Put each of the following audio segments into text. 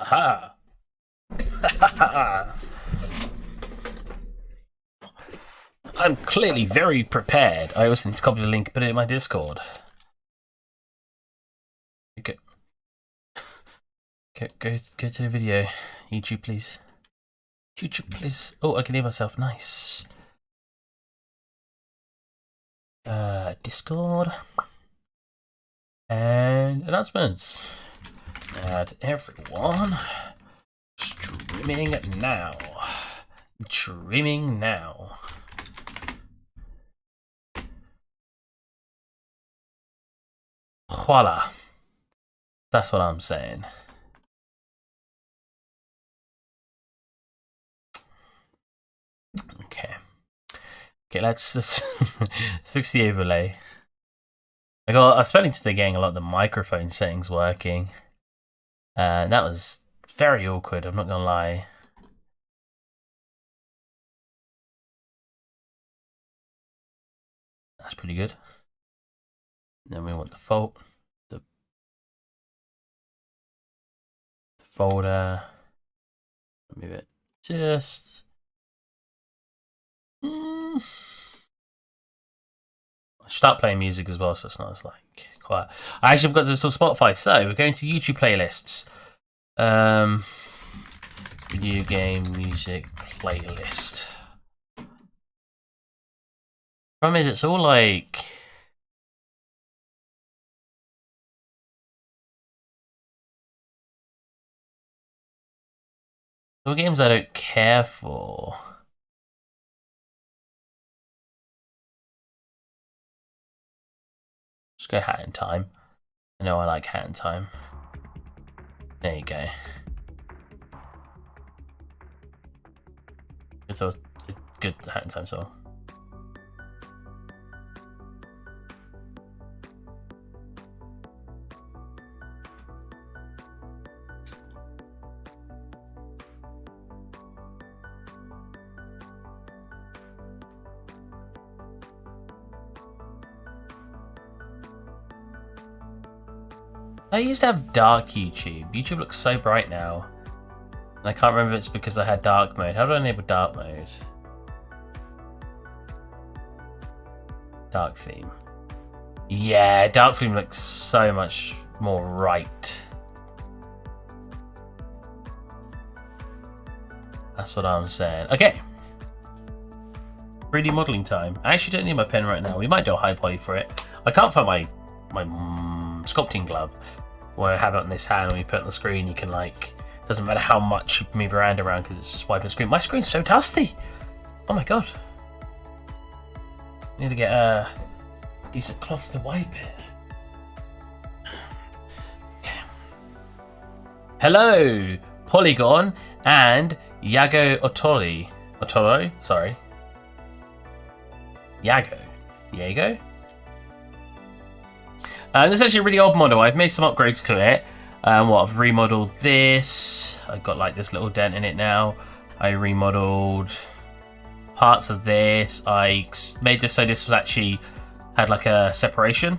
Ha! I'm clearly very prepared. I also need to copy the link and put it in my Discord. Okay. Go to the video. YouTube, please. YouTube, please. Oh, I can hear myself. Nice. Discord. And announcements. Add everyone. Streaming now. Streaming now. Voila. That's what I'm saying. Okay, let's fix the overlay. I was spending today getting a lot of the microphone settings working. And that was very awkward, I'm not gonna lie. That's pretty good. Then we want the folder. Move it just. Start playing music as well, so it's not as like quiet. I actually forgot to install Spotify, so we're going to YouTube playlists. Video game music playlist. Problem is, it's all like all games I don't care for. Just go Hat in Time. I know I like Hat in Time. There you go. Good Hat in Time song. I used to have dark YouTube. YouTube looks so bright now. And I can't remember if it's because I had dark mode. How do I enable dark mode? Dark theme. Yeah, dark theme looks so much more right. That's what I'm saying. Okay. 3D modeling time. I actually don't need my pen right now. We might do a high poly for it. I can't find my sculpting glove. Where I have it on this hand, when you put it on the screen, you can like, doesn't matter how much you move your hand around because it's just wiping the screen. My screen's so dusty. Oh my god. Need to get a decent cloth to wipe it. Okay. Hello, Polygon and Yago Otoro, sorry. Yago? This is actually a really old model. I've made some upgrades to it. I've remodeled this. I've got like this little dent in it now. I remodeled parts of this. I made this so this was actually had like a separation.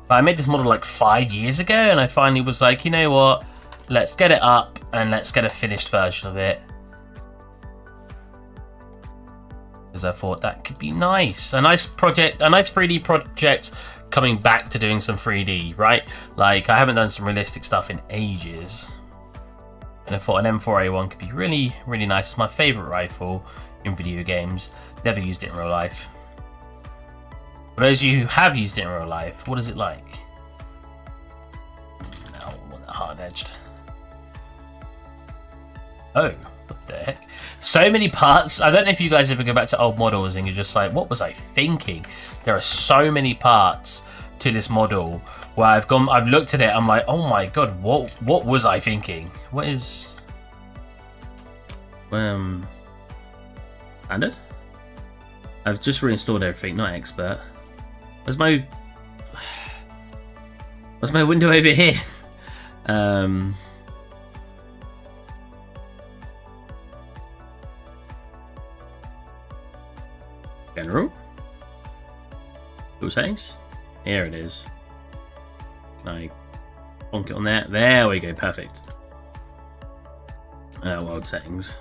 But I made this model like 5 years ago, and I finally was like, you know what? Let's get it up and let's get a finished version of it. Because I thought that could be nice. A nice 3D project coming back to doing some 3D, right? Like, I haven't done some realistic stuff in ages. And I thought an M4A1 could be really, really nice. It's my favourite rifle in video games. Never used it in real life. For those of you who have used it in real life, what is it like? No, I want that hard-edged. Oh. What the heck? So many parts. I don't know if you guys ever go back to old models and you're just like, what was I thinking? There are so many parts to this model where I've looked at it, I'm like, oh my god, what was I thinking? What is standard? I've just reinstalled everything, not expert. Where's my window over here? General? Tool settings? Here it is. Can I bonk it on there. There we go, perfect. World settings.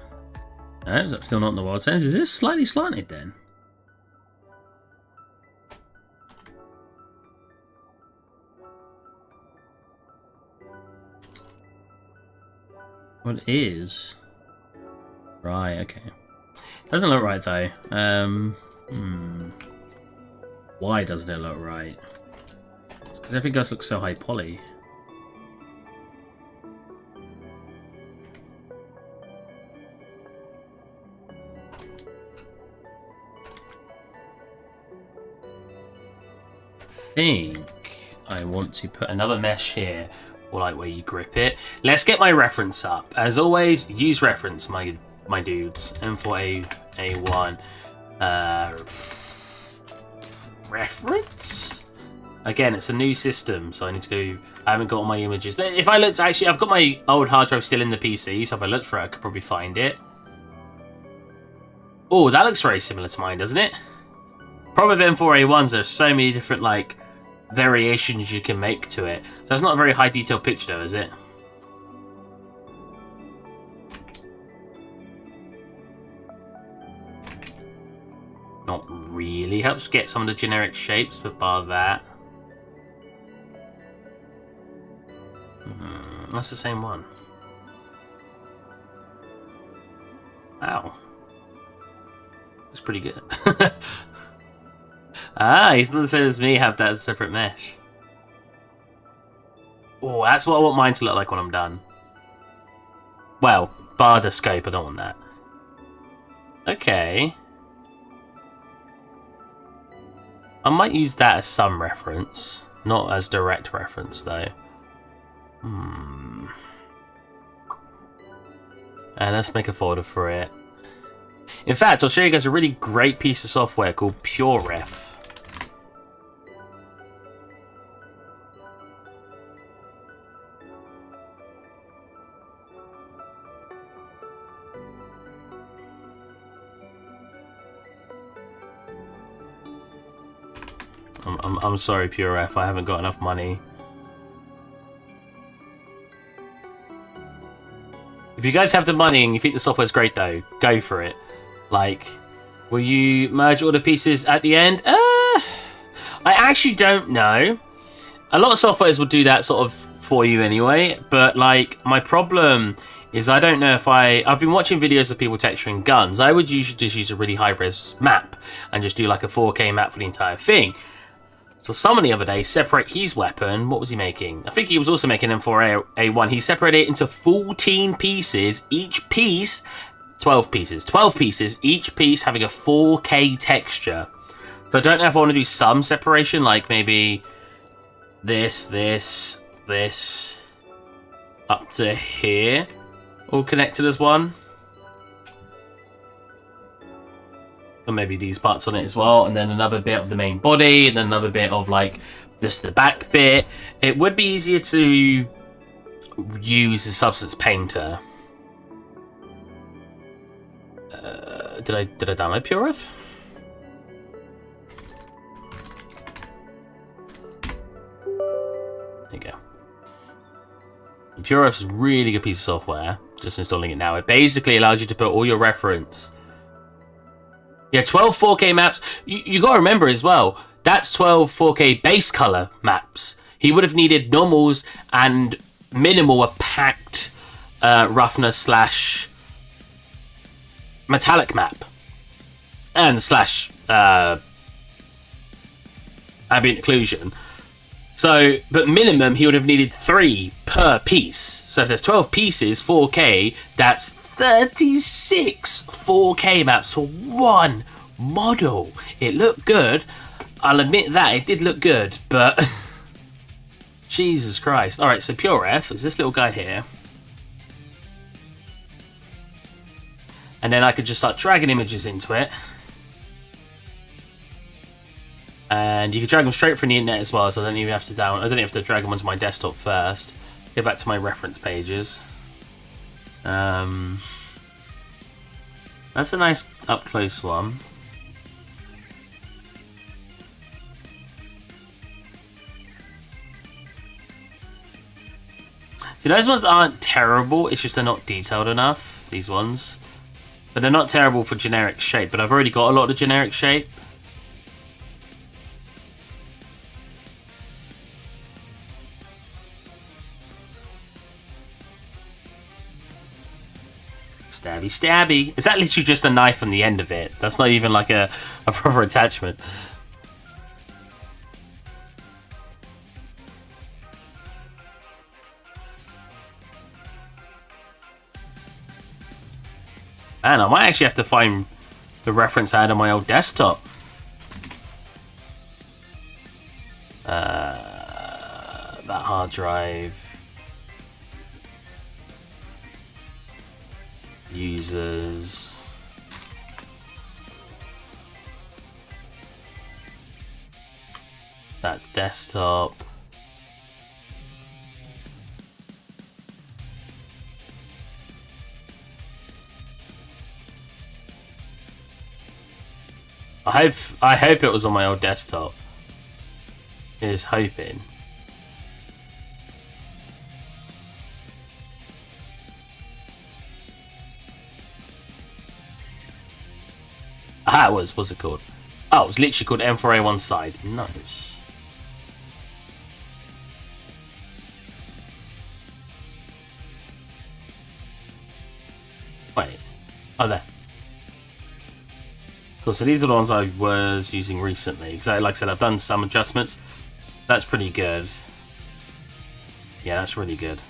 No, is that still not in the world settings? Is this slightly slanted then? What is? Right, okay. Doesn't look right though. Why doesn't it look right? It's because everything else looks so high poly. I think I want to put another mesh here, or like where you grip it. Let's get my reference up. As always, use reference, my dudes. M4A1 reference. Again, it's a new system, so I need to go. I haven't got all my images. If I looked, actually, I've got my old hard drive still in the PC, so if I looked for it, I could probably find it. Oh, that looks very similar to mine, doesn't it? Problem with M4A1s, there's so many different like variations you can make to it. So it's not a very high detail picture though, is it? Not really. Helps get some of the generic shapes, but bar that. That's the same one. Wow. That's pretty good. Ah, he's not the same as me, have that as a separate mesh. Oh, that's what I want mine to look like when I'm done. Well, bar the scope, I don't want that. Okay. I might use that as some reference. Not as direct reference, though. And let's make a folder for it. In fact, I'll show you guys a really great piece of software called PureRef. I'm sorry, PureRef, I haven't got enough money. If you guys have the money and you think the software's great, though, go for it. Like, will you merge all the pieces at the end? I actually don't know. A lot of softwares will do that sort of for you anyway, but like, my problem is I don't know if I've been watching videos of people texturing guns. I would usually just use a really high-res map and just do like a 4K map for the entire thing. So someone the other day separate his weapon. What was he making? I think he was also making M4A1. He separated it into 14 pieces. Each piece, 12 pieces. 12 pieces, each piece having a 4K texture. So I don't know if I want to do some separation, like maybe this, up to here, all connected as one. Or maybe these parts on it as well, and then another bit of the main body, and then another bit of like just the back bit. It would be easier to use the Substance Painter. Did I download PureRef? There you go. PureRef is a really good piece of software. Just installing it now. It basically allows you to put all your reference. Yeah, 12 4K maps. You got to remember as well, that's 12 4K base color maps. He would have needed normals and minimal a packed roughness slash metallic map. And slash ambient occlusion. So, but minimum, he would have needed 3 per piece. So if there's 12 pieces, 4K, that's 36 4K maps for one model. It looked good. I'll admit that, it did look good, but Jesus Christ. Alright, so PureRef is this little guy here. And then I could just start dragging images into it. And you can drag them straight from the internet as well, so I don't even have to I don't even have to drag them onto my desktop first. Go back to my reference pages. That's a nice up close one. See, those ones aren't terrible, it's just they're not detailed enough, these ones. But they're not terrible for generic shape, but I've already got a lot of generic shape. Stabby, stabby. Is that literally just a knife on the end of it? That's not even like a proper attachment. Man, I might actually have to find the reference I had on my old desktop. That hard drive. Users. That desktop. I hope it was on my old desktop. Is hoping. Ah, it was. What's it called? Oh, it was literally called M4A1 side. Nice. Wait. Oh, there. Cool, so these are the ones I was using recently. Because, like I said, I've done some adjustments. That's pretty good. Yeah, that's really good.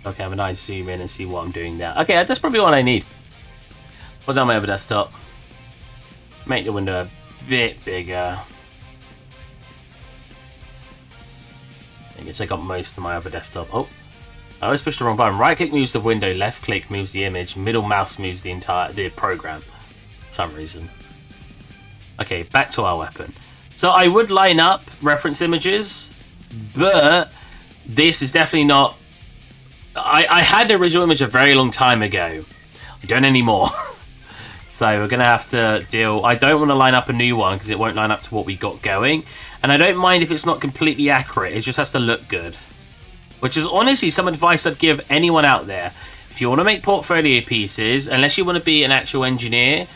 Okay, have a nice zoom in and see what I'm doing now. Okay, that's probably what I need. Put down my other desktop. Make the window a bit bigger. I guess I got most of my other desktop. Oh, I always pushed the wrong button. Right click moves the window, left click moves the image, middle mouse moves the program. For some reason. Okay, back to our weapon. So I would line up reference images, but this is definitely not. I had the original image a very long time ago. I don't anymore. So we're going to have to deal... I don't want to line up a new one because it won't line up to what we got going. And I don't mind if it's not completely accurate. It just has to look good. Which is honestly some advice I'd give anyone out there. If you want to make portfolio pieces, unless you want to be an actual engineer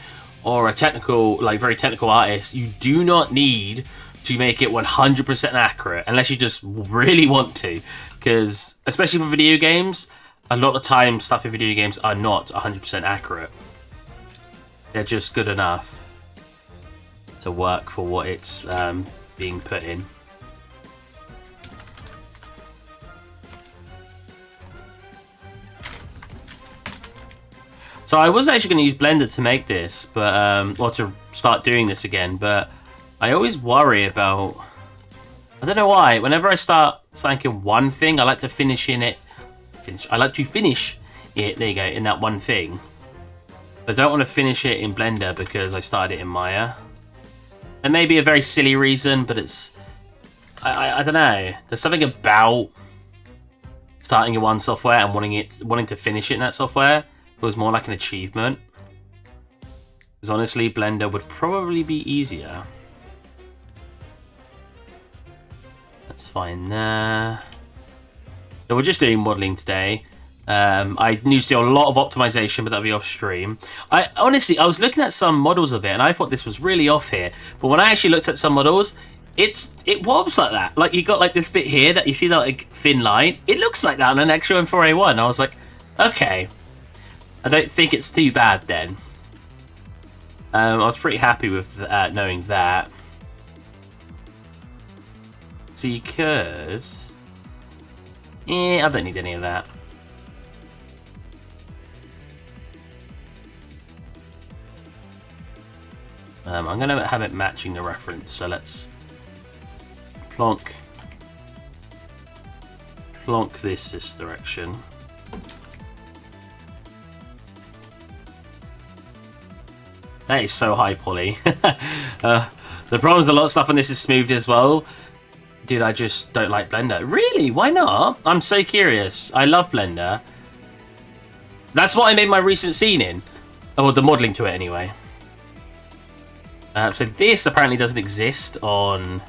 or a technical, like very technical artist, you do not need to make it 100% accurate unless you just really want to. Because, especially for video games, a lot of times stuff in video games are not 100% accurate. They're just good enough to work for what it's being put in. So I was actually going to use Blender to make this, but or to start doing this again, but I always worry about... I don't know why. Whenever I start thinking one thing, I like to finish in it. I like to finish it. There you go, in that one thing. I don't want to finish it in Blender because I started it in Maya. It may be a very silly reason, but it's... I don't know. There's something about starting in one software and wanting to finish it in that software. It was more like an achievement. Because honestly, Blender would probably be easier. That's fine there. So we're just doing modeling today. I need to do a lot of optimization, but that'll be off stream. Honestly, I was looking at some models of it, and I thought this was really off here. But when I actually looked at some models, it wobbles like that. Like, you got like this bit here that you see that like thin line. It looks like that on an actual M4A1. I was like, okay. I don't think it's too bad then. I was pretty happy with knowing that. So you could... I don't need any of that. I'm going to have it matching the reference, so let's plonk this direction. That is so high poly. The problem is a lot of stuff on this is smoothed as well. Dude, I just don't like Blender. Really? Why not? I'm so curious. I love Blender. That's what I made my recent scene in. Or the modelling to it anyway. So this apparently doesn't exist on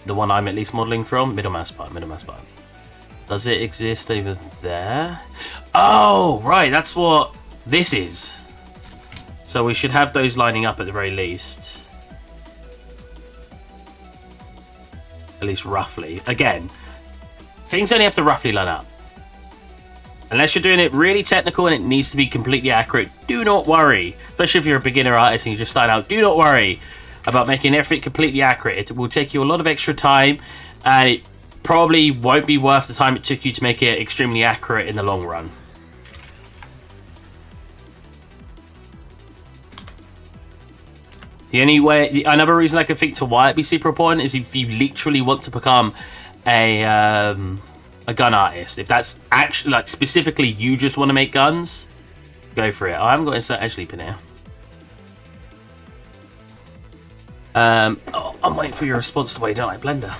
the one I'm at least modelling from. Middle mouse button, middle mouse button. Does it exist over there? Oh, right, that's what this is. So we should have those lining up at the very least. At least roughly. Again, things only have to roughly line up. Unless you're doing it really technical and it needs to be completely accurate, do not worry. Especially if you're a beginner artist and you just start out, do not worry about making everything completely accurate. It will take you a lot of extra time, and it probably won't be worth the time it took you to make it extremely accurate in the long run. The only way, another reason I can think to why it'd be super important is if you literally want to become a gun artist. If that's actually, like, specifically you just want to make guns, go for it. I haven't got insert edge leap in here. Oh, I'm waiting for your response to why you don't like Blender.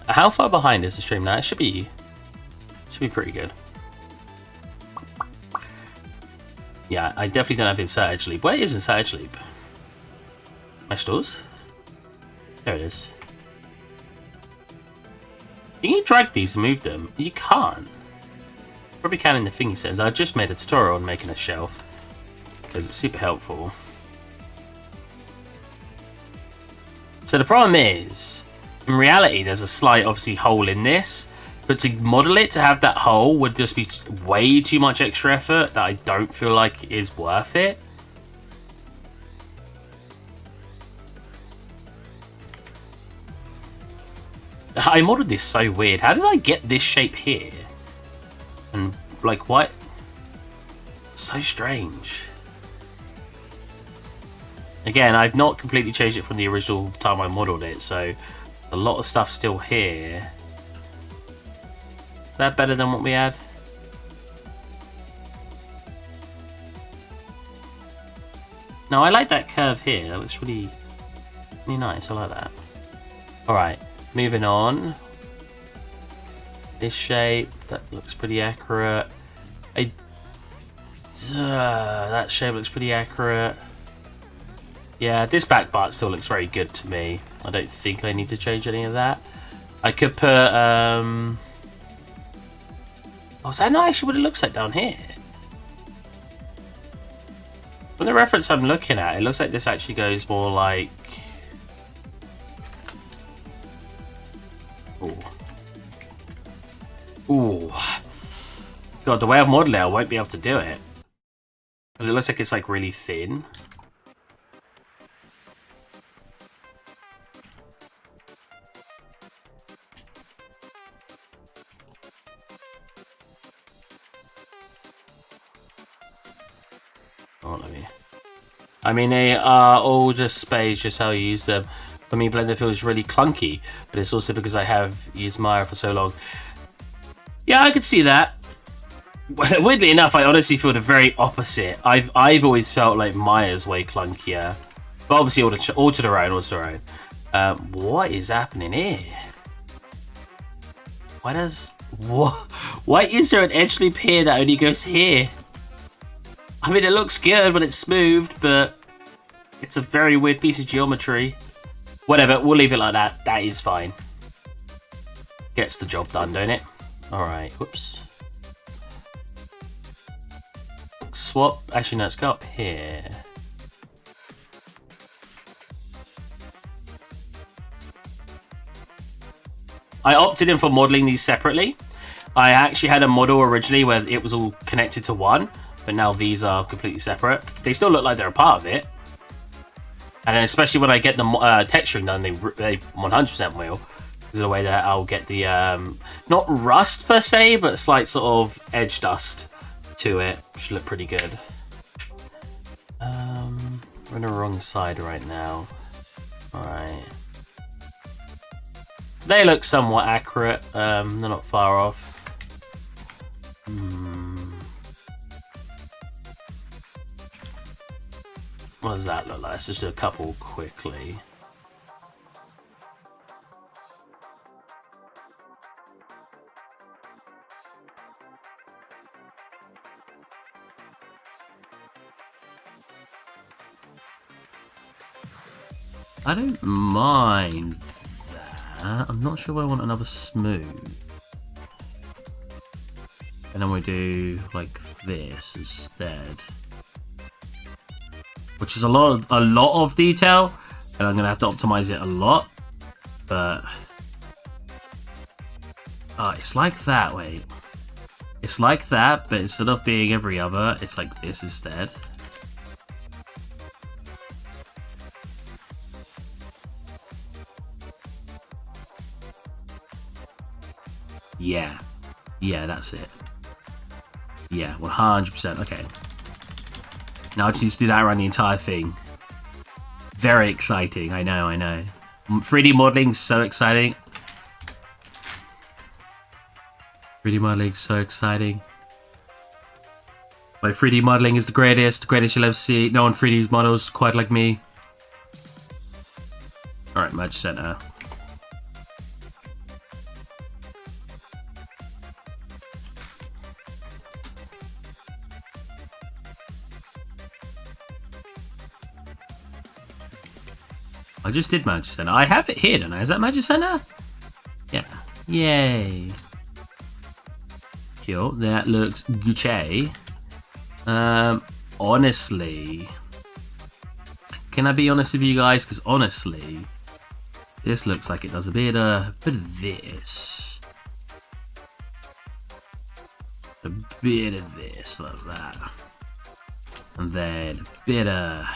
How far behind is the stream now? It should be pretty good. Yeah, I definitely don't have insert edge leap. Where is insert edge leap? My stores? There it is. Can you drag these and move them? You can't. Probably can in the thingy settings. I just made a tutorial on making a shelf because it's super helpful. So the problem is, in reality, there's a slight, obviously, hole in this. But to model it, to have that hole would just be way too much extra effort that I don't feel like is worth it. I modeled this so weird. How did I get this shape here? And, like, what? So strange. Again, I've not completely changed it from the original time I modeled it, so a lot of stuff still here. Is that better than what we had? No, I like that curve here. That looks really, really nice. I like that. Alright, moving on. This shape, that looks pretty accurate. That shape looks pretty accurate. Yeah, this back part still looks very good to me. I don't think I need to change any of that. I could put, oh, is that not actually what it looks like down here? From the reference I'm looking at, it looks like this actually goes more like... Ooh. Ooh. God, the way I've modeled it, I won't be able to do it. But it looks like it's like really thin. I mean, they are all just spades, just how you use them. For me, Blender feels really clunky, but it's also because I have used Maya for so long. Yeah, I could see that. Weirdly enough, I honestly feel the very opposite. I've always felt like Maya's way clunkier, but obviously all to their own, what is happening here? Why is there an edge loop here that only goes here? I mean, it looks good when it's smoothed, but it's a very weird piece of geometry. Whatever, we'll leave it like that. That is fine. Gets the job done, don't it? Alright, whoops. Swap. Actually, no, let's go up here. I opted in for modeling these separately. I actually had a model originally where it was all connected to one, but now these are completely separate. They still look like they're a part of it. And especially when I get the texturing done, they 100% will. Because of the way that I'll get the, not rust per se, but slight sort of edge dust to it. Should look pretty good. We're on the wrong side right now. Alright. They look somewhat accurate. They're not far off. What does that look like? Let's just do a couple quickly. I don't mind that. I'm not sure if I want another smooth. And then we do like this instead. Which is a lot of detail. And I'm gonna have to optimize it a lot. But it's like that, wait. It's like that, but instead of being every other, it's like this instead. Yeah. Yeah, that's it. Yeah, 100%. Okay. Now I just need to do that around the entire thing. Very exciting. I know, I know. 3D modeling is so exciting. 3D modeling is so exciting. My 3D modeling is the greatest you'll ever see. No one 3D models quite like me. Alright, Magic Center. I just did Magic Center. I have it here, don't I? Is that Magic Center? Yeah. Yay. Cool. That looks Gucci. Honestly, can I be honest with you guys? Because honestly, this looks like it does a bit of this. A bit of this, like that. And then a bit of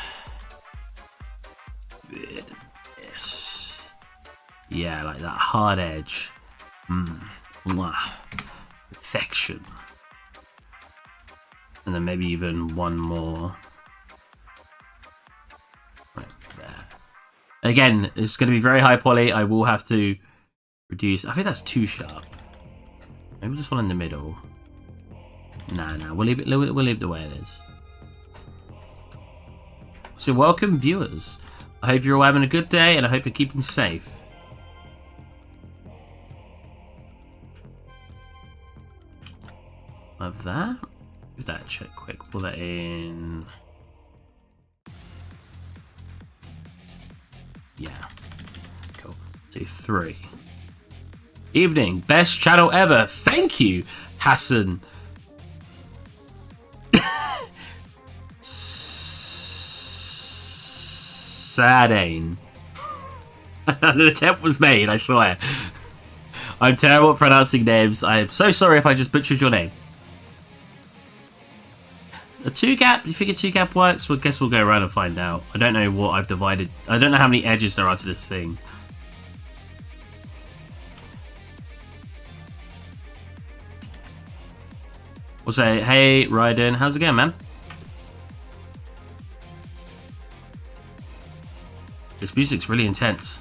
this. Yeah, like that hard edge. Mwah. Perfection. And then maybe even one more. Right there. Again, it's going to be very high poly. I will have to reduce. I think that's too sharp. Maybe just one in the middle. Nah, we'll leave it. We'll leave it the way it is. So welcome, viewers. I hope you're all having a good day, and I hope you're keeping safe. Of that. Do that check quick. Pull that in. Yeah. Cool. Do 3. Evening. Best channel ever. Thank you, Hassan. Sadane. An attempt was made, I swear. I'm terrible at pronouncing names. I'm so sorry if I just butchered your name. A 2-gap? You think a 2-gap works? Well, I guess we'll go around and find out. I don't know what I've divided. I don't know how many edges there are to this thing. We'll say, hey, Ryden, how's it going, man? This music's really intense.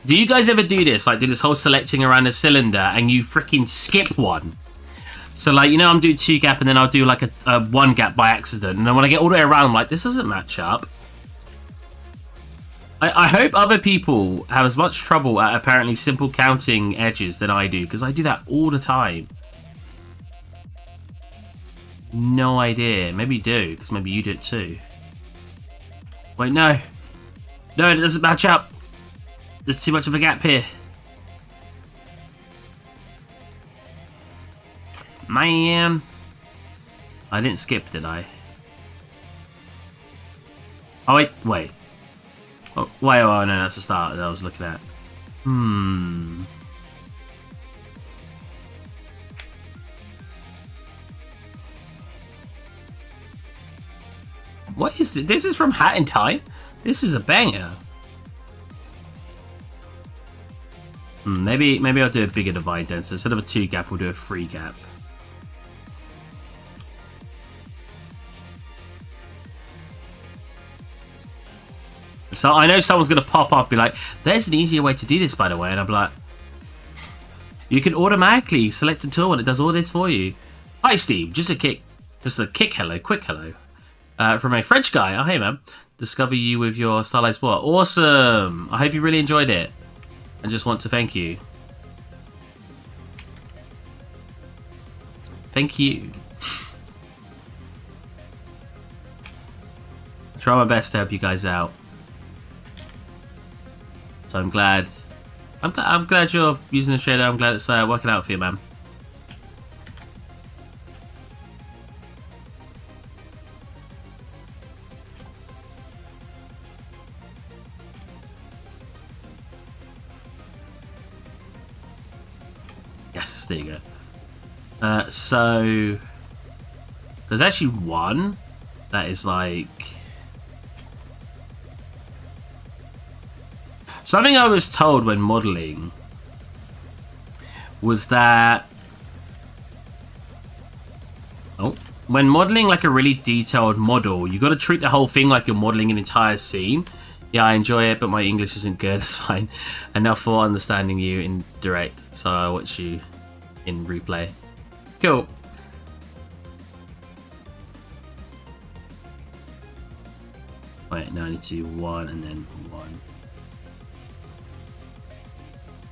Do you guys ever do this? Like, do this whole selecting around the cylinder and you freaking skip one? So, like, you know, I'm doing 2-gap and then I'll do, like, a 1-gap by accident. And then when I get all the way around, I'm like, this doesn't match up. I hope other people have as much trouble at apparently simple counting edges than I do, because I do that all the time. No idea. Maybe you do, because maybe you do it too. Wait, no. No, it doesn't match up. There's too much of a gap here. Man. I didn't skip, did I? Oh, wait. Oh, wait, oh, no, that's the start that I was looking at. What is it? This is from Hat in Time? This is a banger. Maybe I'll do a bigger divide then. So instead of a 2-gap, we'll do a 3-gap. So I know someone's going to pop up and be like, there's an easier way to do this, by the way. And I'm like, you can automatically select a tool and it does all this for you. Hi, Steve. Just a quick hello, quick hello. From a French guy. Oh, hey, man. Discover you with your stylized what? Awesome. I hope you really enjoyed it. I just want to thank you. Thank you. I try my best to help you guys out. So I'm glad. I'm glad you're using the shader. I'm glad it's working out for you, man. Yes, there you go. So there's actually one that is like something I was told when modeling was that when modeling like a really detailed model, you got to treat the whole thing like you're modeling an entire scene. Yeah, I enjoy it, but my English isn't good. That's fine. Enough for understanding you in direct, so I'll watch you in replay. Cool. Wait, now I need to do 1 and then 1.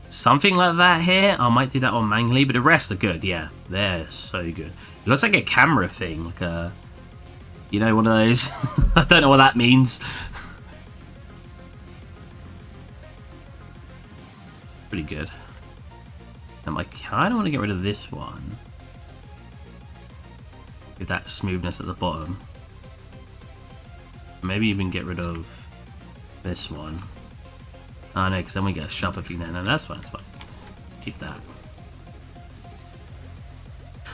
Something like that here. I might do that one manually, but the rest are good. Yeah, they're so good. It looks like a camera thing, like a, you know, one of those. I don't know what that means. Pretty good. And I kind of want to get rid of this one with that smoothness at the bottom. Maybe even get rid of this one. Oh no, because then we get a sharper thing there. No, that's fine, that's fine. Keep that.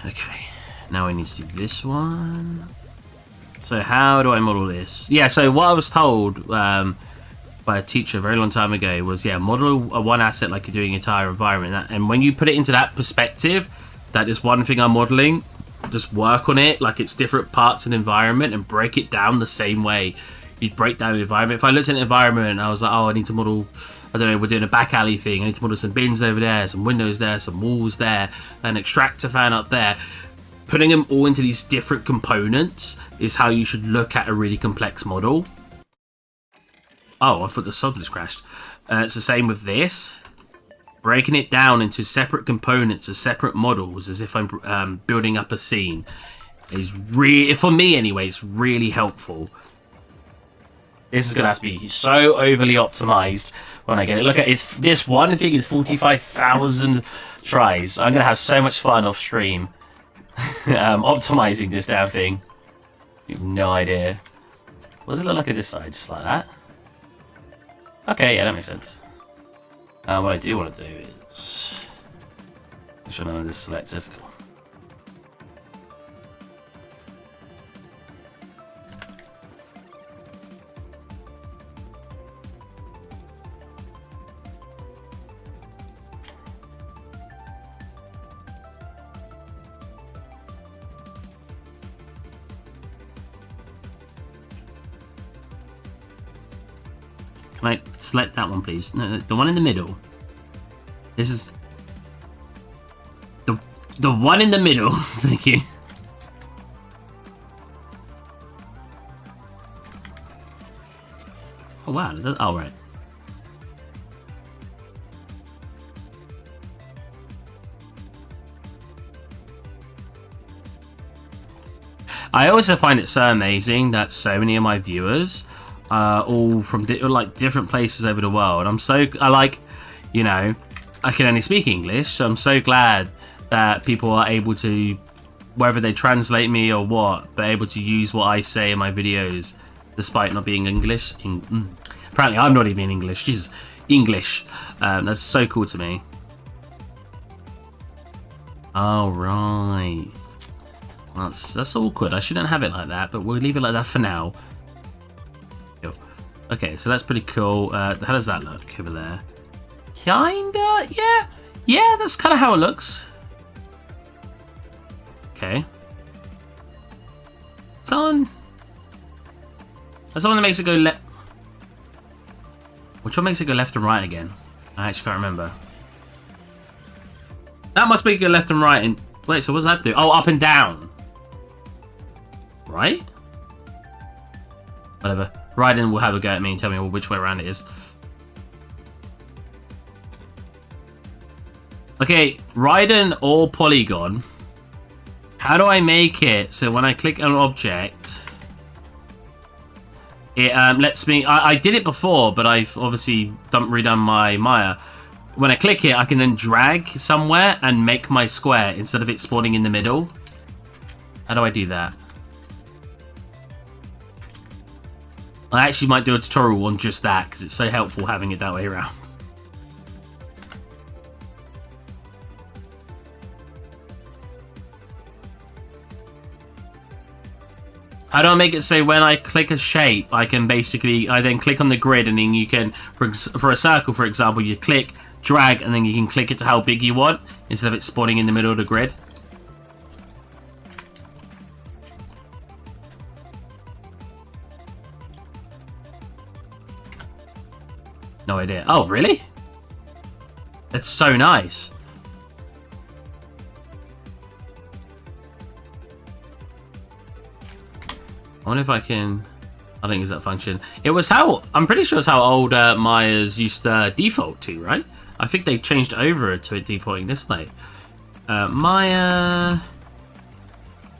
Okay, now we need to do this one. So how do I model this? Yeah, so what I was told by a teacher a very long time ago was, yeah, model a one asset like you're doing an entire environment. And when you put it into that perspective, that is one thing I'm modeling, just work on it like it's different parts of an environment and break it down the same way you'd break down an environment. If I looked at an environment and I was like, oh, I need to model, I don't know, we're doing a back alley thing, I need to model some bins over there, some windows there, some walls there, an extractor fan up there. Putting them all into these different components is how you should look at a really complex model. Oh, I thought the sub just crashed. It's the same with this. Breaking it down into separate components as separate models, as if I'm building up a scene, is really, for me anyway, it's really helpful. This is going to have to be so overly optimized when I get it. Look at it, this one thing is 45,000 tries. I'm going to have so much fun off stream optimizing this damn thing. You have no idea. What does it look like at this side? Just like that? Okay, yeah, that makes sense. What I do want to do is make sure none of this is selected. Can I select that one, please? No, the one in the middle. This is the one in the middle. Thank you. Oh wow! Oh right. I also find it so amazing that so many of my viewers are all from like different places over the world. I like, you know, I can only speak English, so I'm so glad that people are able to, whether they translate me or what, they're able to use what I say in my videos despite not being English. Apparently I'm not even English. Jesus, English. That's so cool to me. Oh right. That's awkward. I shouldn't have it like that, but we'll leave it like that for now. Cool. Okay, so that's pretty cool. How does that look over there? Kinda, yeah. Yeah, that's kind of how it looks. Okay. That's the one that makes it go left. Which one makes it go left and right again? I actually can't remember. That must make it go left and right. And wait, so what does that do? Oh, up and down. Right? Whatever. Raiden will have a go at me and tell me which way around it is. Okay, Raiden or polygon. How do I make it so when I click an object, it lets me... I did it before, but I've obviously redone my Maya. When I click it, I can then drag somewhere and make my square instead of it spawning in the middle. How do I do that? I actually might do a tutorial on just that because it's so helpful having it that way around. How do I make it so when I click a shape, I can basically, I then click on the grid and then you can, for a circle, for example, you click, drag, and then you can click it to how big you want instead of it spawning in the middle of the grid. No idea. Oh, really? That's so nice. I wonder if I can... I don't use that function. It was how... I'm pretty sure it's how old Maya's used to default to, right? I think they changed over to a defaulting display. Maya...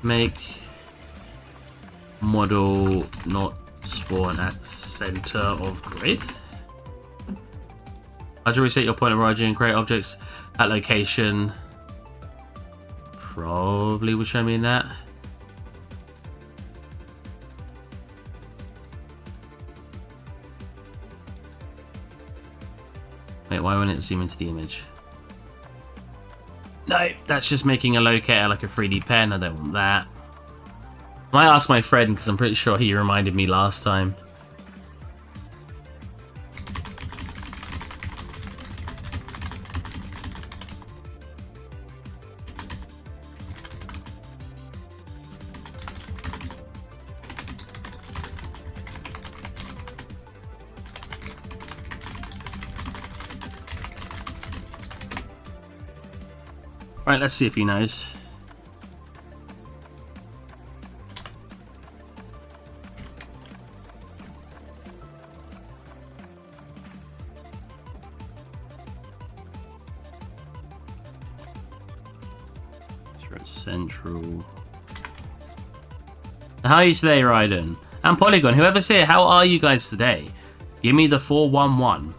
Make... Model not spawn at center of grid. How do you reset your point of origin and create objects at location? Probably will show me in that. Wait, why won't it zoom into the image? No, that's just making a locator like a 3D pen. I don't want that. I might ask my friend because I'm pretty sure he reminded me last time. Right, let's see if he knows. Central. How are you today, Raiden? And Polygon, whoever's here, how are you guys today? Give me the 411.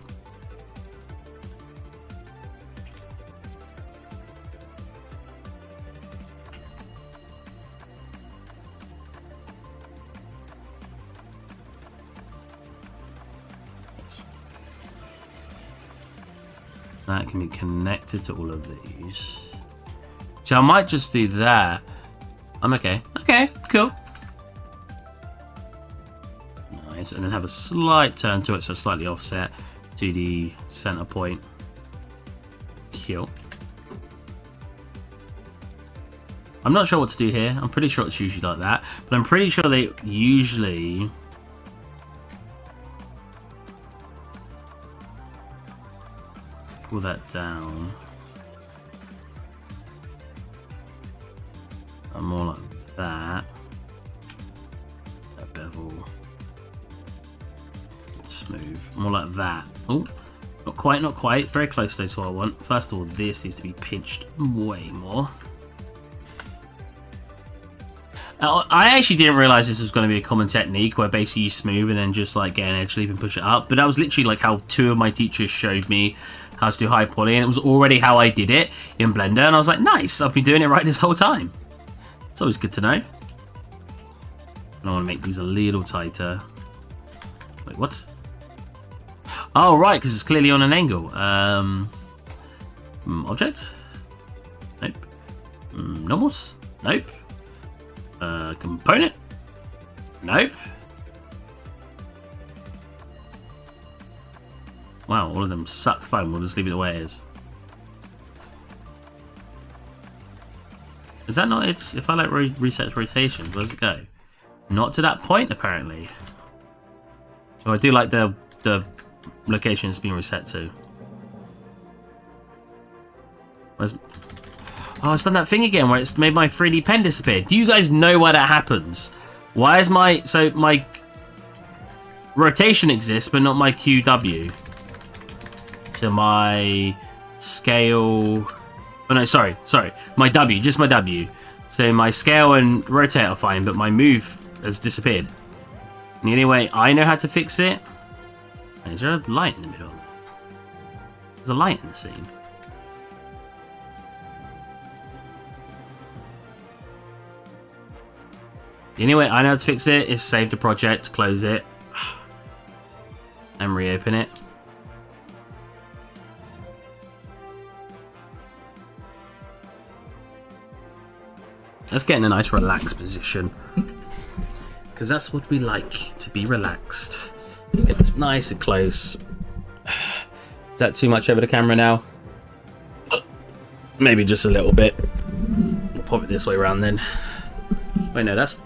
That can be connected to all of these. So I might just do that. I'm okay. Okay, cool. Nice. And then have a slight turn to it, so slightly offset to the center point. Cool. I'm not sure what to do here. I'm pretty sure it's usually like that. But I'm pretty sure they usually... pull that down. And more like that. That bevel. Smooth. More like that. Oh, not quite, not quite. Very close to what I want. First of all, this needs to be pinched way more. I actually didn't realize this was going to be a common technique where basically you smooth and then just like get an edge leap and push it up. But that was literally like how two of my teachers showed me how to do high poly, and it was already how I did it in Blender, and I was like, nice, I've been doing it right this whole time. It's always good to know. And I want to make these a little tighter. Wait, what? Oh, right, because it's clearly on an angle. Object? Nope. Normals? Nope. Component? Nope. Wow, all of them suck foam. We'll just leave it the way it is. Is that not it? If I like reset rotation, where does it go? Not to that point, apparently. Oh, I do like the location it's being reset to. Where's... Oh, it's done that thing again where it's made my 3D pen disappear. Do you guys know why that happens? Why is my... So, my rotation exists, but not my QW. To my scale... Oh, no, sorry. My W, just my W. So, my scale and rotate are fine, but my move has disappeared. The only way I know how to fix it... Is there a light in the middle? There's a light in the scene. The only way I know how to fix it is save the project, close it, and reopen it. Let's get in a nice relaxed position. Because that's what we like, to be relaxed. Let's get this nice and close. Is that too much over the camera now? Maybe just a little bit. We'll pop it this way around then. Wait, no, that's...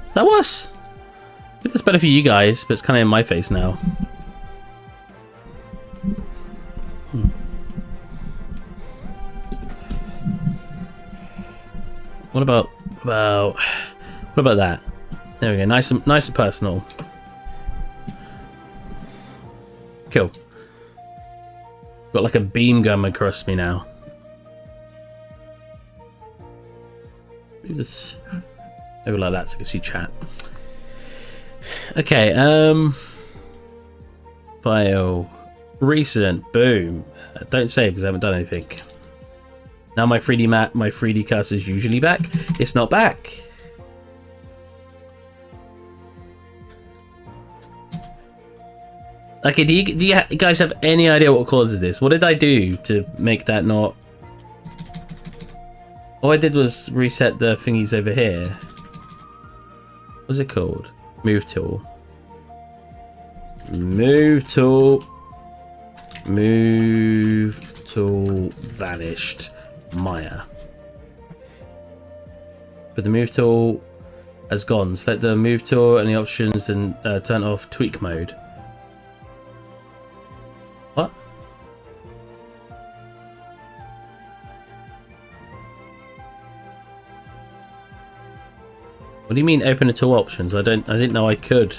Is that worse? I think that's better for you guys, but it's kind of in my face now. What about that? There we go. Nice and personal. Cool. Got like a beam going across me now. Maybe this over like that so I can see chat. Okay. File. Recent. Boom. Don't save because I haven't done anything. Now my 3D map, my 3D cursor is usually back. It's not back. Okay, do you guys have any idea what causes this? What did I do to make that not... All I did was reset the thingies over here. What's it called? Move tool. Move tool. Move tool vanished. Maya. But the move tool has gone. Select the move tool and the options, then turn off tweak mode. What? What do you mean open the tool options? I didn't know I could.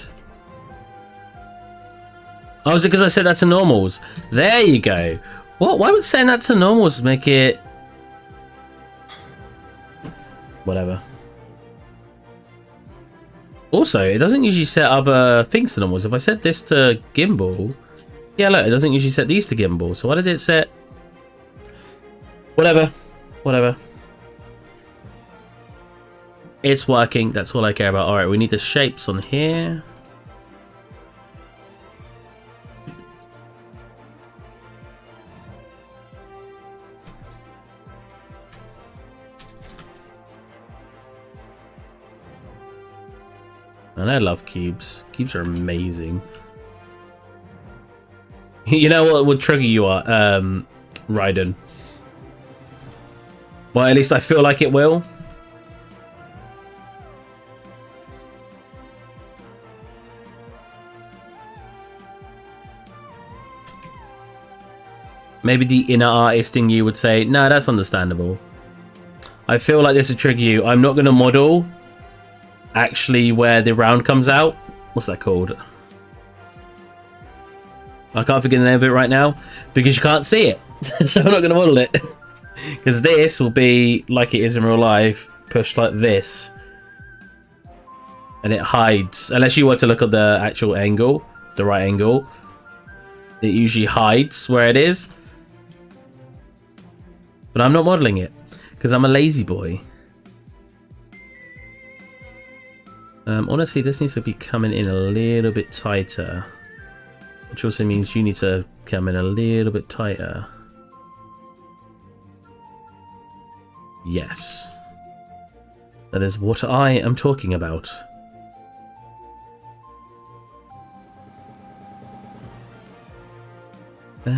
Oh, is it because I set that to normals? There you go. What? Why would setting that to normals make it... Whatever. Also, it doesn't usually set other things to normals. If I set this to gimbal... Yeah, look, it doesn't usually set these to gimbal. So why did it set... Whatever. Whatever. It's working. That's all I care about. Alright, we need the shapes on here. And I love cubes. Cubes are amazing. You know what would trigger you are, Raiden? Well, at least I feel like it will. Maybe the inner artist in you would say, no, that's understandable. I feel like this would trigger you. I'm not going to model actually where the round comes out. What's that called? I can't figure the name of it right now because you can't see it. So I'm not going to model it. Because this will be like it is in real life, pushed like this. And it hides. Unless you were to look at the actual angle, the right angle, it usually hides where it is. But I'm not modeling it because I'm a lazy boy. Honestly, this needs to be coming in a little bit tighter. Which also means you need to come in a little bit tighter. Yes. That is what I am talking about. So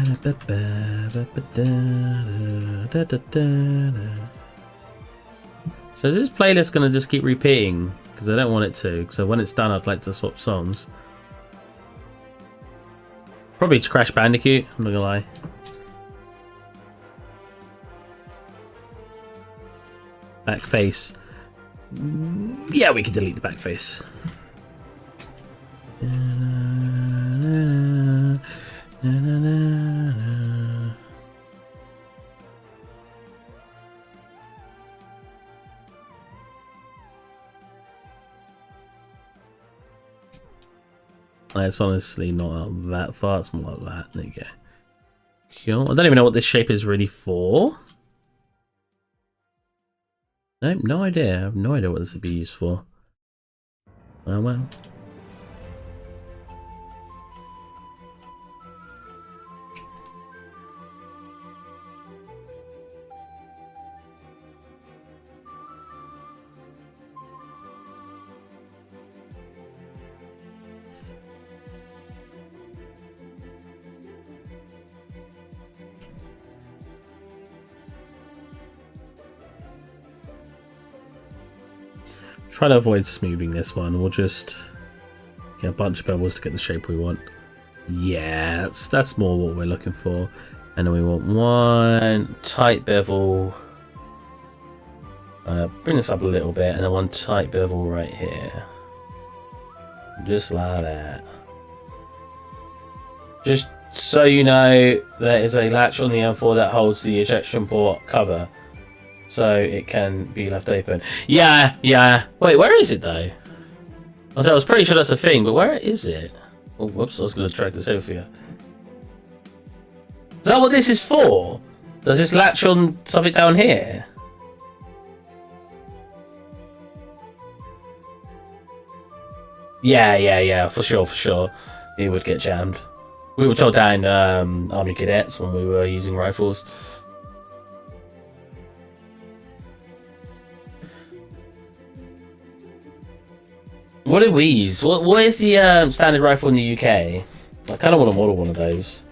is this playlist going to just keep repeating? Because I don't want it to. So when it's done, I'd like to swap songs. Probably to Crash Bandicoot, I'm not gonna lie. Back face. Yeah, we can delete the back face. It's honestly not that far. It's more like that. There you go. Cool. I don't even know what this shape is really for. Nope, no idea. I have no idea what this would be used for. Oh well. Try to avoid smoothing this one. We'll just get a bunch of bevels to get the shape we want. Yeah, that's more what we're looking for. And then we want one tight bevel. Bring this up a little bit, and then one tight bevel right here. Just like that. Just so you know, there is a latch on the M4 that holds the ejection port cover, so it can be left open. Yeah. Wait, where is it though? I was pretty sure that's a thing, but where is it? Oh, whoops! I was going to track this over for you. Is that what this is for? Does this latch on something down here? Yeah, for sure. It would get jammed. We were told that in Army Cadets when we were using rifles. What did we use? What is the standard rifle in the UK? I kind of want to model one of those.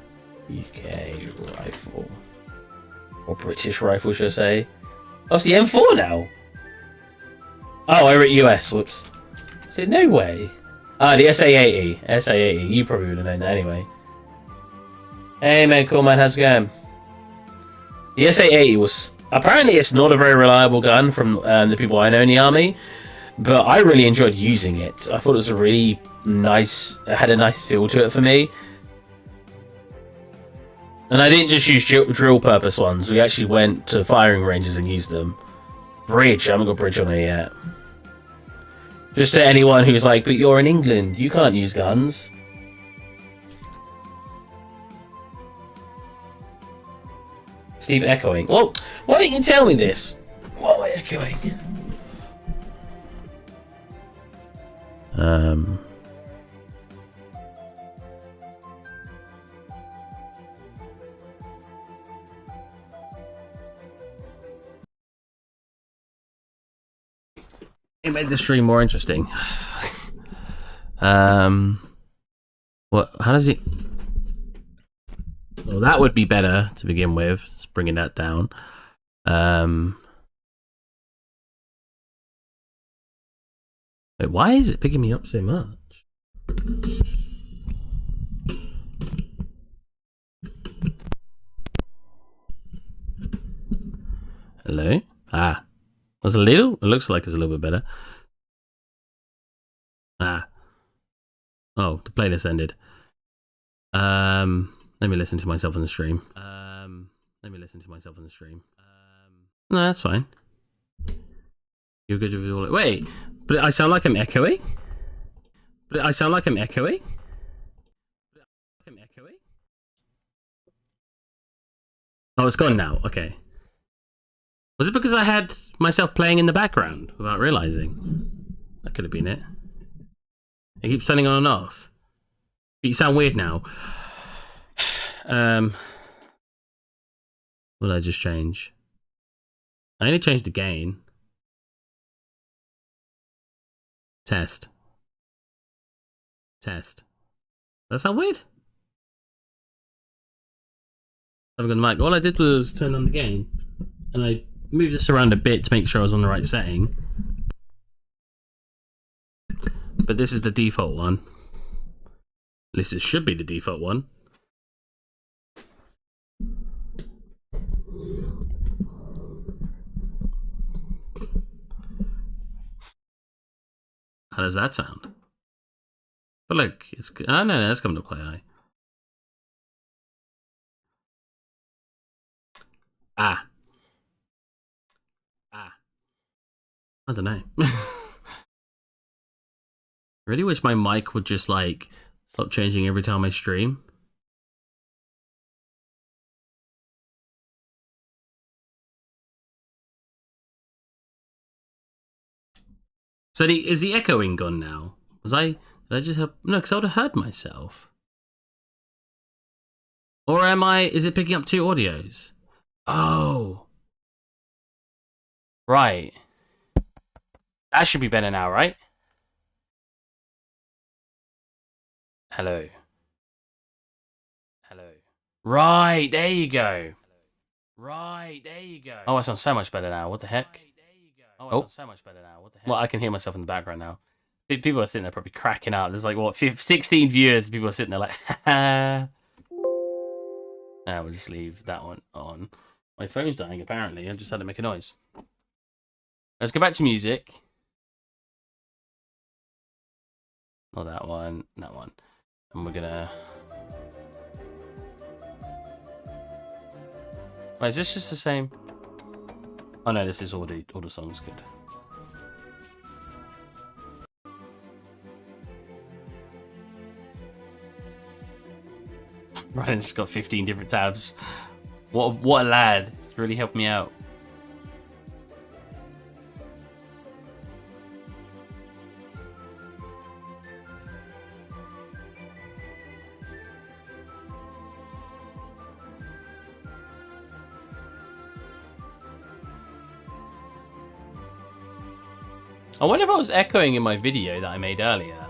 UK rifle. Or British rifle, should I say. Oh, it's the M4 now! Oh, I wrote US, whoops. So, no way. Ah, the SA-80. SA-80. You probably would have known that anyway. Hey, man, cool, man. How's it going? The SA-80 was... Apparently, it's not a very reliable gun from the people I know in the army. But I really enjoyed using it. I thought it was a really nice... It had a nice feel to it for me. And I didn't just use drill purpose ones. We actually went to firing ranges and used them. Bridge. I haven't got bridge on it yet. Just to anyone who's like, but you're in England. You can't use guns. Steve echoing. Well, why didn't you tell me this? Why am I echoing? It made the stream more interesting. What? How does it? Well, that would be better to begin with. Just bringing that down. Wait, why is it picking me up so much? Hello? Ah. There's a little? It looks like it's a little bit better. Ah. Oh, the playlist ended. Let me listen to myself on the stream. No, that's fine. You're good with all it. Wait, but I sound like I'm echoing? Oh, it's gone now. Okay. Was it because I had myself playing in the background without realizing? That could have been it. It keeps turning on and off. But you sound weird now. What did I just change? I only changed the gain. Test. Does that sound weird? I've got the mic. All I did was turn on the gain. And I moved this around a bit to make sure I was on the right setting. But this is the default one. At least it should be the default one. How does that sound? But look, it's... Oh, no, that's coming up quite high. Ah. I don't know. I really wish my mic would just, like, Stop changing every time I stream. So is the echoing gone now? Did I just have... No, because I would have heard myself. Or is it picking up 2 audios? Oh. Right. That should be better now, right? Hello. Hello. Right, there you go. Right, there you go. Oh, I sound so much better now. What the heck? Oh, so much better now. What the heck? Well, I can hear myself in the background now. People are sitting there probably cracking up. There's like, what, 16 viewers. People are sitting there like, haha. Now we'll just leave that one on. My phone's dying, apparently. I just had to make a noise. Let's go back to music. Not that one. That one. And we're gonna... Wait, is this just the same? Oh no, this is all the songs. Good. Ryan's got 15 different tabs. What a lad! It's really helped me out. I wonder if I was echoing in my video that I made earlier.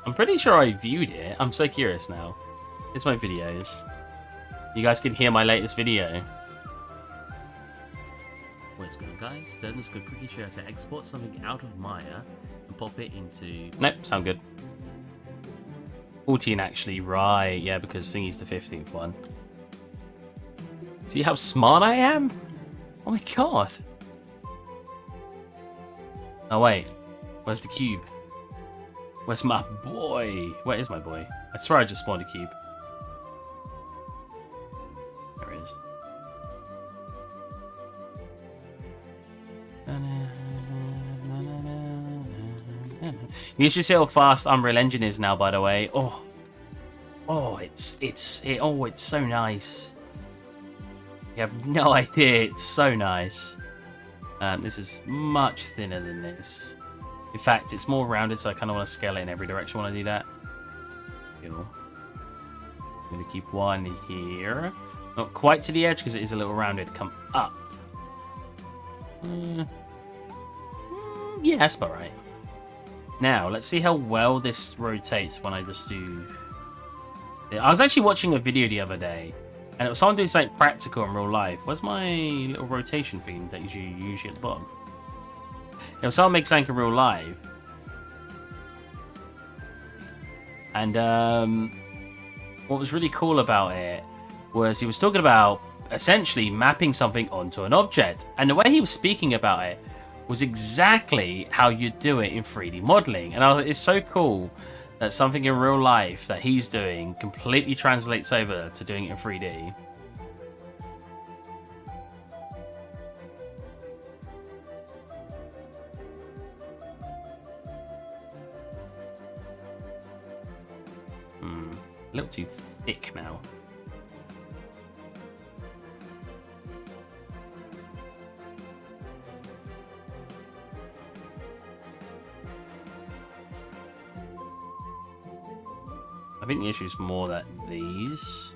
I'm pretty sure I viewed it. I'm so curious now. It's my videos. You guys can hear my latest video. What's going on, guys? Then let's go quickly share to export something out of Maya and pop it into... Nope, sound good. 14 actually, right. Yeah, because Thingy's the 15th one. See how smart I am? Oh my god. Oh wait, where's the cube? Where's my boy? Where is my boy? I swear I just spawned a cube. There it is. You should see how fast Unreal Engine is now, by the way. It's so nice. You have no idea, it's so nice. This is much thinner than this. In fact, it's more rounded, so I kind of want to scale it in every direction when I do that. Cool. I'm going to keep one here. Not quite to the edge, because it is a little rounded. Come up. Yeah, that's about right. Now, let's see how well this rotates when I just do... I was actually watching a video the other day, and it was someone doing something practical in real life. Where's my little rotation thing that you usually at the bottom? It was someone make something in real life. And what was really cool about it was he was talking about essentially mapping something onto an object. And the way he was speaking about it was exactly how you do it in 3D modeling. And I was, it's so cool that something in real life that he's doing completely translates over to doing it in 3D. A little too thick now. I think the issue is more that these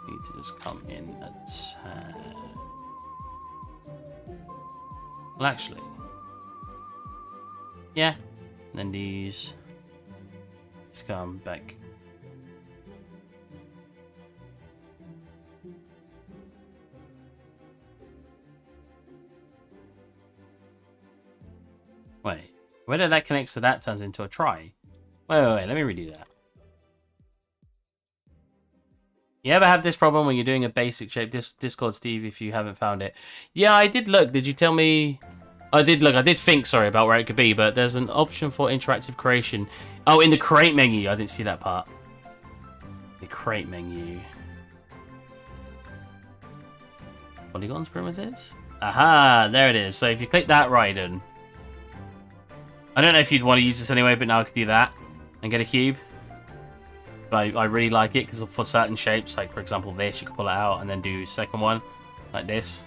need to just come in a tad. Well, actually, yeah. And then these come back. Wait, whether that connects to that turns into a try. Wait, let me redo that. You ever have this problem when you're doing a basic shape? Discord, Steve, if you haven't found it. Yeah, I did look. Did you tell me? I did look. I did think, sorry, about where it could be, but there's an option for interactive creation. Oh, in the create menu. I didn't see that part. The create menu. Polygons, primitives? Aha, there it is. So if you click that, Raiden. I don't know if you'd want to use this anyway, but now I could do that and get a cube. But I really like it because for certain shapes, like for example this, you can pull it out and then do second one like this.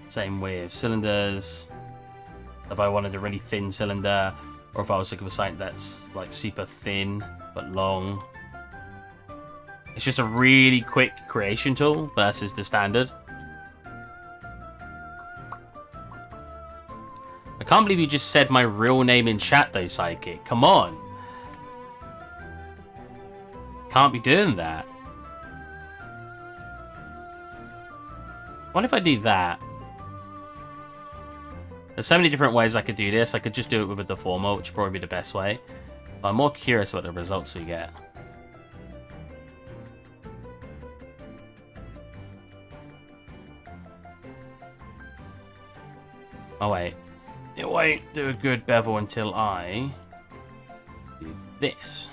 Same with cylinders. If I wanted a really thin cylinder, or if I was looking for something that's like super thin but long. It's just a really quick creation tool versus the standard. I can't believe you just said my real name in chat though, Psychic. Come on. Can't be doing that. What if I do that? There's so many different ways I could do this. I could just do it with a deformer, which would probably be the best way. But I'm more curious what the results we get. Oh wait. It won't do a good bevel until I do this.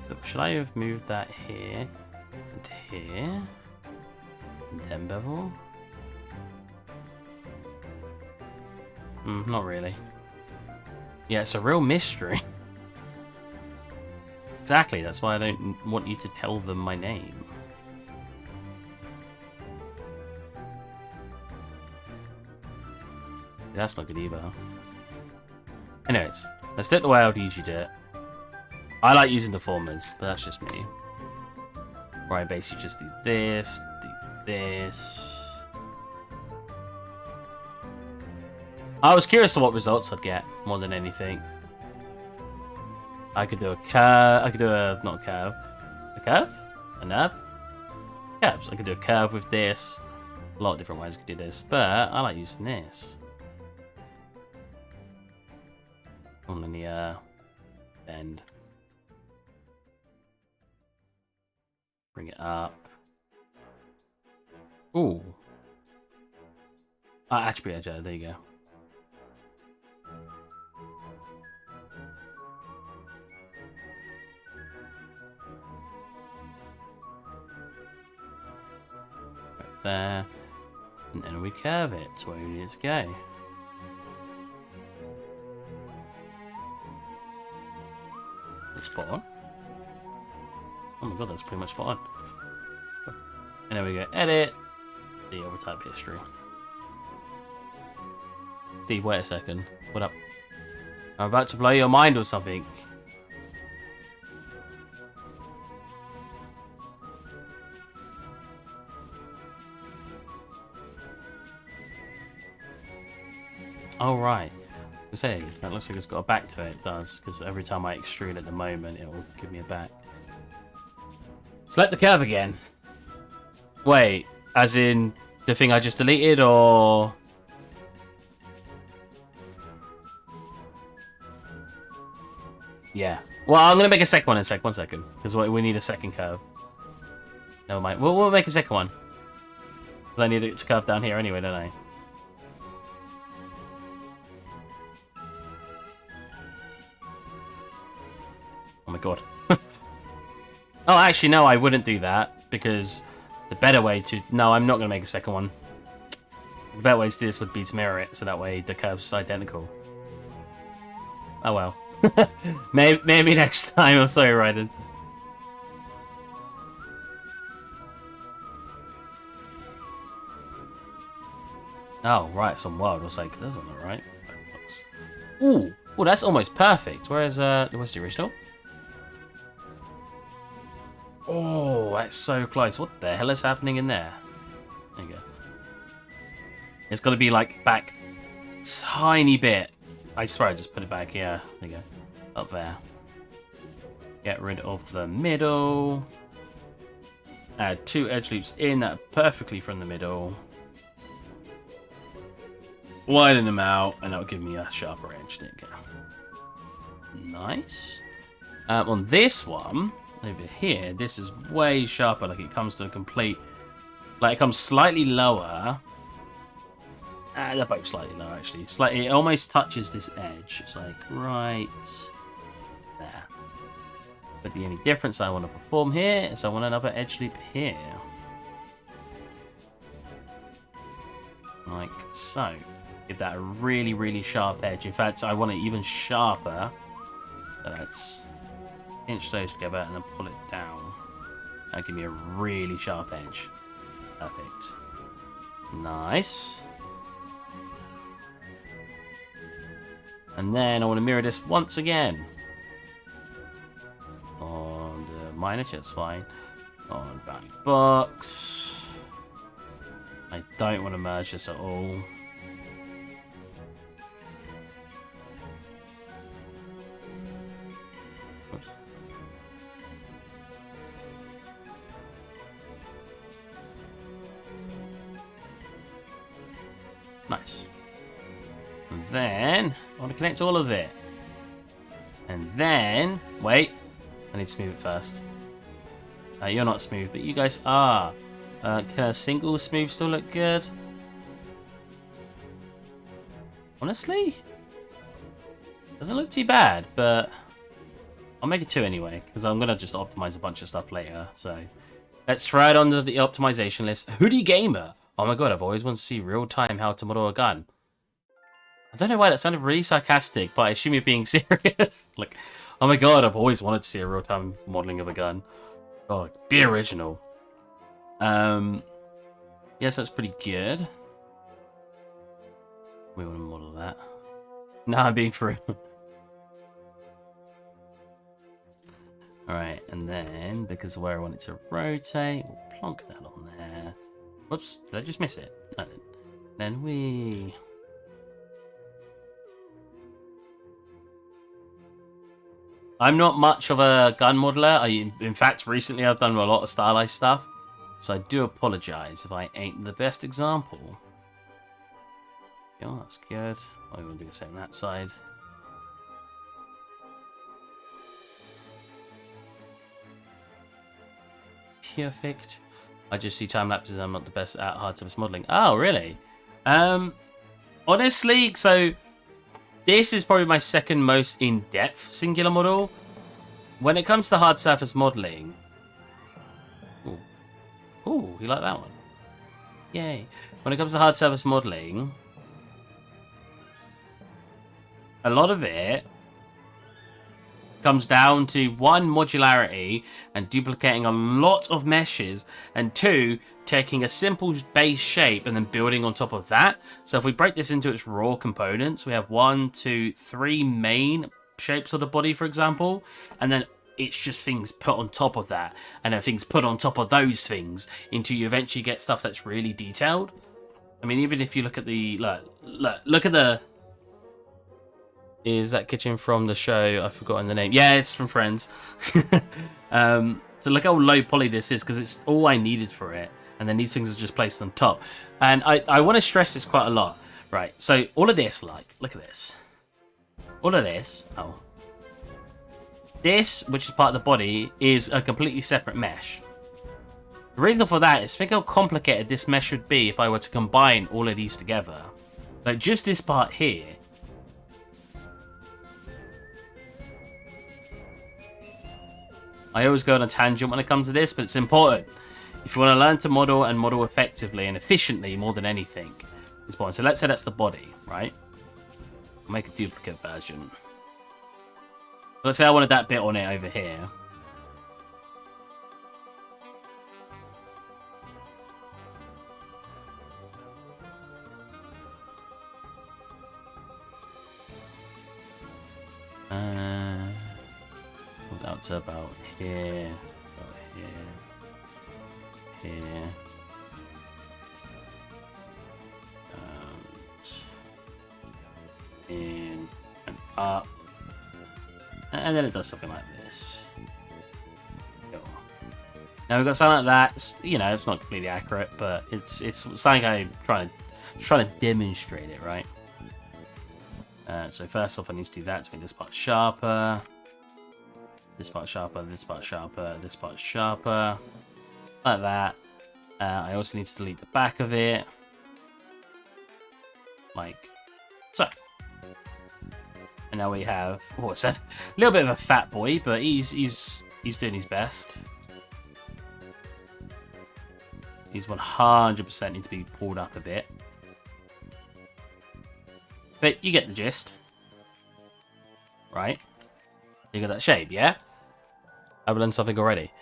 So should I have moved that here and here? And then bevel? Not really. Yeah, it's a real mystery. Exactly, that's why I don't want you to tell them my name. That's not good either. Anyways, let's do it the way I would usually do it. I like using deformers, but that's just me. Where I basically just do this, do this. I was curious to what results I'd get more than anything. I could do a curve. I could do a not a curve. A curve? A nerve? Curves. I could do a curve with this. A lot of different ways I could do this, but I like using this. On the bend. Bring it up. Ooh. Attribute edge. There you go. Right there. And then we curve it to where we need it to go. That's spot on. Oh my god, that's pretty much spot on. And then we go edit the overtype history. Steve, wait a second. What up? I'm about to blow your mind or something. Oh right. I say that looks like it's got a back to it. It does, because every time I extrude at the moment, it will give me a back. Select the curve again. Wait, as in the thing I just deleted, or? Yeah. Well, I'm gonna make a second one in a sec. 1 second, because we need a second curve. Never mind. We'll make a second one. Because I need it to curve down here anyway, don't I? Oh my god. Oh, actually, no, I wouldn't do that, because the better way to... No, I'm not going to make a second one. The better way to do this would be to mirror it, so that way the curve's identical. Oh well. maybe next time. I'm sorry, Ryden. Oh, right, some wild. I was like, that's not right. Ooh, well, that's almost perfect. Where's the original? Oh, that's so close. What the hell is happening in there? There you go. It's got to be like back tiny bit. I swear I just put it back here. There you go. Up there. Get rid of the middle. Add 2 edge loops in that are perfectly from the middle. Widen them out, and that'll give me a sharper edge. There you go. Nice. On this one, over here, this is way sharper. Like it comes to a complete... Like it comes slightly lower. They're both slightly lower, actually. Slightly, it almost touches this edge. It's like right there. But the only difference I want to perform here is I want another edge loop here. Like so. Give that a really, really sharp edge. In fact, I want it even sharper. That's pinch those together and then pull it down. That'll give me a really sharp edge. Perfect. Nice. And then I want to mirror this once again. On the minor, that's fine. On bounding box. I don't want to merge this at all. Oops. Nice. And then I want to connect all of it. And then wait, I need to smooth it first. You're not smooth, but you guys are. Can a single smooth still look good? Honestly, doesn't look too bad, but I'll make it 2 anyway, because I'm gonna just optimize a bunch of stuff later. So let's throw it onto the optimization list. Hoodie Gamer. Oh my god, I've always wanted to see real-time how to model a gun. I don't know why that sounded really sarcastic, but I assume you're being serious. Like, oh my god, I've always wanted to see a real-time modeling of a gun. Oh, be original. Yes, that's pretty good. We want to model that. No, I'm being for real. Alright, and then, because of where I want it to rotate, we'll plonk that on there. Whoops, did I just miss it? No. Then we... I'm not much of a gun modeler. In fact, recently I've done a lot of stylized stuff. So I do apologize if I ain't the best example. Yeah, that's good. I'm going to do the same on that side. Perfect. I just see time lapses. I'm not the best at hard surface modeling. Oh, really? Honestly, so this is probably my second most in-depth singular model. When it comes to hard surface modeling, ooh, you like that one? Yay! When it comes to hard surface modeling, a lot of it comes down to 1, modularity and duplicating a lot of meshes, and 2, taking a simple base shape and then building on top of that. So if we break this into its raw components, we have 1, 2, 3 main shapes of the body, for example, and then it's just things put on top of that, and then things put on top of those things until you eventually get stuff that's really detailed. I mean, even if you look at the look at the... Is that kitchen from the show? I've forgotten the name. Yeah, it's from Friends. So look how low poly this is, because it's all I needed for it. And then these things are just placed on top. And I want to stress this quite a lot. Right, so all of this, like, look at this. All of this, this, which is part of the body, is a completely separate mesh. The reason for that is, think how complicated this mesh would be if I were to combine all of these together. Like, just this part here. I always go on a tangent when it comes to this, but it's important. If you want to learn to model and model effectively and efficiently more than anything, it's important. So let's say that's the body, right? I'll make a duplicate version. Let's say I wanted that bit on it over here. Goes out to about here, here. In and up. And then it does something like this. Cool. Now we've got something like that. It's, you know, it's not completely accurate, but it's something I'm trying to demonstrate it, right? So first off, I need to do that to make this part sharper. This part sharper, this part sharper, this part sharper. Like that. I also need to delete the back of it. Like so. And now we have, oh, it's a little bit of a fat boy, but he's doing his best. He's 100% need to be pulled up a bit. But you get the gist. Right? You got that shape, yeah? I've learned something already.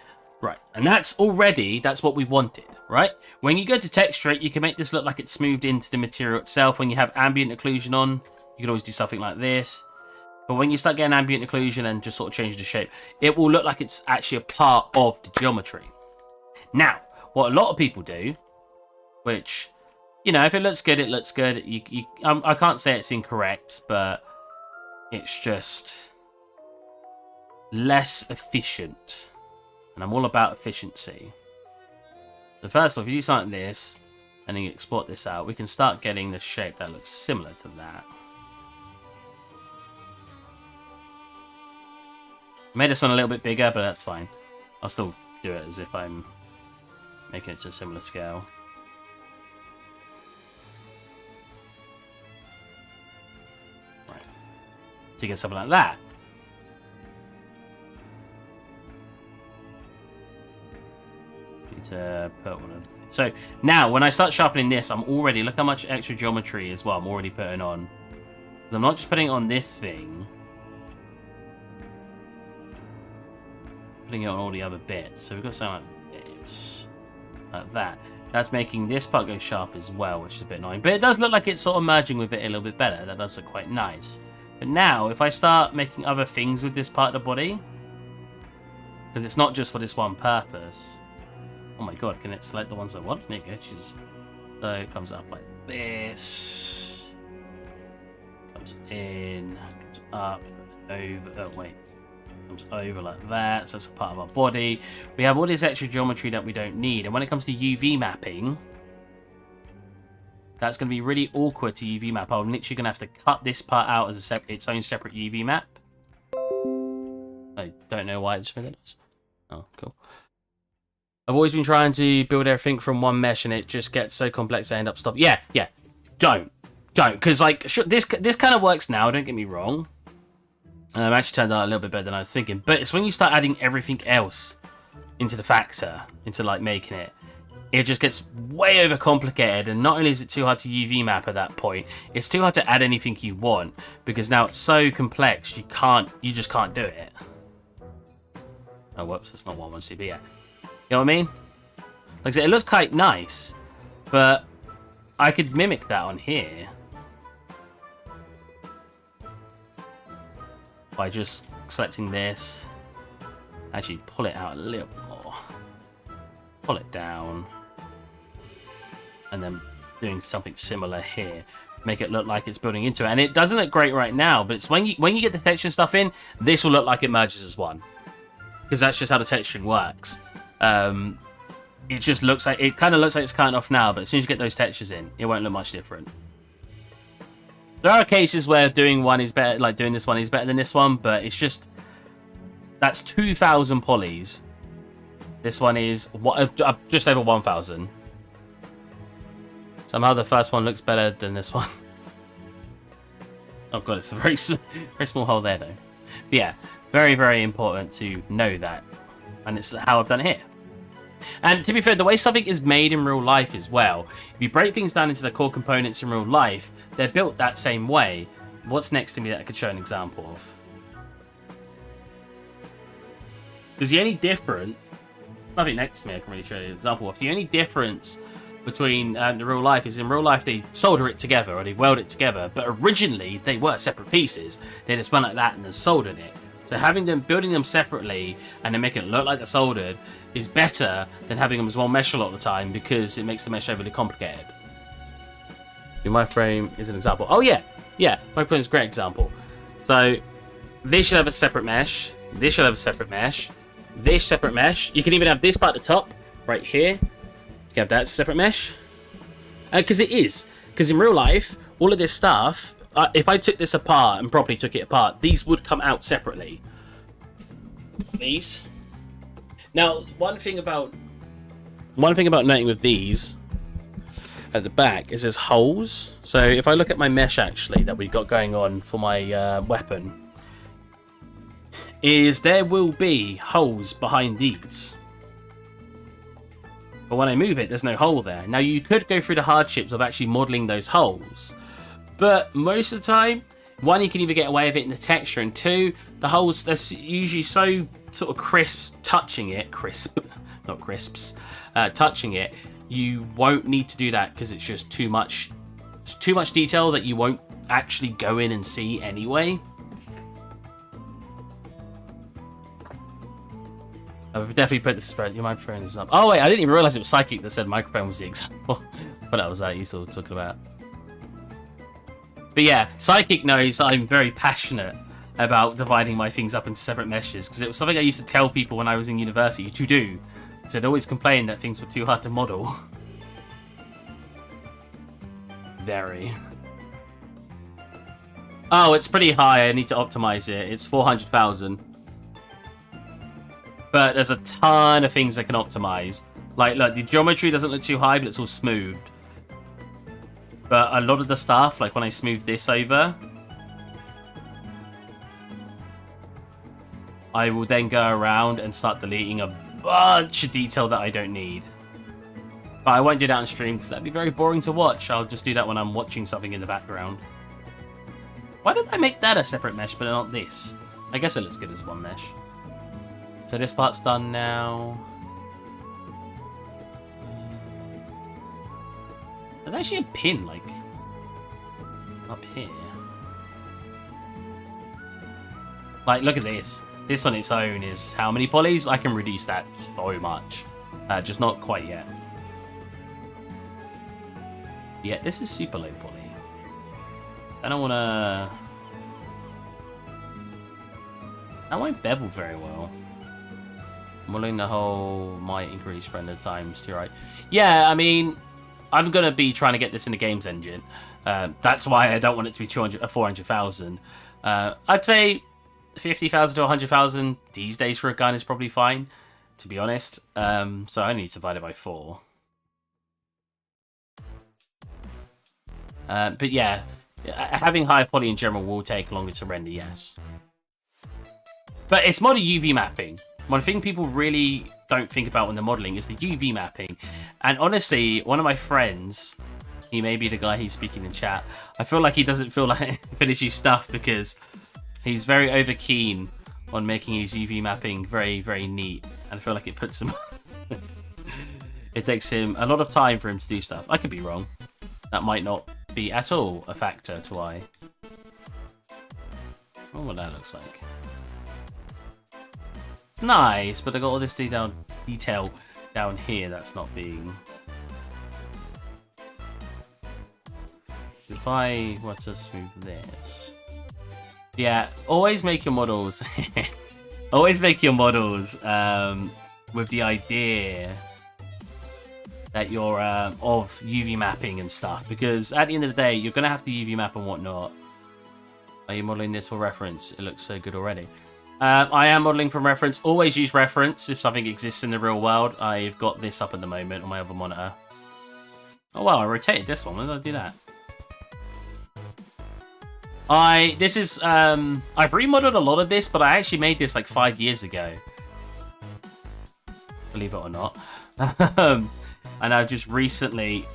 Right, and that's what we wanted, right? When you go to texture it, you can make this look like it's smoothed into the material itself. When you have ambient occlusion on, you can always do something like this. But when you start getting ambient occlusion and just sort of change the shape, it will look like it's actually a part of the geometry. Now, what a lot of people do, which, you know, if it looks good, it looks good. I can't say it's incorrect, but it's just less efficient. And I'm all about efficiency. So first off, if you do something like this, and then you export this out, we can start getting the shape that looks similar to that. Made this one a little bit bigger, but that's fine. I'll still do it as if I'm making it to a similar scale. Right. So you get something like that. Need to put one of. So now, when I start sharpening this, I'm already, look how much extra geometry as well I'm already putting on. I'm not just putting it on this thing. Putting it on all the other bits. So we've got something like this. Like that. That's making this part go sharp as well, which is a bit annoying. But it does look like it's sort of merging with it a little bit better. That does look quite nice. But now, if I start making other things with this part of the body, because it's not just for this one purpose. Oh my god, can it select the ones I want? There you go. Jesus. So it comes up like this. Comes in, comes up, over. Oh, wait. Comes over like that, so that's a part of our body. We have all this extra geometry that we don't need, and when it comes to UV mapping, that's going to be really awkward to UV map. I'm literally going to have to cut this part out as its own separate UV map. I don't know why it just made it. Oh, cool. I've always been trying to build everything from one mesh, and it just gets so complex I end up stopping. Yeah, don't, because like this kind of works now. Don't get me wrong. Actually turned out a little bit better than I was thinking. But it's when you start adding everything else into the factor, into like making it, it just gets way overcomplicated. And not only is it too hard to UV map at that point, it's too hard to add anything you want because now it's so complex you just can't do it. Oh, whoops, that's not what I want to see, but yeah. You know what I mean? Like I said, it looks quite nice, but I could mimic that on here. By just selecting this, actually pull it out a little more, pull it down, and then doing something similar here, make it look like it's building into it. And it doesn't look great right now, but it's when you get the texture stuff in, this will look like it merges as one, because that's just how the texturing works. It just looks like it kind of looks like it's cutting off now, but as soon as you get those textures in, it won't look much different. There are cases where doing one is better, like doing this one is better than this one, but it's just, that's 2,000 polys. This one is just over 1,000. Somehow the first one looks better than this one. Oh god, it's a very small hole there though. But yeah, very, very important to know that. And it's how I've done it here. And to be fair, the way something is made in real life as well, if you break things down into the core components in real life, they're built that same way. What's next to me that I could show an example of? Because the only difference, nothing next to me I can really show you an example of, the only difference between the real life is in real life they solder it together or they weld it together, but originally they were separate pieces. They just went like that and then soldered it. So building them separately and then making it look like they're soldered is better than having them as one mesh a lot of the time because it makes the mesh overly complicated. My frame is an example. Oh yeah, my frame is a great example. So this should have a separate mesh. This should have a separate mesh. This separate mesh. You can even have this part at the top, right here. You can have that separate mesh. Because it is. Because in real life, all of this stuff, if I took this apart and properly took it apart, these would come out separately. These. Now, one thing about noting with these at the back is there's holes. So if I look at my mesh actually that we've got going on for my weapon, is there will be holes behind these. But when I move it, there's no hole there. Now you could go through the hardships of actually modeling those holes, but most of the time one, you can either get away with it in the texture, and two, the holes, that's usually so sort of touching it, not crisps, touching it, you won't need to do that because it's just too much, it's too much detail that you won't actually go in and see anyway. I would definitely put the spread. Your microphone is up. Oh wait, I didn't even realize it was Psychic that said microphone was the example. But that was that you still talking about. But yeah, Psychic knows I'm very passionate about dividing my things up into separate meshes because it was something I used to tell people when I was in university to do. Because I'd always complain that things were too hard to model. Very. Oh, it's pretty high. I need to optimize it. It's 400,000. But there's a ton of things I can optimize. Like, look, the geometry doesn't look too high, but it's all smoothed. But a lot of the stuff, like when I smooth this over, I will then go around and start deleting a bunch of detail that I don't need. But I won't do that on stream because that'd be very boring to watch. I'll just do that when I'm watching something in the background. Why did I make that a separate mesh, but not this? I guess it looks good as one mesh. So this part's done now. There's actually a pin, like, up here. Like, look at this. This on its own is how many polys? I can reduce that so much. Just not quite yet. Yeah, this is super low poly. I don't want to... That won't bevel very well. Modeling the whole might increase render times to right. Yeah, I mean, I'm going to be trying to get this in the games engine. That's why I don't want it to be 400,000. I'd say 50,000 to 100,000 these days for a gun is probably fine, to be honest. So I only need to divide it by 4. But yeah, having higher poly in general will take longer to render, yes. But it's more the UV mapping. One thing people really don't think about when they're modeling is the UV mapping. And honestly, one of my friends, he may be the guy who's speaking in chat, I feel like he doesn't feel like finishing stuff because he's very over keen on making his UV mapping very, very neat. And I feel like it puts him... It takes him a lot of time for him to do stuff. I could be wrong. That might not be at all a factor to why. I wonder what that looks like. Nice, but I got all this detail down here that's not being... If I were to smooth this... Yeah, always make your models... always make your models with the idea that you're of UV mapping and stuff, because at the end of the day, you're going to have to UV map and whatnot. Are you modeling this for reference? It looks so good already. I am modeling from reference. Always use reference if something exists in the real world. I've got this up at the moment on my other monitor. Oh wow, I rotated this one. When did I do that? I've remodeled a lot of this, but I actually made this like 5 years ago. Believe it or not. And I've just recently...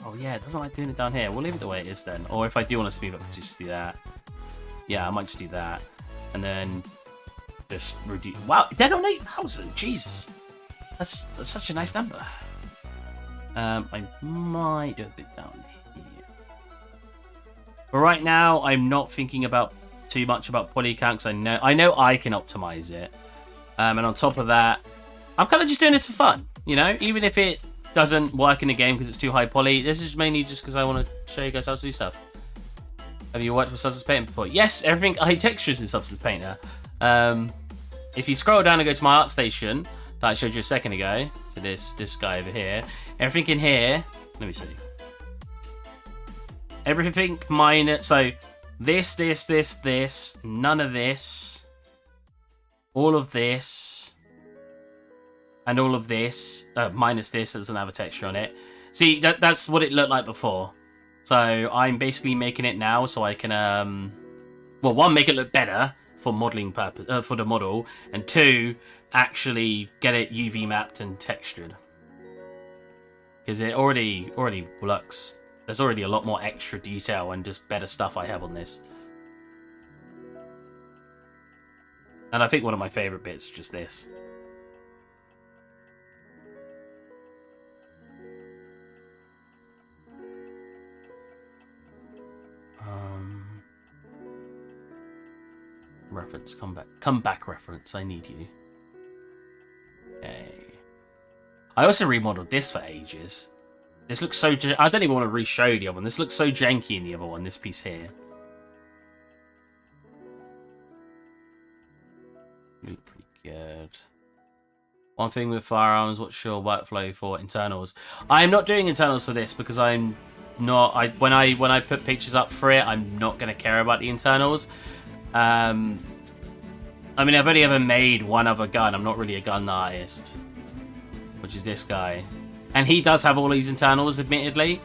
Oh yeah, it doesn't like doing it down here. We'll leave it the way it is then. Or if I do want to speed up, just do that. Yeah, I might just do that. And then... Just reduce. Wow, dead on 8,000. Jesus, that's such a nice number. I might do a bit down here, but right now I'm not thinking about too much about poly count because I know I can optimize it. And on top of that, I'm kind of just doing this for fun. You know, even if it doesn't work in the game because it's too high poly, this is mainly just because I want to show you guys how to do stuff. Have you worked with Substance Painter before? Yes, everything high textures in Substance Painter. If you scroll down and go to my art station that I showed you a second ago, to this guy over here, everything in here, let me see. Everything minus, so this, none of this, all of this, and all of this, minus this that doesn't have a texture on it. See, that's what it looked like before. So I'm basically making it now so I can, well, one, make it look better for modeling purpose, for the model, and two, actually get it UV mapped and textured. Because it already looks, there's already a lot more extra detail and just better stuff I have on this. And I think one of my favourite bits is just this. Reference, come back reference, I need you. Okay. I also remodeled this for ages. This looks so... I don't even want to re-show the other one. This looks so janky in the other one, this piece here. Look pretty good. One thing with firearms, what's your workflow for internals? I'm not doing internals for this because I'm not... When I put pictures up for it, I'm not going to care about the internals. I mean, I've only ever made one other gun. I'm not really a gun artist, which is this guy. And he does have all these internals, admittedly,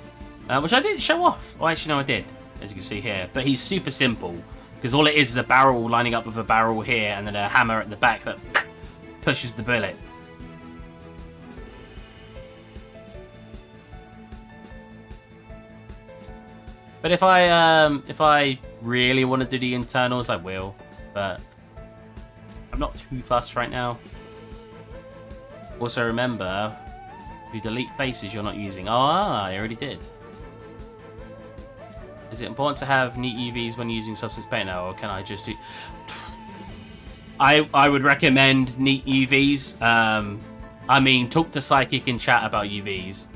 which I didn't show off. Oh, actually, no, I did, as you can see here. But he's super simple, because all it is a barrel lining up with a barrel here, and then a hammer at the back that pushes the bullet. But if I really want to do the internals, I will. But I'm not too fussed right now. Also, remember, you delete faces you're not using. I already did. Is it important to have neat UVs when using Substance Painter, or can I just do... I would recommend neat UVs. I mean, talk to Psychic in chat about UVs.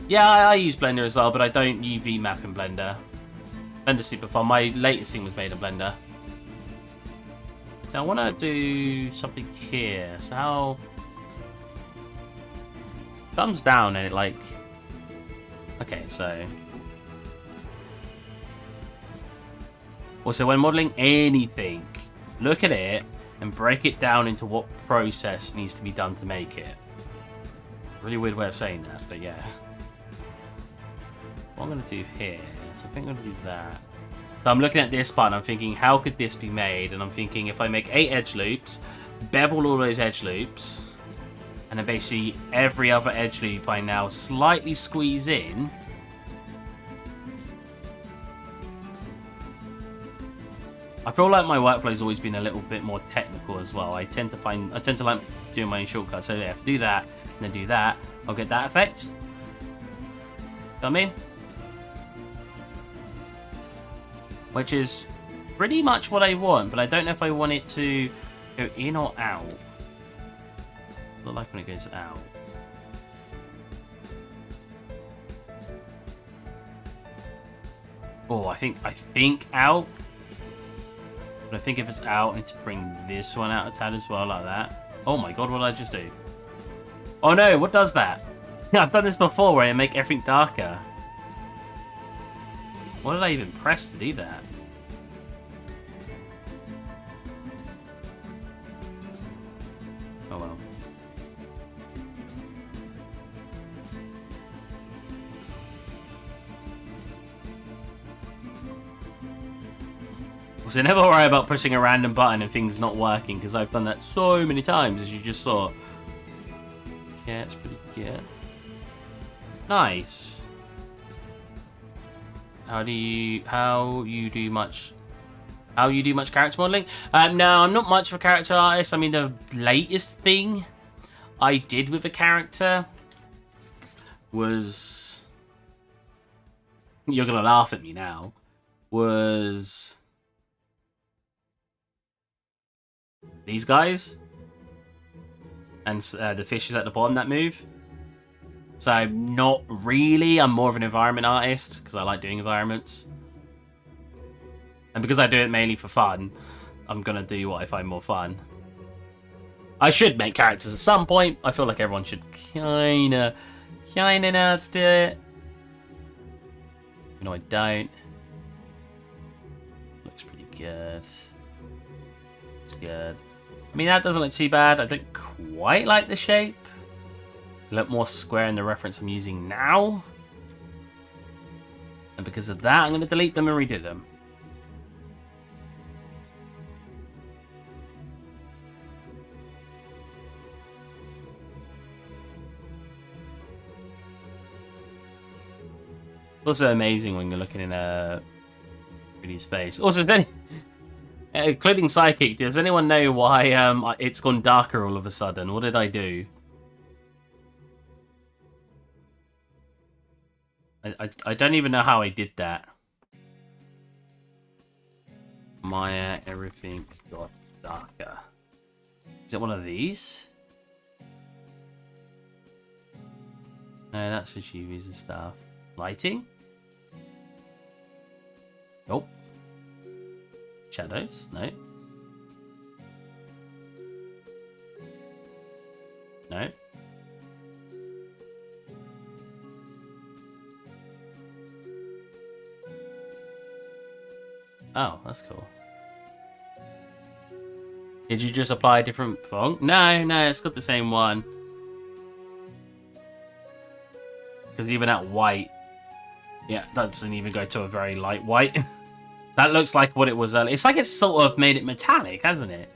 Yeah, I use Blender as well, but I don't UV map in Blender. Blender's super fun. My latest thing was made in Blender. So I want to do something here. So how... Thumbs down and it like... Okay, so... Also, when modeling anything, look at it and break it down into what process needs to be done to make it. Really weird way of saying that, but yeah. What I'm going to do here is I think I'm going to do that. So I'm looking at this part and I'm thinking, how could this be made? And I'm thinking, if I make 8 edge loops, bevel all those edge loops, and then basically every other edge loop I now slightly squeeze in. I feel like my workflow's always been a little bit more technical as well. I tend to like doing my own shortcuts. So yeah, if I do that and then do that, I'll get that effect. You know what I mean? Which is pretty much what I want, but I don't know if I want it to go in or out. Not like when it goes out. Oh, I think out. But I think if it's out, I need to bring this one out a tad as well, like that. Oh my god, what did I just do? Oh no, what does that? I've done this before where I make everything darker. What did I even press to do that? Oh well. So never worry about pushing a random button and things not working, because I've done that so many times, as you just saw. Yeah, it's pretty good. Nice. How you do much character modeling? No, I'm not much of a character artist. I mean, the latest thing I did with a character was... You're gonna laugh at me now. Was... these guys. And the fishes at the bottom that move. So, not really. I'm more of an environment artist, because I like doing environments. And because I do it mainly for fun, I'm going to do what I find more fun. I should make characters at some point. I feel like everyone should kind of know how to do it. No, I don't. Looks pretty good. It's good. I mean, that doesn't look too bad. I don't quite like the shape. A lot more square in the reference I'm using now. And because of that, I'm going to delete them and redo them. Also amazing when you're looking in a 3D space. Also, then including Psychic, does anyone know why it's gone darker all of a sudden? What did I do? I don't even know how I did that. Maya, everything got darker. Is it one of these? No, that's just UVs and stuff. Lighting? Nope. Shadows? No. No. Oh, that's cool. Did you just apply a different font? No, it's got the same one. Because even at white, yeah, that doesn't even go to a very light white. That looks like what it was earlier. It's like it's sort of made it metallic, hasn't it?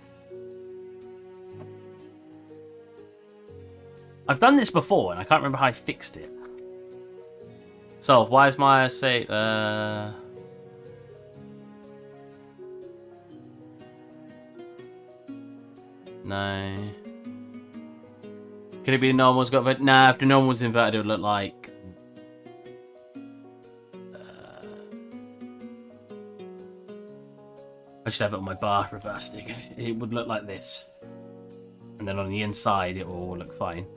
I've done this before, and I can't remember how I fixed it. So, why is Maya say... No. Could it be the normal's got... Nah, if the normal was inverted, it would look like... I should have it on my bar reversed. It would look like this. And then on the inside, it will all look fine.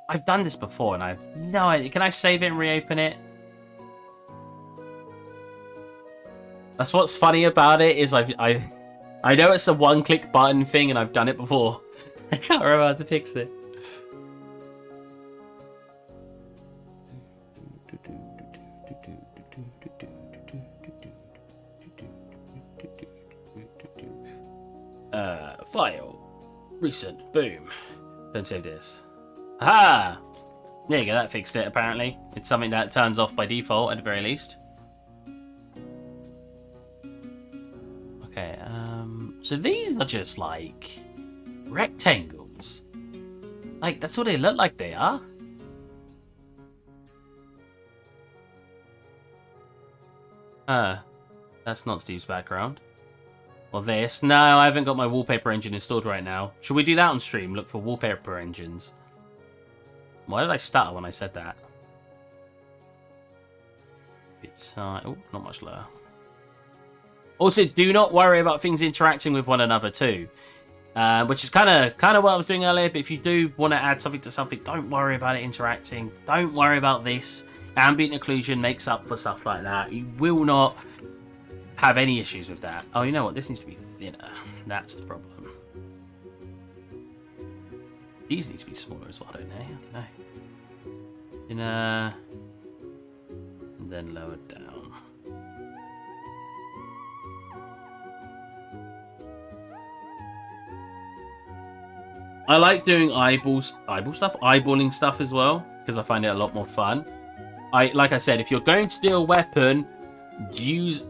I've done this before and I've no idea. Can I save it and reopen it? That's what's funny about it is I know it's a one-click button thing and I've done it before. I can't remember how to fix it. File. Recent. Boom. Don't save this. Aha! There you go, that fixed it apparently. It's something that turns off by default at the very least. Okay, so these are just like rectangles. Like, that's what they look like they are. That's not Steve's background. Well, this. No, I haven't got my wallpaper engine installed right now. Should we do that on stream? Look for wallpaper engines. Why did I stutter when I said that? It's, oh, not much lower. Also, do not worry about things interacting with one another too. Which is kind of what I was doing earlier, but if you do want to add something to something, don't worry about it interacting. Don't worry about this. Ambient occlusion makes up for stuff like that. You will not have any issues with that. Oh, you know what? This needs to be thinner. That's the problem. These need to be smaller as well, don't they? I don't know. Thinner. And then lower down. I like doing eyeballing stuff as well, because I find it a lot more fun. Like I said, if you're going to do a weapon, use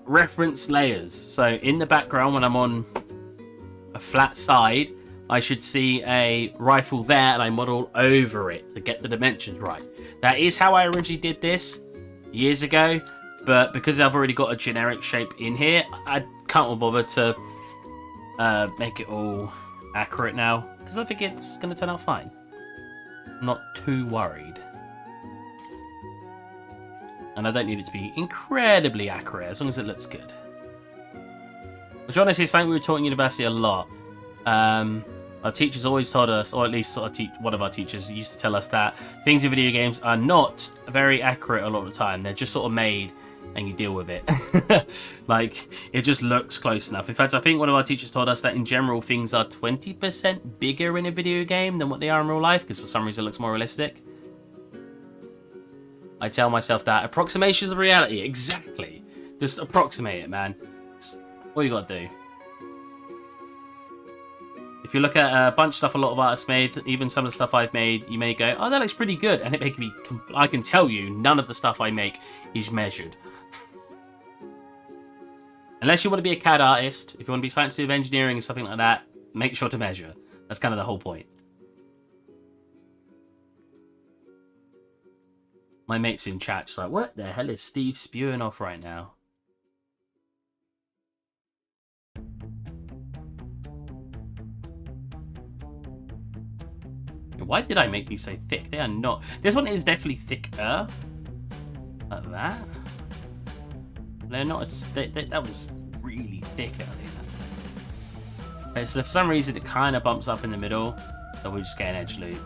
reference layers. So in the background, when I'm on a flat side, I should see a rifle there, and I model over it to get the dimensions right. That is how I originally did this years ago, but because I've already got a generic shape in here, I can't bother to make it all accurate now, because I think it's going to turn out fine. I'm not too worried. And I don't need it to be incredibly accurate, as long as it looks good. Which honestly is something we were taught in university a lot. Our teachers always told us, or at least one of our teachers used to tell us that things in video games are not very accurate a lot of the time. They're just sort of made and you deal with it. Like, it just looks close enough. In fact, I think one of our teachers told us that in general things are 20% bigger in a video game than what they are in real life, because for some reason it looks more realistic. I tell myself that. Approximations of reality. Exactly. Just approximate it, man. It's all you got to do. If you look at a bunch of stuff a lot of artists made, even some of the stuff I've made, you may go, oh, that looks pretty good. And it make me... I can tell you, none of the stuff I make is measured. Unless you want to be a CAD artist, if you want to be science with engineering and something like that, make sure to measure. That's kind of the whole point. My mate's in chat, just like, what the hell is Steve spewing off right now? Why did I make these so thick? They are not. This one is definitely thicker. Like that. They're not as thick. That was really thick earlier. Okay, so for some reason it kind of bumps up in the middle. So we just get an edge loop.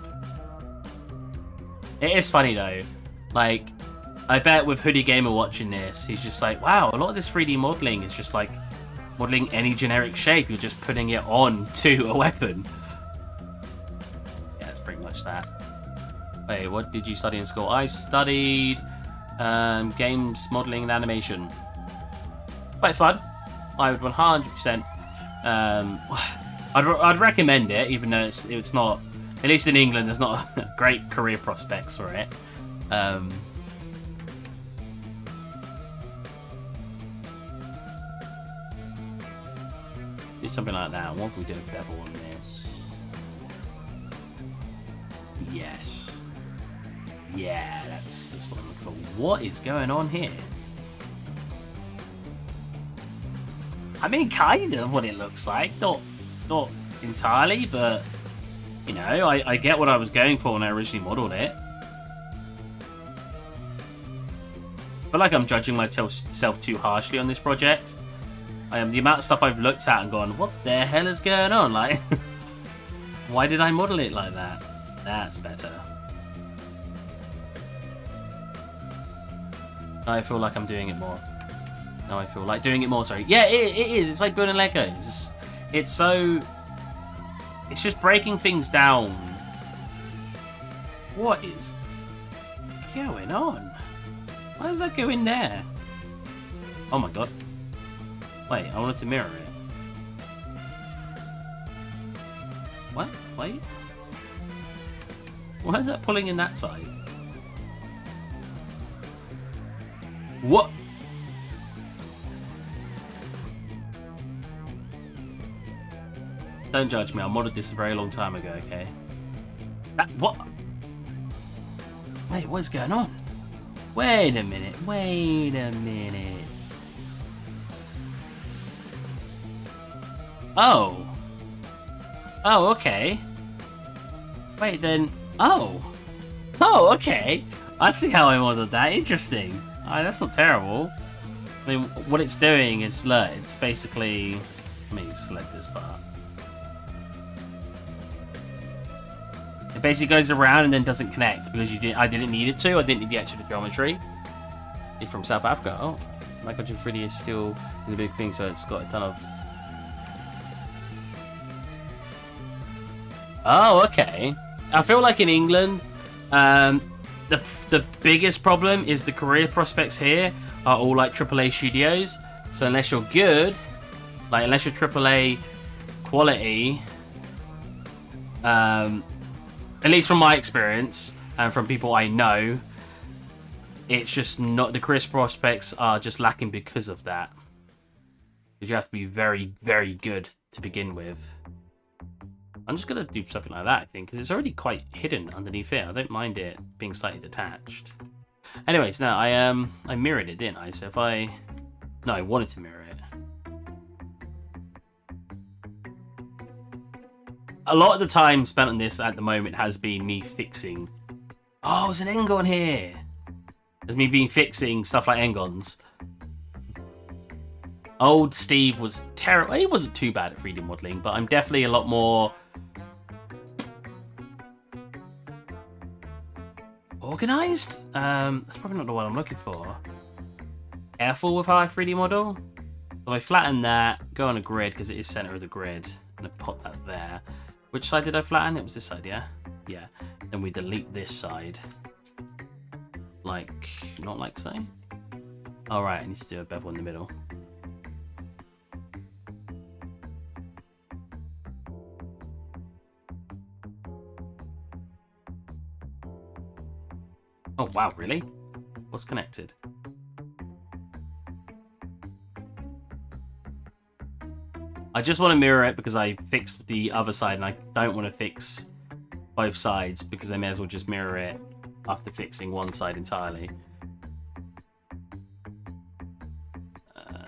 It is funny though. Like, I bet with Hoodie Gamer watching this, he's just like, wow, a lot of this 3D modeling is just like modeling any generic shape. You're just putting it on to a weapon. Yeah, that's pretty much that. Wait, what did you study in school? I studied games modeling and animation. Quite fun. I would 100%. I'd recommend it, even though it's not. At least in England, there's not great career prospects for it. Do something like that. What can we do a bevel on this? Yes. Yeah, that's what I'm looking for. What is going on here? I mean, kind of what it looks like. Not entirely, but you know, I get what I was going for when I originally modeled it. I feel like I'm judging myself too harshly on this project. The amount of stuff I've looked at and gone, what the hell is going on? Like, why did I model it like that? That's better. Now I feel like I'm doing it more. Now I feel like doing it more, sorry. Yeah, it is. It's like building Legos. It's just breaking things down. What is going on? Why does that go in there? Oh my god. Wait, I wanted to mirror it. What? Wait. Why is that pulling in that side? What? Don't judge me, I modded this a very long time ago, okay? What? Wait, what's going on? Wait a minute, wait a minute. Oh. Oh, okay. Wait, then. Oh. Oh, okay. I see how I modeled that. Interesting. That's not terrible. I mean, what it's doing is, look, it's basically. Let me select this part. It basically goes around and then doesn't connect because I didn't need it to. I didn't need the extra geometry. It's from South Africa. Oh, Microchip 3D is still the big thing, so it's got a ton of. Oh, okay. I feel like in England, the biggest problem is the career prospects here are all like AAA studios. So unless you're good, like unless you're AAA quality, at least from my experience and from people I know, it's just not, the career prospects are just lacking because of that. Because you have to be very, very good to begin with. I'm just going to do something like that, I think, because it's already quite hidden underneath it. I don't mind it being slightly detached. Anyways, no, I mirrored it, didn't I? So if I... No, I wanted to mirror it. A lot of the time spent on this at the moment has been me fixing... Oh, there's an Engon here! There's me fixing stuff like Engons. Old Steve was terrible. He wasn't too bad at 3D modeling, but I'm definitely a lot more... organised? That's probably not the one I'm looking for. Careful with how I 3D model. So I flatten that, go on a grid because it is center of the grid, and I put that there. Which side did I flatten? It was this side, yeah? Yeah. Then we delete this side. Like, not like so. Alright, I need to do a bevel in the middle. Oh wow, really? What's connected? I just want to mirror it because I fixed the other side, and I don't want to fix both sides because I may as well just mirror it after fixing one side entirely.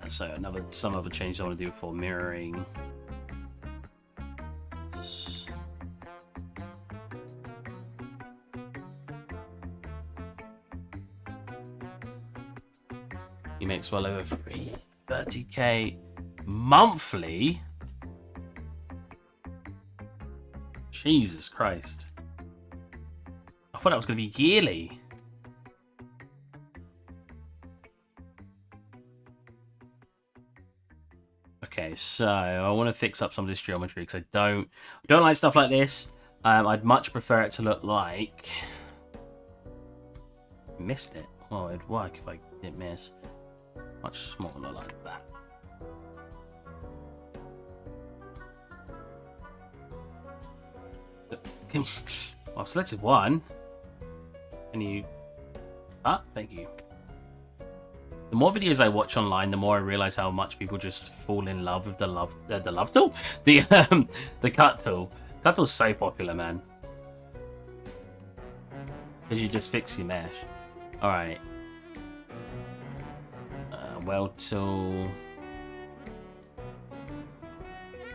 So some other changes I want to do for mirroring. He makes well over 30k monthly. Jesus Christ. I thought that was going to be yearly. Okay, so I want to fix up some of this geometry because I don't like stuff like this. I'd much prefer it to look like... Missed it. Oh, it'd work if I didn't miss. Much smaller like that. I've selected one. Can you... Ah, thank you. The more videos I watch online, the more I realize how much people just fall in love with the love tool, the cut tool. Cut tool's so popular, man. Because you just fix your mesh. All right. Weld tool.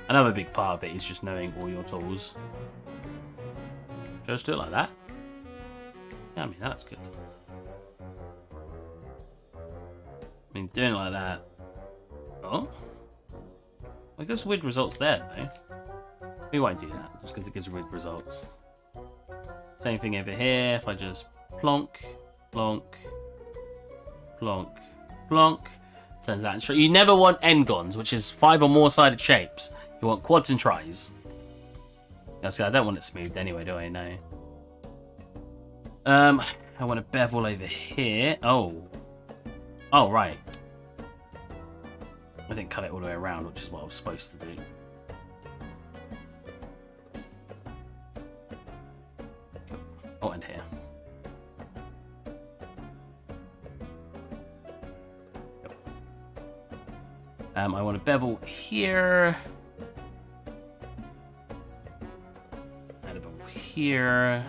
Another big part of it is just knowing all your tools. Just do it like that. Yeah, I mean that's good. I mean, doing it like that. Oh, well, it gives weird results there, though. We won't do that, just because it gives weird results. Same thing over here. If I just plonk, plonk, plonk, plonk, turns out straight. You never want n-gons, which is 5 or more sided shapes. You want quads and tris. See, I don't want it smoothed anyway, do I? No. I want a bevel over here. Oh, right. I didn't cut it all the way around, which is what I was supposed to do. Oh, and here. I want a bevel here. And a bevel here.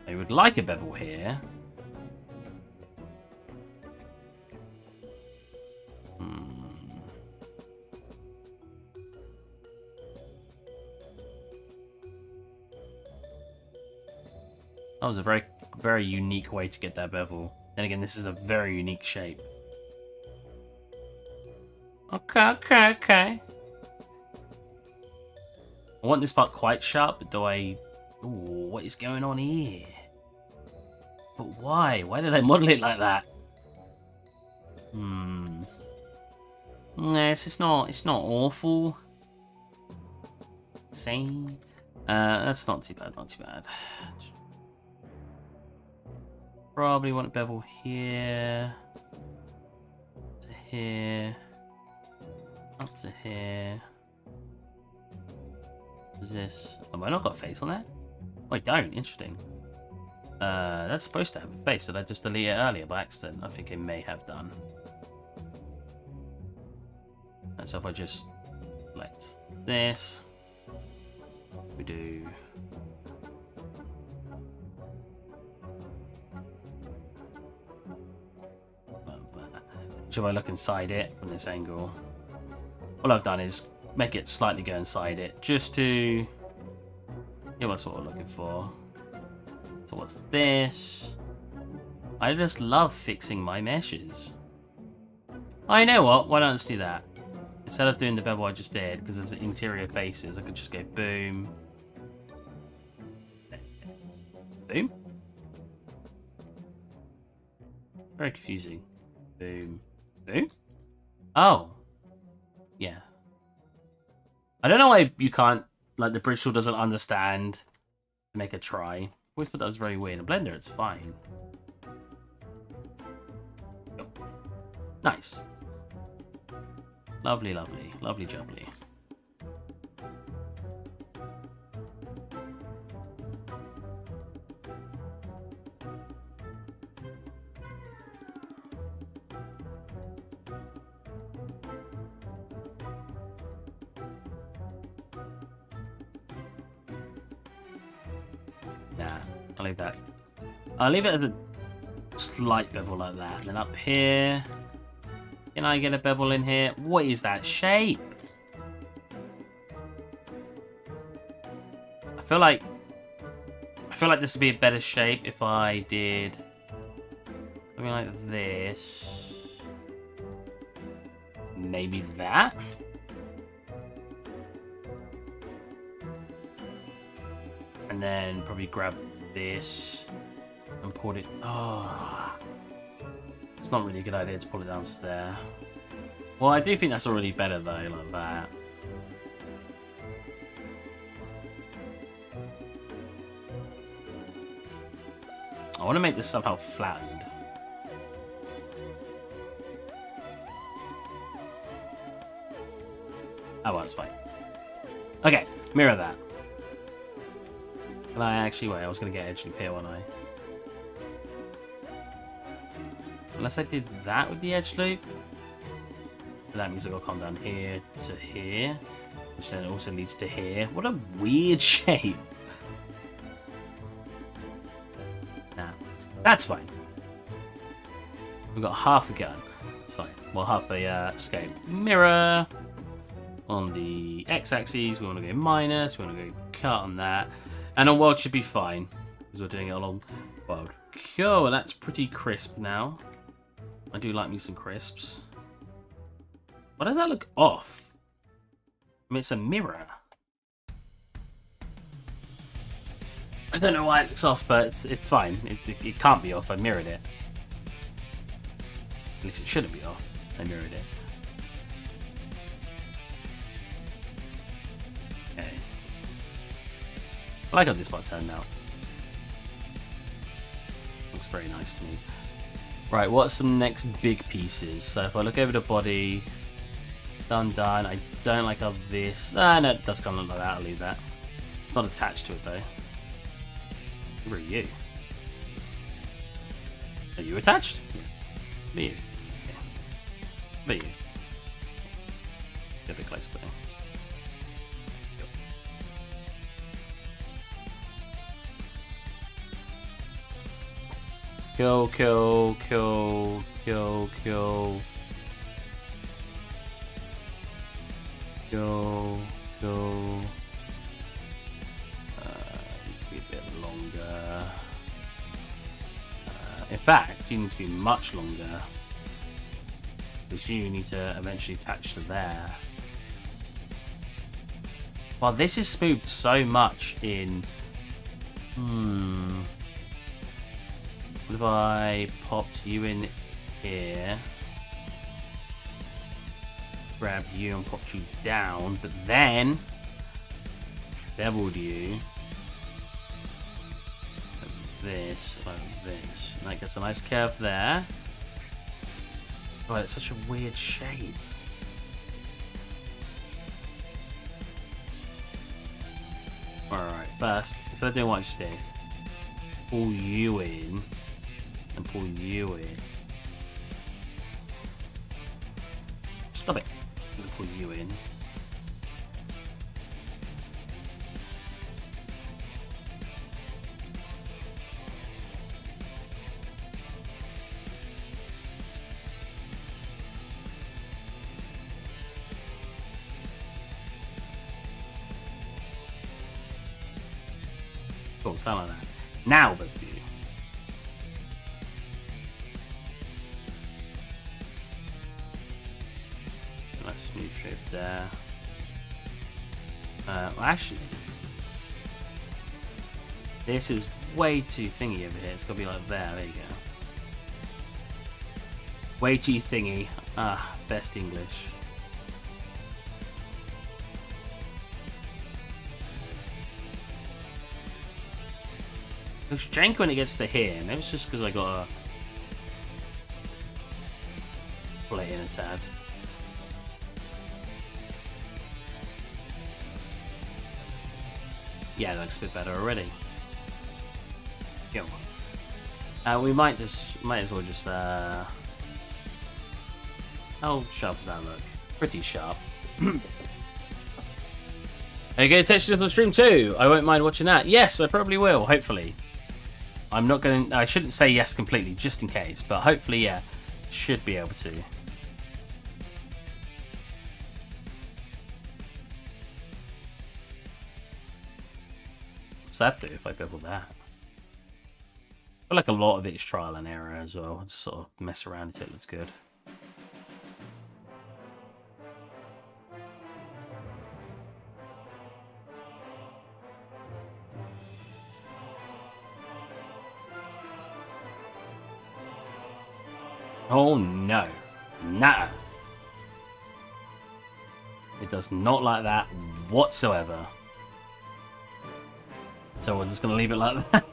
I would like a bevel here. That was a very, very unique way to get that bevel. Then again, this is a very unique shape. Okay. I want this part quite sharp, but do I... Ooh, what is going on here? But why? Why did I model it like that? Yes, it's not awful. Same. That's not too bad, not too bad. Probably want a bevel here. To here. Up to here. What's this? Have I not got a face on that? Oh, I don't. Interesting. That's supposed to have a face. Did I just delete it earlier by accident? I think I may have done. And so if I just select this, we do. Should I look inside it from this angle? All I've done is make it slightly go inside it, just to get what I'm looking for. So what's this? I just love fixing my meshes. Oh, you know what? Why don't I just do that? Instead of doing the bevel I just did, because there's interior faces, I could just go boom. Boom? Very confusing. Boom. Boom? Oh. Yeah. I don't know why you can't, like, the bridge tool doesn't understand to make a try. I always thought that was very weird. In Blender, it's fine. Oh. Nice. Lovely, lovely. Lovely jubbly. Nah, I'll leave that. I'll leave it as a slight bevel like that. And then up here, can I get a bevel in here? What is that shape? I feel like this would be a better shape if I did something like this. Maybe that. And then probably grab this and pull it. Oh, it's not really a good idea to pull it down to there. Well, I do think that's already better though, like that. I want to make this somehow flattened. Oh, well, that's fine. Okay, mirror that. Can I actually wait? I was going to get edge loop here, wasn't I? Unless I did that with the edge loop. That means I've got to come down here to here, which then also leads to here. What a weird shape. Nah, that's fine. We've got half a gun. It's fine. Well, half a scope. Mirror. On the x-axis, we want to go minus. We want to go cut on that. And on world should be fine, because we're doing it along world. Cool, and that's pretty crisp now. I do like me some crisps. Why does that look off? I mean, it's a mirror. I don't know why it looks off, but it's fine. It can't be off. I mirrored it. At least it shouldn't be off. I mirrored it. Okay. I like how this part turned out. Looks very nice to me. Right, what's some next big pieces? So if I look over the body, done. I don't like how this. Ah, no, it does kind of look like that. I'll leave that. It's not attached to it though. Who are you? Are you attached? Yeah. Me. Yeah. Me. Get a bit close there. Kill. Be a bit longer. In fact, you need to be much longer. Because you need to eventually attach to there. Well, this is smoothed so much in... What if I popped you in here, grabbed you and popped you down, but then beveled you like this, and that gets a nice curve there. Oh, it's such a weird shape. Alright, first, instead of doing what I just did, pull you in and pull you in. Stop it. I'm gonna pull you in. Cool, something like that. Now the view. Nice smooth shape there. Actually, this is way too thingy over here. It's gotta be like there. There you go. Way too thingy. Ah, best English. It looks janky when it gets to here. Maybe it's just because I gotta pull it in a tad. Yeah, that looks a bit better already. Go. We might as well just how sharp does that look? Pretty sharp. Are you going to textures on stream too? I won't mind watching that. Yes, I probably will, hopefully. I'm not going to... I shouldn't say yes completely, just in case. But hopefully, yeah, should be able to. What's that do if I bevel that? I feel like a lot of it is trial and error as well. Just sort of mess around until it looks good. Oh no. Nah. It does not like that whatsoever. So we're just going to leave it like that.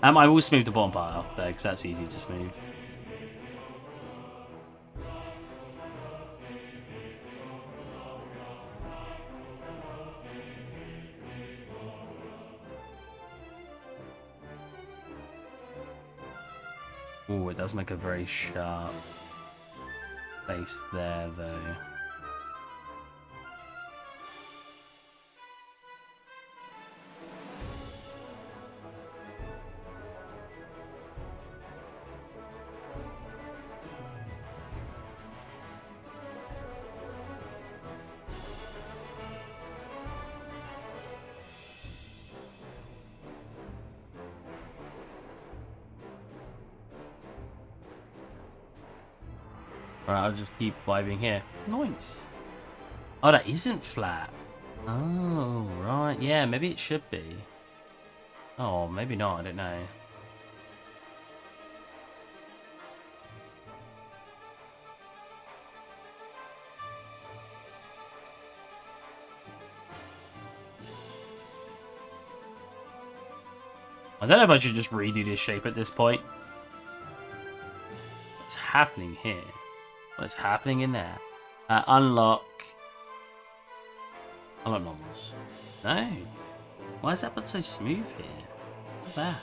I will smooth the bottom part out there because that's easy to smooth. Oh, it does make a very sharp face there, though. Alright, I'll just keep vibing here. Nice. Oh, that isn't flat. Oh, right. Yeah, maybe it should be. Oh, maybe not. I don't know. I don't know if I should just redo this shape at this point. What's happening here? What's happening in there? Unlock normals. No. Why is that but so smooth here? What's that?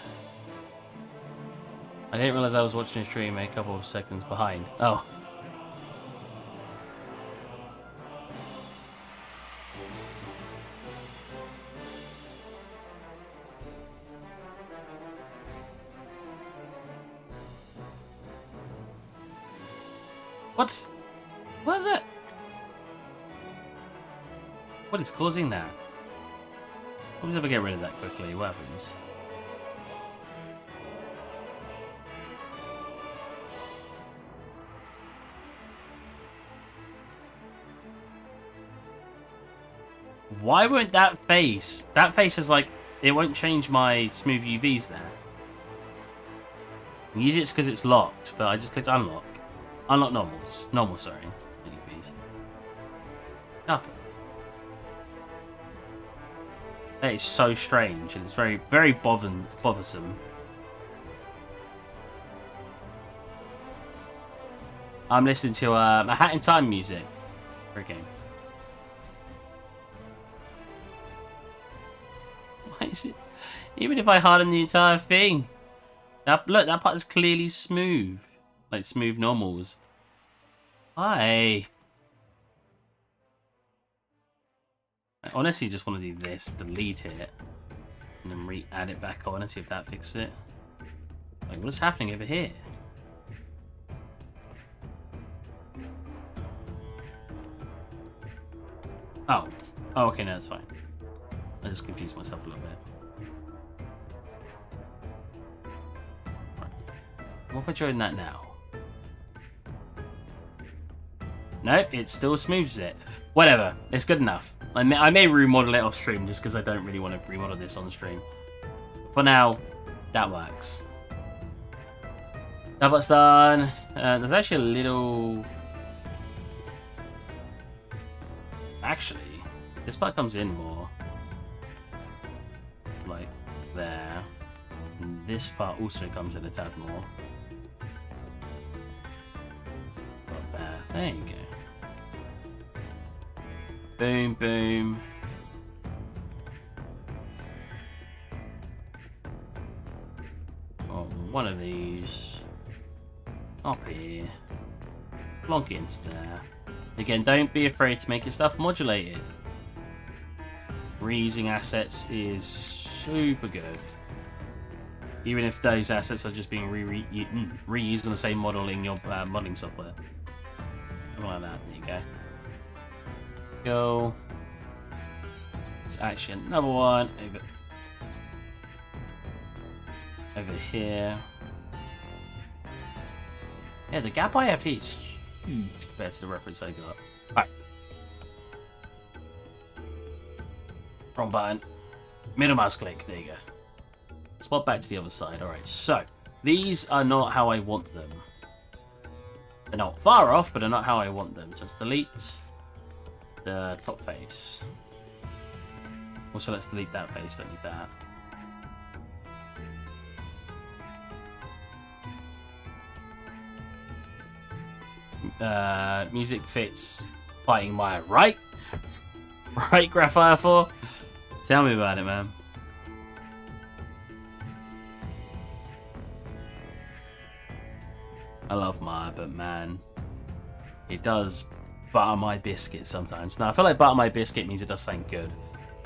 I didn't realize I was watching a stream a couple of seconds behind. Oh. What? What is it? What is causing that? What if I get rid of that quickly? What happens? Why won't that face? That face is like, it won't change my smooth UVs there. Usually it's because it's locked, but I just clicked unlock. Unlock normals. Normal, sorry. UVs. Up. That is so strange, and it's very, very bothersome. I'm listening to a Hat in Time music for a game. Why is it? Even if I harden the entire thing, look, that part is clearly smooth, like smooth normals. Why? I honestly just want to do this, delete it, and then re-add it back on and see if that fixes it. Like, what is happening over here? Oh. Oh, okay, no, that's fine. I just confused myself a little bit. Right. What if I join that now? Nope, it still smooths it. Whatever, it's good enough. I may remodel it off stream just because I don't really want to remodel this on stream. For now, that works. That part's done. There's actually a little... Actually, this part comes in more. Like there. And this part also comes in a tad more. Like there. There you go. Boom, boom. Oh, one of these. Up here. Plonk it into there. Again, don't be afraid to make your stuff modulated. Reusing assets is super good. Even if those assets are just being reused on the same model in your modeling software. Something like that. There you go. Go. It's actually another one over here. Yeah, the gap I have here is huge compared to the reference I got. Alright. Wrong button. Middle mouse click. There you go. Swap back to the other side. Alright, so these are not how I want them. They're not far off, but they're not how I want them. So let's delete the top face. Also, let's delete that face. Don't need that. Music fits fighting Maya, right? Right, Graphire 4? Tell me about it, man. I love Maya, but man, it does butter my biscuit sometimes. Now, I feel like butter my biscuit means it does something good.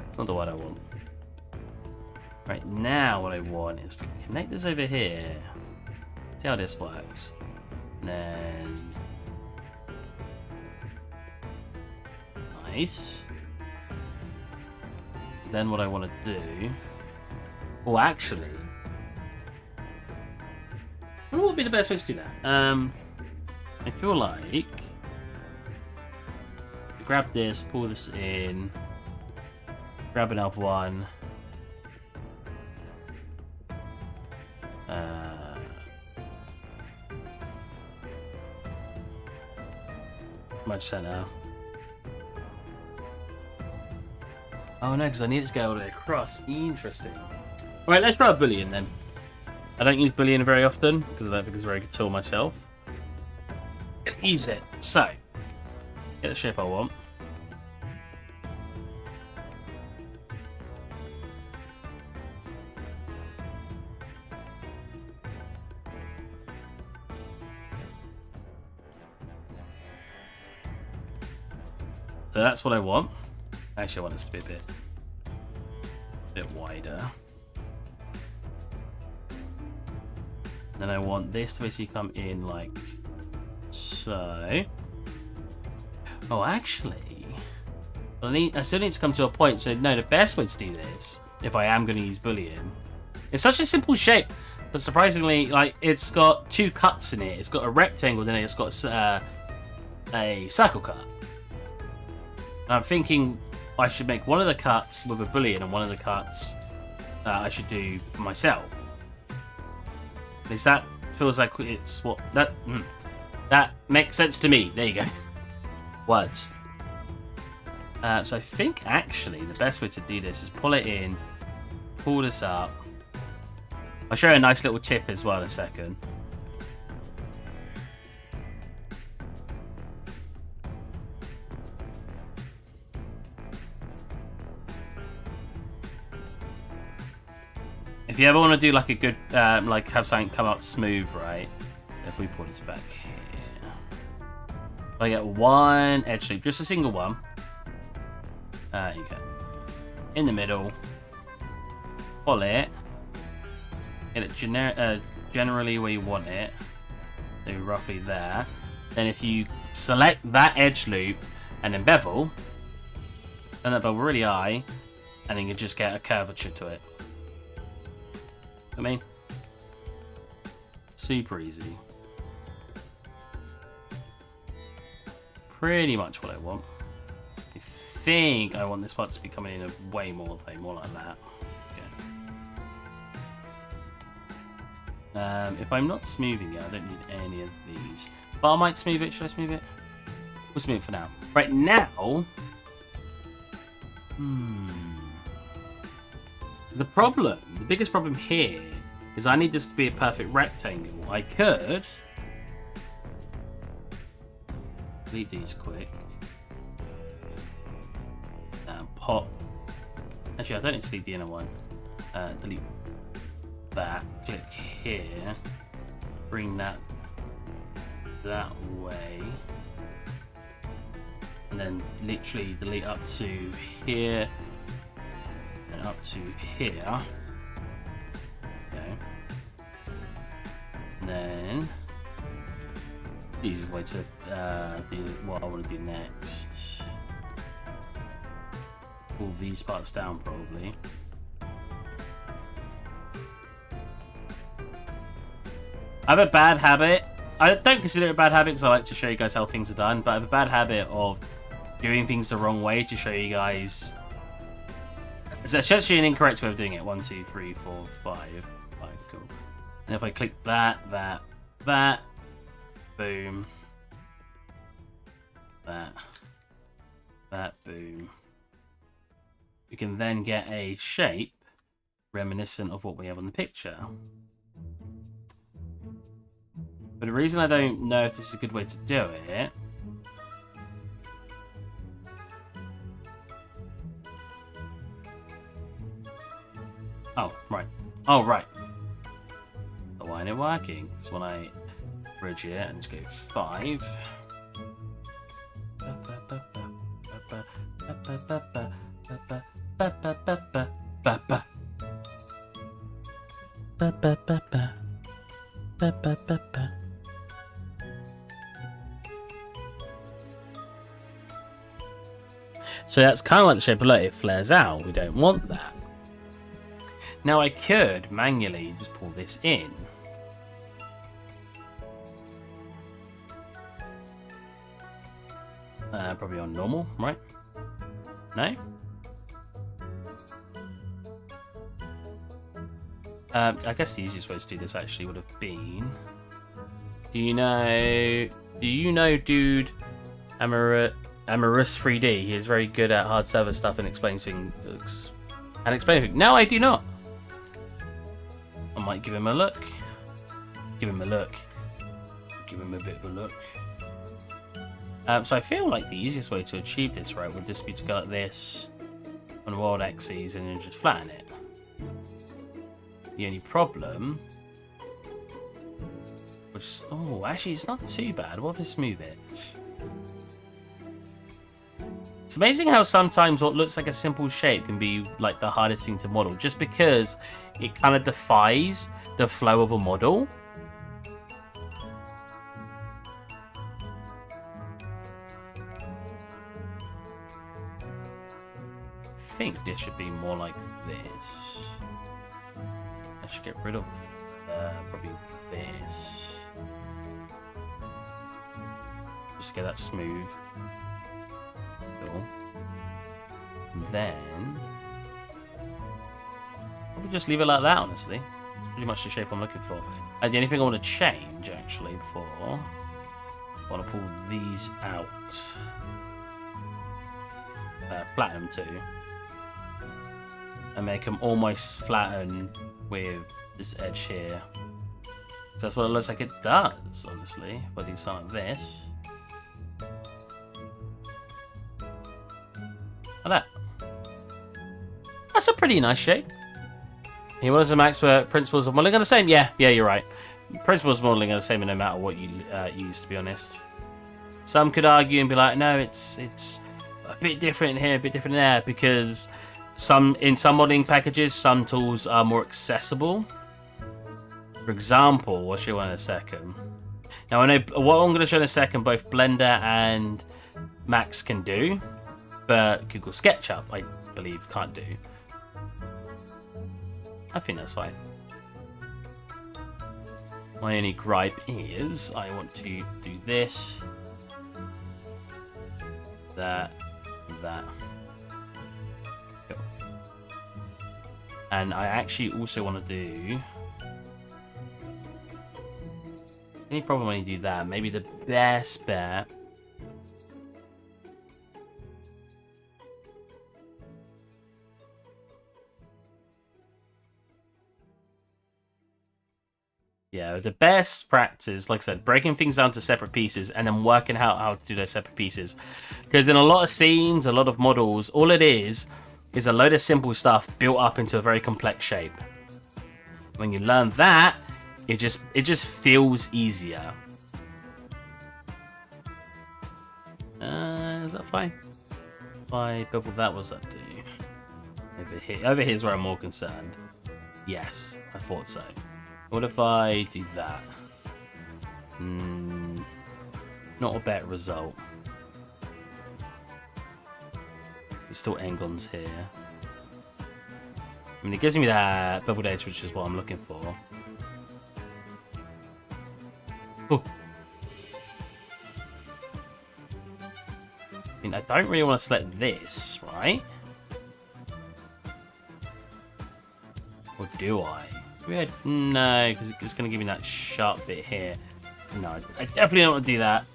It's not the word I want. Right, now what I want is to connect this over here. See how this works. And then... Nice. Then what I want to do... Oh, actually... What would be the best way to do that? I feel like... Grab this, pull this in... Grab another one... Much center. Oh no, because I need it to go all the way across. Interesting. Alright, let's try a Boolean then. I don't use Boolean very often because I don't think it's a very good tool myself. Use it. So, get the shape I want. So that's what I want. Actually, I want this to be a bit wider. Then I want this to basically come in like so. Oh, actually, I still need to come to a point. So no, the best way to do this, if I am going to use Boolean, it's such a simple shape, but surprisingly, like it's got two cuts in it. It's got a rectangle, then it's got a circle cut. And I'm thinking I should make one of the cuts with a Boolean and one of the cuts I should do myself. At least that feels like it's what that makes sense to me. There you go. Words. So I think actually the best way to do this is pull it in, pull this up. I'll show you a nice little tip as well in a second. If you ever want to do like a good, like have something come out smooth, right? If we pull this back here, I get one edge loop, just a single one. There you go. In the middle, pull it, get it generally where you want it, so roughly there. Then if you select that edge loop and then bevel, turn that bevel really high, and then you just get a curvature to it. I mean, super easy. Pretty much what I want. I think I want this part to be coming in a way more like that. Okay. If I'm not smoothing it, I don't need any of these. But I might smooth it. Should I smooth it? We'll smooth it for now. Right now. The biggest problem here is I need this to be a perfect rectangle. I could delete these quick and pop. Actually, I don't need to delete the inner one. Delete that. Click here. Bring that way, and then literally delete up to here. up to here. Okay. And then the easiest way to do what I want to do next. Pull these parts down probably. I have a bad habit. I don't consider it a bad habit because I like to show you guys how things are done, but I have a bad habit of doing things the wrong way to show you guys. It's actually an incorrect way of doing it. 1, 2, 3, 4, 5. 5, cool. And if I click that, boom. That, boom. We can then get a shape reminiscent of what we have on the picture. But the reason I don't know if this is a good way to do it Oh, right. But why isn't it working? Because when I bridge it and just go 5. So that's kind of like the shape, but look, it flares out. We don't want that. Now I could manually just pull this in. Probably on normal, right? No? I guess the easiest way to do this actually would have been... Do you know dude Amorous 3D? He is very good at hard server stuff and explains things. No, I do not. I might give him a look. Give him a look. Give him a bit of a look. So I feel like the easiest way to achieve this, right, would just be to go like this on world axes and then just flatten it. The only problem... Which, oh, actually, it's not too bad. What if I smooth it? It's amazing how sometimes what looks like a simple shape can be like the hardest thing to model, just because it kind of defies the flow of a model. I think this should be more like this. I should get rid of probably this. Just get that smooth. Cool. And then probably just leave it like that, honestly. It's pretty much the shape I'm looking for. And the only thing I want to change actually before I want to pull these out. Flatten them too. And make them almost flatten with this edge here. So that's what it looks like it does, honestly. If I do something like this. Like that. That's a pretty nice shape. He was an expert. Principles of modeling are the same. Yeah, you're right. Principles of modeling are the same no matter what you use, to be honest. Some could argue and be like, no, it's a bit different here, a bit different there, because in some modeling packages, some tools are more accessible. For example, I'll show you one in a second. Now I know what I'm going to show in a second, both Blender and Max can do, but Google SketchUp, I believe, can't do. I think that's fine. My only gripe is I want to do this, that. Cool. And I actually also want to do... Any problem when you do that? Maybe the best bet... Yeah, the best practice, like I said, breaking things down to separate pieces and then working out how to do those separate pieces. Because in a lot of scenes, a lot of models, all it is a load of simple stuff built up into a very complex shape. When you learn that, it just feels easier. Is that fine? If I bevel that, what does that do? Over here is where I'm more concerned. Yes, I thought so. What if I do that? Not a better result. There's still Engons here. I mean, it gives me that doubled edge, which is what I'm looking for. Oh. I mean, I don't really want to select this, right? Or do I? Maybe no, because it's going to give me that sharp bit here. No, I definitely don't want to do that.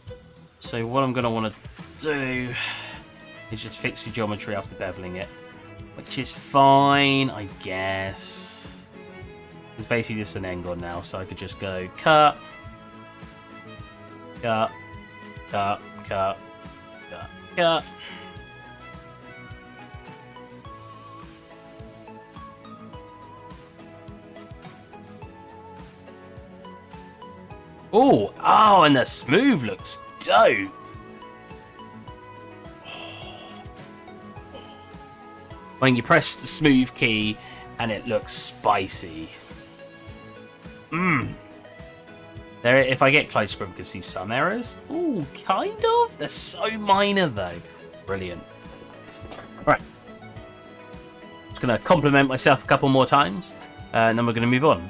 So what I'm going to want to do is just fix the geometry after beveling it. Which is fine, I guess. It's basically just an Engon now, so I could just go cut, cut, cut, cut, cut, cut. Oh, and the smooth looks dope. When you press the smooth key and it looks spicy. There, if I get close, we can see some errors. Ooh, kind of. They're so minor though. Brilliant. Right. Just gonna compliment myself a couple more times, and then we're gonna move on.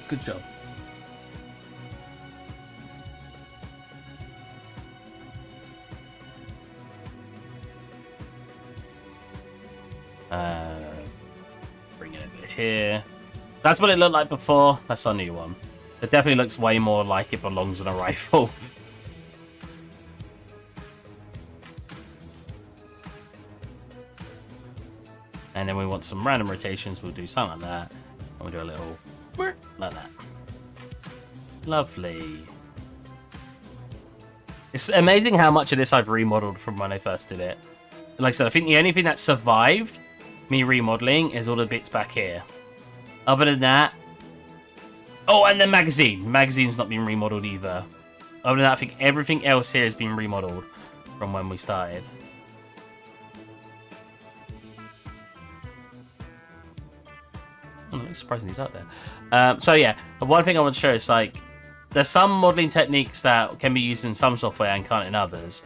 Good job. Bring it over here. That's what it looked like before. That's our new one. It definitely looks way more like it belongs on a rifle. And then we want some random rotations. We'll do something like that. And we'll do a little like that. Lovely. It's amazing how much of this I've remodeled from when I first did it. Like I said, I think the only thing that survived me remodeling is all the bits back here. Other than that... Oh, and the magazine. The magazine's not been remodeled either. Other than that, I think everything else here has been remodeled from when we started. Oh, I'm surprised he's up there. So yeah, one thing I want to show is like, there's some modeling techniques that can be used in some software and can't in others.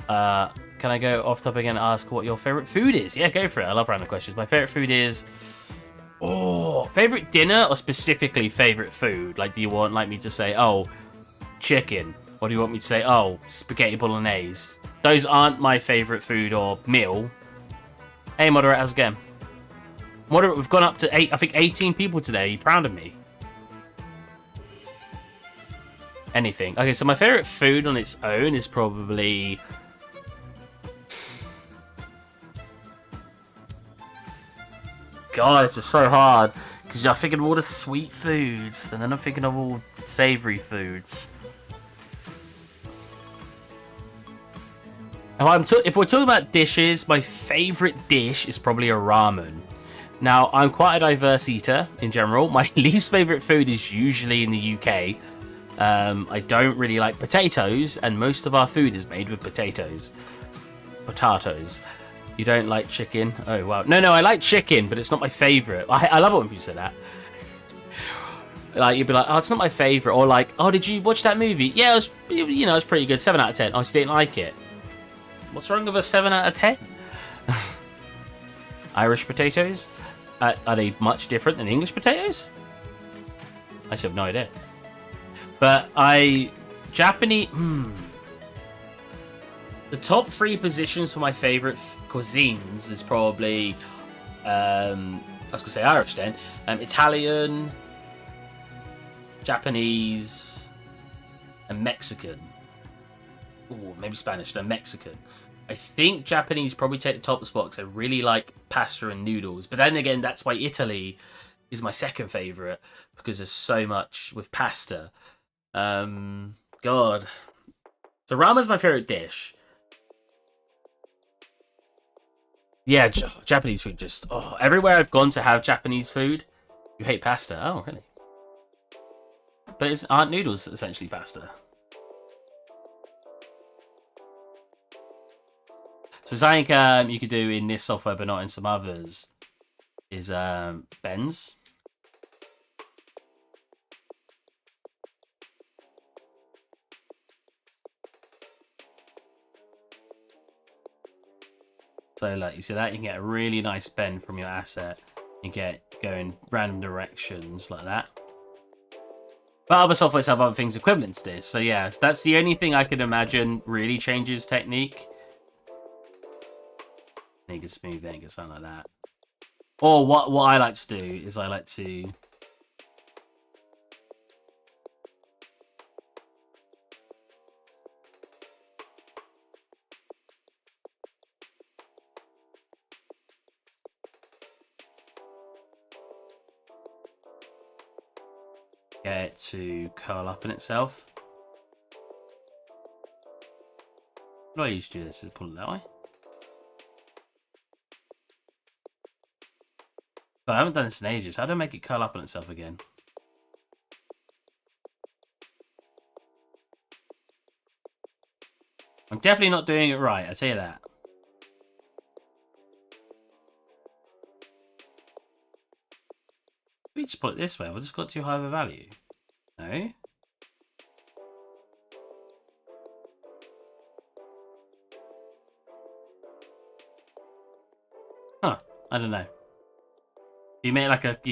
Can I go off topic and ask what your favorite food is? Yeah, go for it. I love random questions. My favorite food is... Oh, favorite dinner or specifically favorite food? Like, do you want like me to say, oh, chicken? Or do you want me to say, oh, spaghetti bolognese? Those aren't my favorite food or meal. Hey, moderate, how's it going? Moderate, we've gone up to I think 18 people today. Are you proud of me? Anything. Okay, so my favorite food on its own is probably... God, it's just so hard. Because I'm thinking of all the sweet foods. And then I'm thinking of all savoury foods. If we're talking about dishes, my favourite dish is probably a ramen. Now, I'm quite a diverse eater in general. My least favourite food is usually in the UK. I don't really like potatoes. And most of our food is made with potatoes. Potatoes. You don't like chicken? Oh, wow. No, I like chicken, but it's not my favourite. I love it when people say that. Like, you'd be like, oh, it's not my favourite. Or like, oh, did you watch that movie? Yeah, it was, you know, it was pretty good. 7 out of 10. I just didn't like it. What's wrong with a 7 out of 10? Irish potatoes? Are they much different than English potatoes? I actually have no idea. But Japanese... The top 3 positions for my favourite cuisines is probably, I was going to say Irish then, Italian, Japanese, and Mexican. Ooh, maybe Spanish, no, Mexican. I think Japanese probably take the top spot because I really like pasta and noodles. But then again, that's why Italy is my second favourite because there's so much with pasta. God. So ramen's my favourite dish. Yeah, Japanese food just... Oh, everywhere I've gone to have Japanese food, you hate pasta. Oh, really? But aren't noodles essentially pasta? So something you could do in this software but not in some others is bends. So like you see that, you can get a really nice bend from your asset. You get going random directions like that. But other softwares have other things equivalent to this. So yeah, that's the only thing I can imagine really changes technique. Make it smooth, make it sound like that. Or what I like to do is I like to get it to curl up in itself. What do I usually do this? Is pull it that way. But I haven't done this in ages. How do I make it curl up on itself again? I'm definitely not doing it right, I tell you that. We just put it this way. I've just got too high of a value. No. Huh. I don't know. You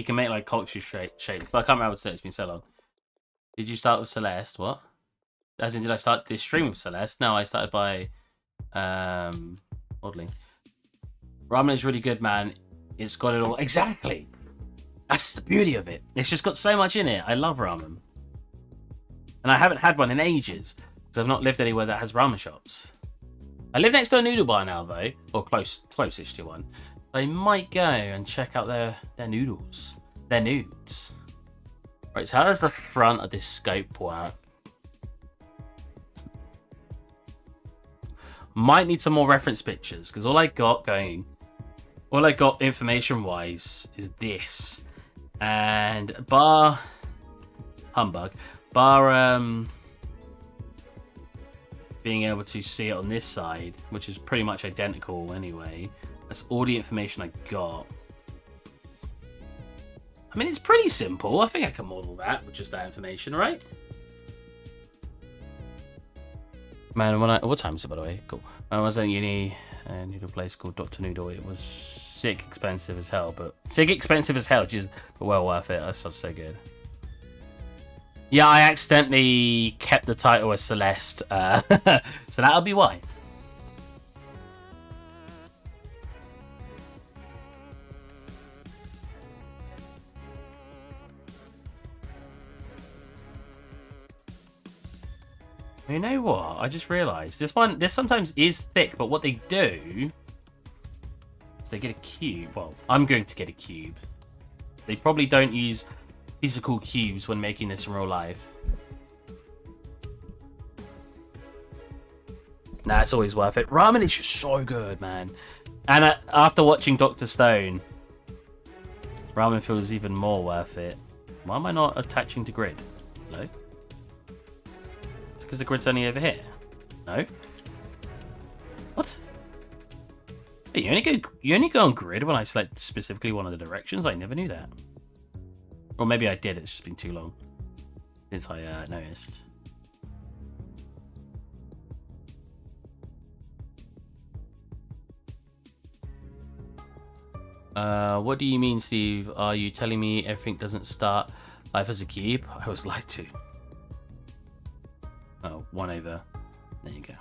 can make like corkscrew shapes, but I can't remember what to say. It's been so long. Did you start with Celeste? What? As in, did I start this stream with Celeste? No, I started by modeling. Ramen is really good, man. It's got it all. Exactly. That's the beauty of it. It's just got so much in it. I love ramen. And I haven't had one in ages, because I've not lived anywhere that has ramen shops. I live next to a noodle bar now, though. Or close-ish to one. I might go and check out their noodles. Their nudes. Right, so how does the front of this scope work? Might need some more reference pictures, because all I got information-wise is this. And bar being able to see it on this side, which is pretty much identical anyway. That's all the information I got. I mean, it's pretty simple. I think I can model that with just that information, right? Man, what time is it, by the way? Cool. When I was at uni, a noodle place called Dr. Noodle. It was sick expensive as hell, but well worth it. That sounds so good. Yeah, I accidentally kept the title as Celeste, so that'll be why. You know what? I just realised this sometimes is thick, but what they do is they get a cube. Well, I'm going to get a cube. They probably don't use physical cubes when making this in real life. Nah, it's always worth it. Ramen is just so good, man. And after watching Dr. Stone, ramen feels even more worth it. Why am I not attaching to grid? Hello? Because the grid's only over here. No. What? Hey, you only go on grid when I select specifically one of the directions. I never knew that. Or maybe I did. It's just been too long since I noticed. What do you mean, Steve? Are you telling me everything doesn't start life as a cube? I was lied to. Oh, 1 over. There you go.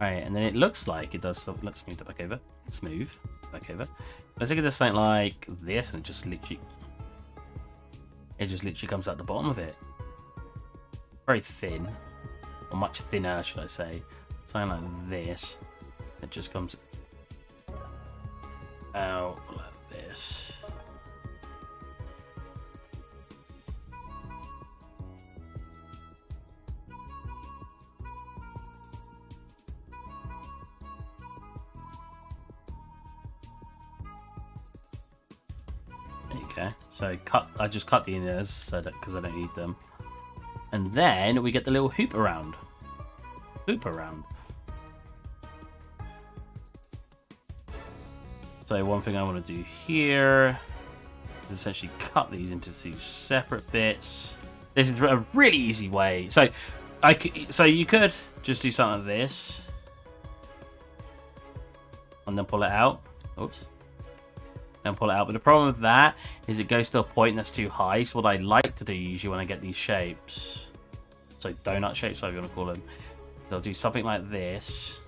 Alright, and then it looks like it does. So let's smooth it back over. Smooth. Back over. Let's look at this something like this, and it just literally comes out the bottom of it. Very thin. Or much thinner, should I say. Something like this. It just comes out like this. Okay, so I just cut the inners so that because I don't need them, and then we get the little hoop around. So one thing I want to do here is essentially cut these into 2 separate bits. This is a really easy way. So you could just do something like this. And then pull it out. Oops. And pull it out. But the problem with that is it goes to a point that's too high. So what I like to do usually when I get these shapes, so donut shapes, whatever you want to call them, is I'll do something like this.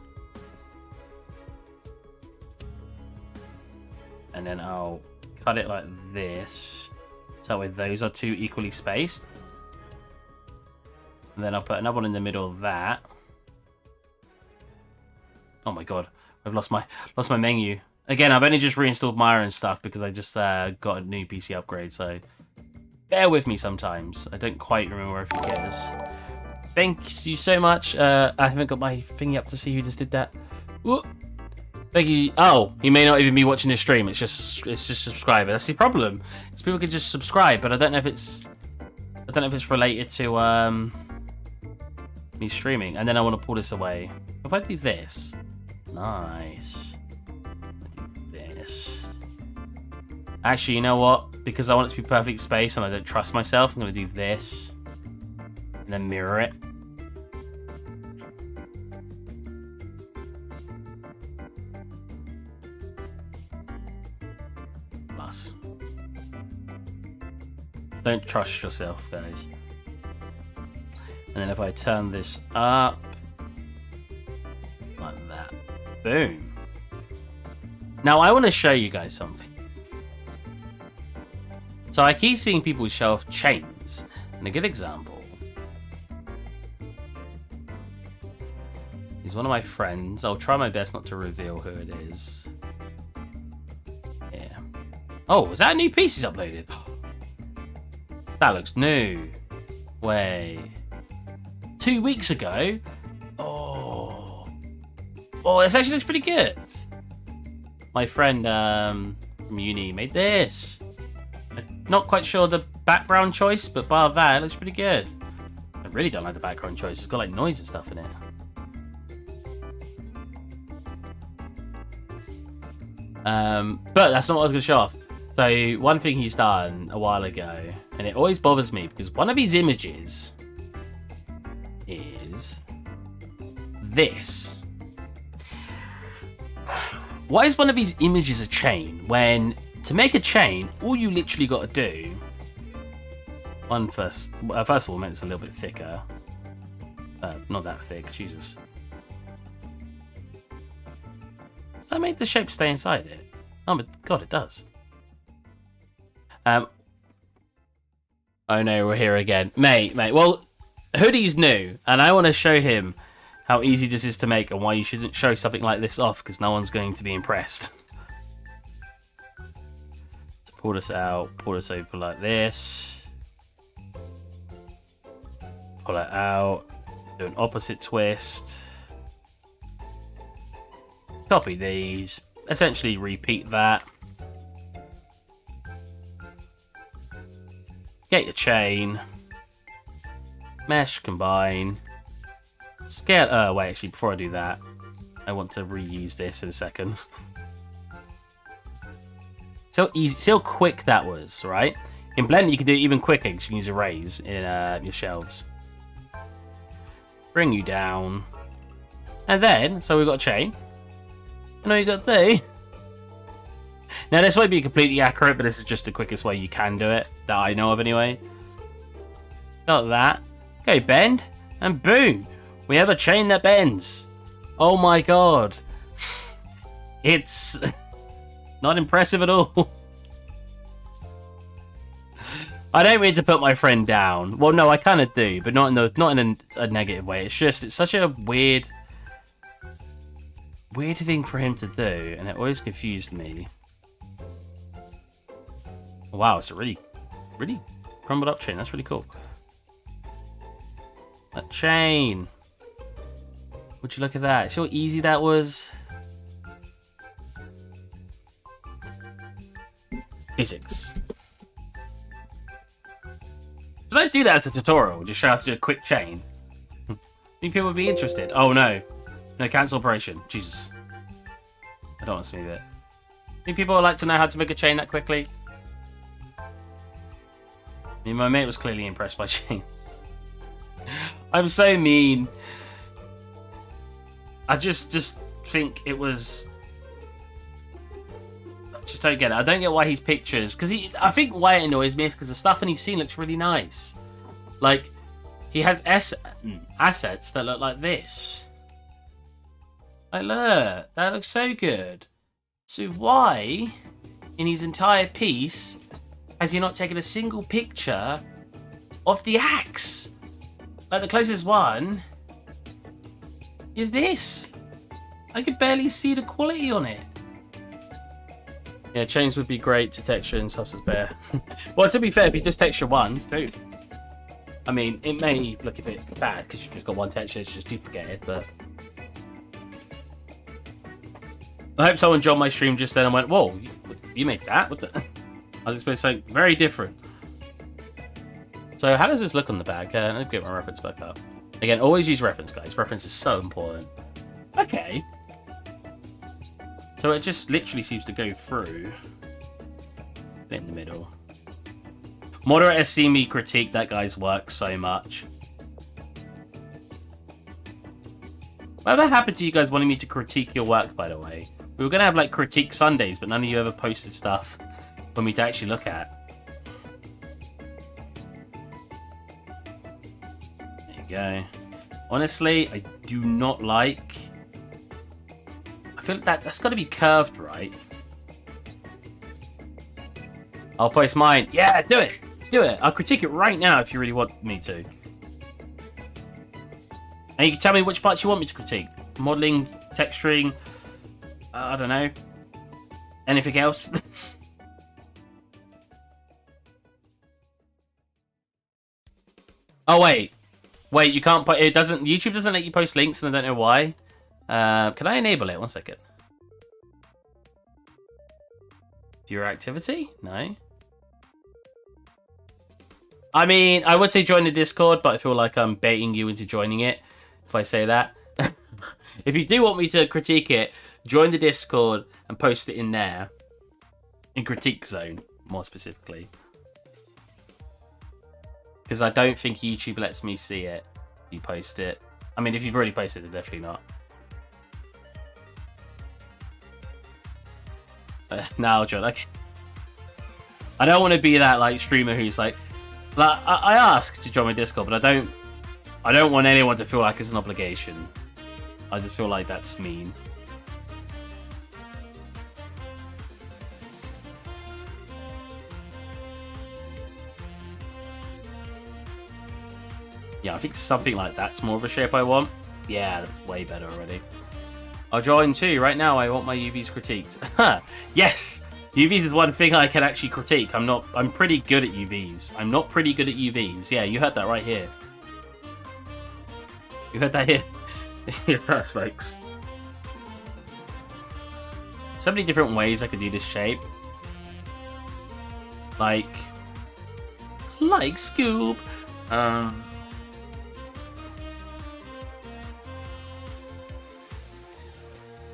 And then I'll cut it like this. So that way those are 2 equally spaced. And then I'll put another one in the middle of that. Oh my god. I've lost my menu. Again, I've only just reinstalled Maya and stuff because I just got a new PC upgrade, so bear with me sometimes. I don't quite remember everything is. Thank you so much. I haven't got my thingy up to see who just did that. Whoop. Thank you. Oh, you may not even be watching this stream. It's just subscriber. That's the problem. Is people can just subscribe, but I don't know if it's related to me streaming. And then I want to pull this away. If I do this. Nice. I do this. Actually, you know what? Because I want it to be perfectly spaced and I don't trust myself, I'm going to do this. And then mirror it. Plus. Don't trust yourself, guys. And then if I turn this up, like that. Boom. Now I want to show you guys something. So I keep seeing people show off chains. And a good example is one of my friends. I'll try my best not to reveal who it is. Yeah. Oh, was that a new piece he's uploaded? That looks new. Wait. 2 weeks ago? Oh, this actually looks pretty good. My friend from uni made this. I'm not quite sure the background choice, but bar that, it looks pretty good. I really don't like the background choice. It's got like noise and stuff in it. But that's not what I was going to show off. So one thing he's done a while ago, and it always bothers me because one of his images is this. Why is one of these images a chain when to make a chain, all you literally got to do... First of all, it's a little bit thicker. Not that thick, Jesus. Does that make the shape stay inside it? Oh my god, it does. Oh no, we're here again. Mate, well, Hoodie's new, and I want to show him how easy this is to make and why you shouldn't show something like this off, because no one's going to be impressed. So pull this out, pull this over like this. Pull it out, do an opposite twist. Copy these, essentially repeat that. Get your chain. Mesh, combine. Scale. Wait, actually, before I do that, I want to reuse this in a second. So easy, see how quick that was, right? In Blender, you can do it even quicker because you can use arrays in your shelves. Bring you down. And then, so we've got a chain. And all you got to do. Now, this won't be completely accurate, but this is just the quickest way you can do it, that I know of anyway. Got that. Okay, bend. And boom. We have a chain that bends. Oh my god. It's not impressive at all. I don't mean to put my friend down. Well, no, I kind of do, but not in a negative way. It's just, it's such a weird thing for him to do, and it always confused me. Wow, it's a really crumbled up chain. That's really cool. A chain. Would you look at that? See how easy that was? Physics. Should I do that as a tutorial? Just show how to do a quick chain? Think people would be interested? Oh no. No, cancel operation. Jesus. I don't want to smooth it. Think people would like to know how to make a chain that quickly? I mean, my mate was clearly impressed by chains. I'm so mean. I just think it was... I just don't get it. I don't get why he's pictures. Because I think why it annoys me is because the stuff in his scene looks really nice. Like, he has assets that look like this. Like, look. That looks so good. So why, in his entire piece, has he not taken a single picture of the axe? Like, the closest one is this. I could barely see the quality on it. Yeah, chains would be great to texture in Substance Bear. Well, to be fair, if you just texture one, boom. I mean, it may look a bit bad because you've just got one texture, it's just duplicated, but... I hope someone joined my stream just then and went, whoa, you made that? What the... I was expecting something very different. So how does this look on the back? Let's get my reference back up. Again, always use reference, guys. Reference is so important. Okay. So it just literally seems to go through. In the middle. Moderate has seen me critique that guy's work so much. Whatever happened to you guys wanting me to critique your work, by the way? We were going to have, like, critique Sundays, but none of you ever posted stuff for me to actually look at. There you go. Honestly, I do not like... I feel like that's got to be curved, right? I'll post mine. Yeah, do it. Do it. I'll critique it right now if you really want me to. And you can tell me which parts you want me to critique. Modeling, texturing, I don't know. Anything else? Oh, wait. Wait, you can't put... It doesn't... YouTube doesn't let you post links, and I don't know why. Can I enable it? 1 second. Viewer activity? No. I mean, I would say join the Discord, but I feel like I'm baiting you into joining it if I say that. If you do want me to critique it, join the Discord and post it in there. In Critique Zone, more specifically. Because I don't think YouTube lets me see it if you post it. I mean, if you've already posted it, definitely not. Now, John, okay. I don't want to be that, like, streamer who's like I ask to join my Discord, but I don't want anyone to feel like it's an obligation. I just feel like that's mean. Yeah, I think something like that's more of a shape I want. Yeah, that's way better already. I'll join too. Right now, I want my UVs critiqued. Yes! UVs is one thing I can actually critique. I'm pretty good at UVs. I'm not pretty good at UVs. Yeah, you heard that right here. You heard that here. Here first, folks. So many different ways I could do this shape. Like Scoob. I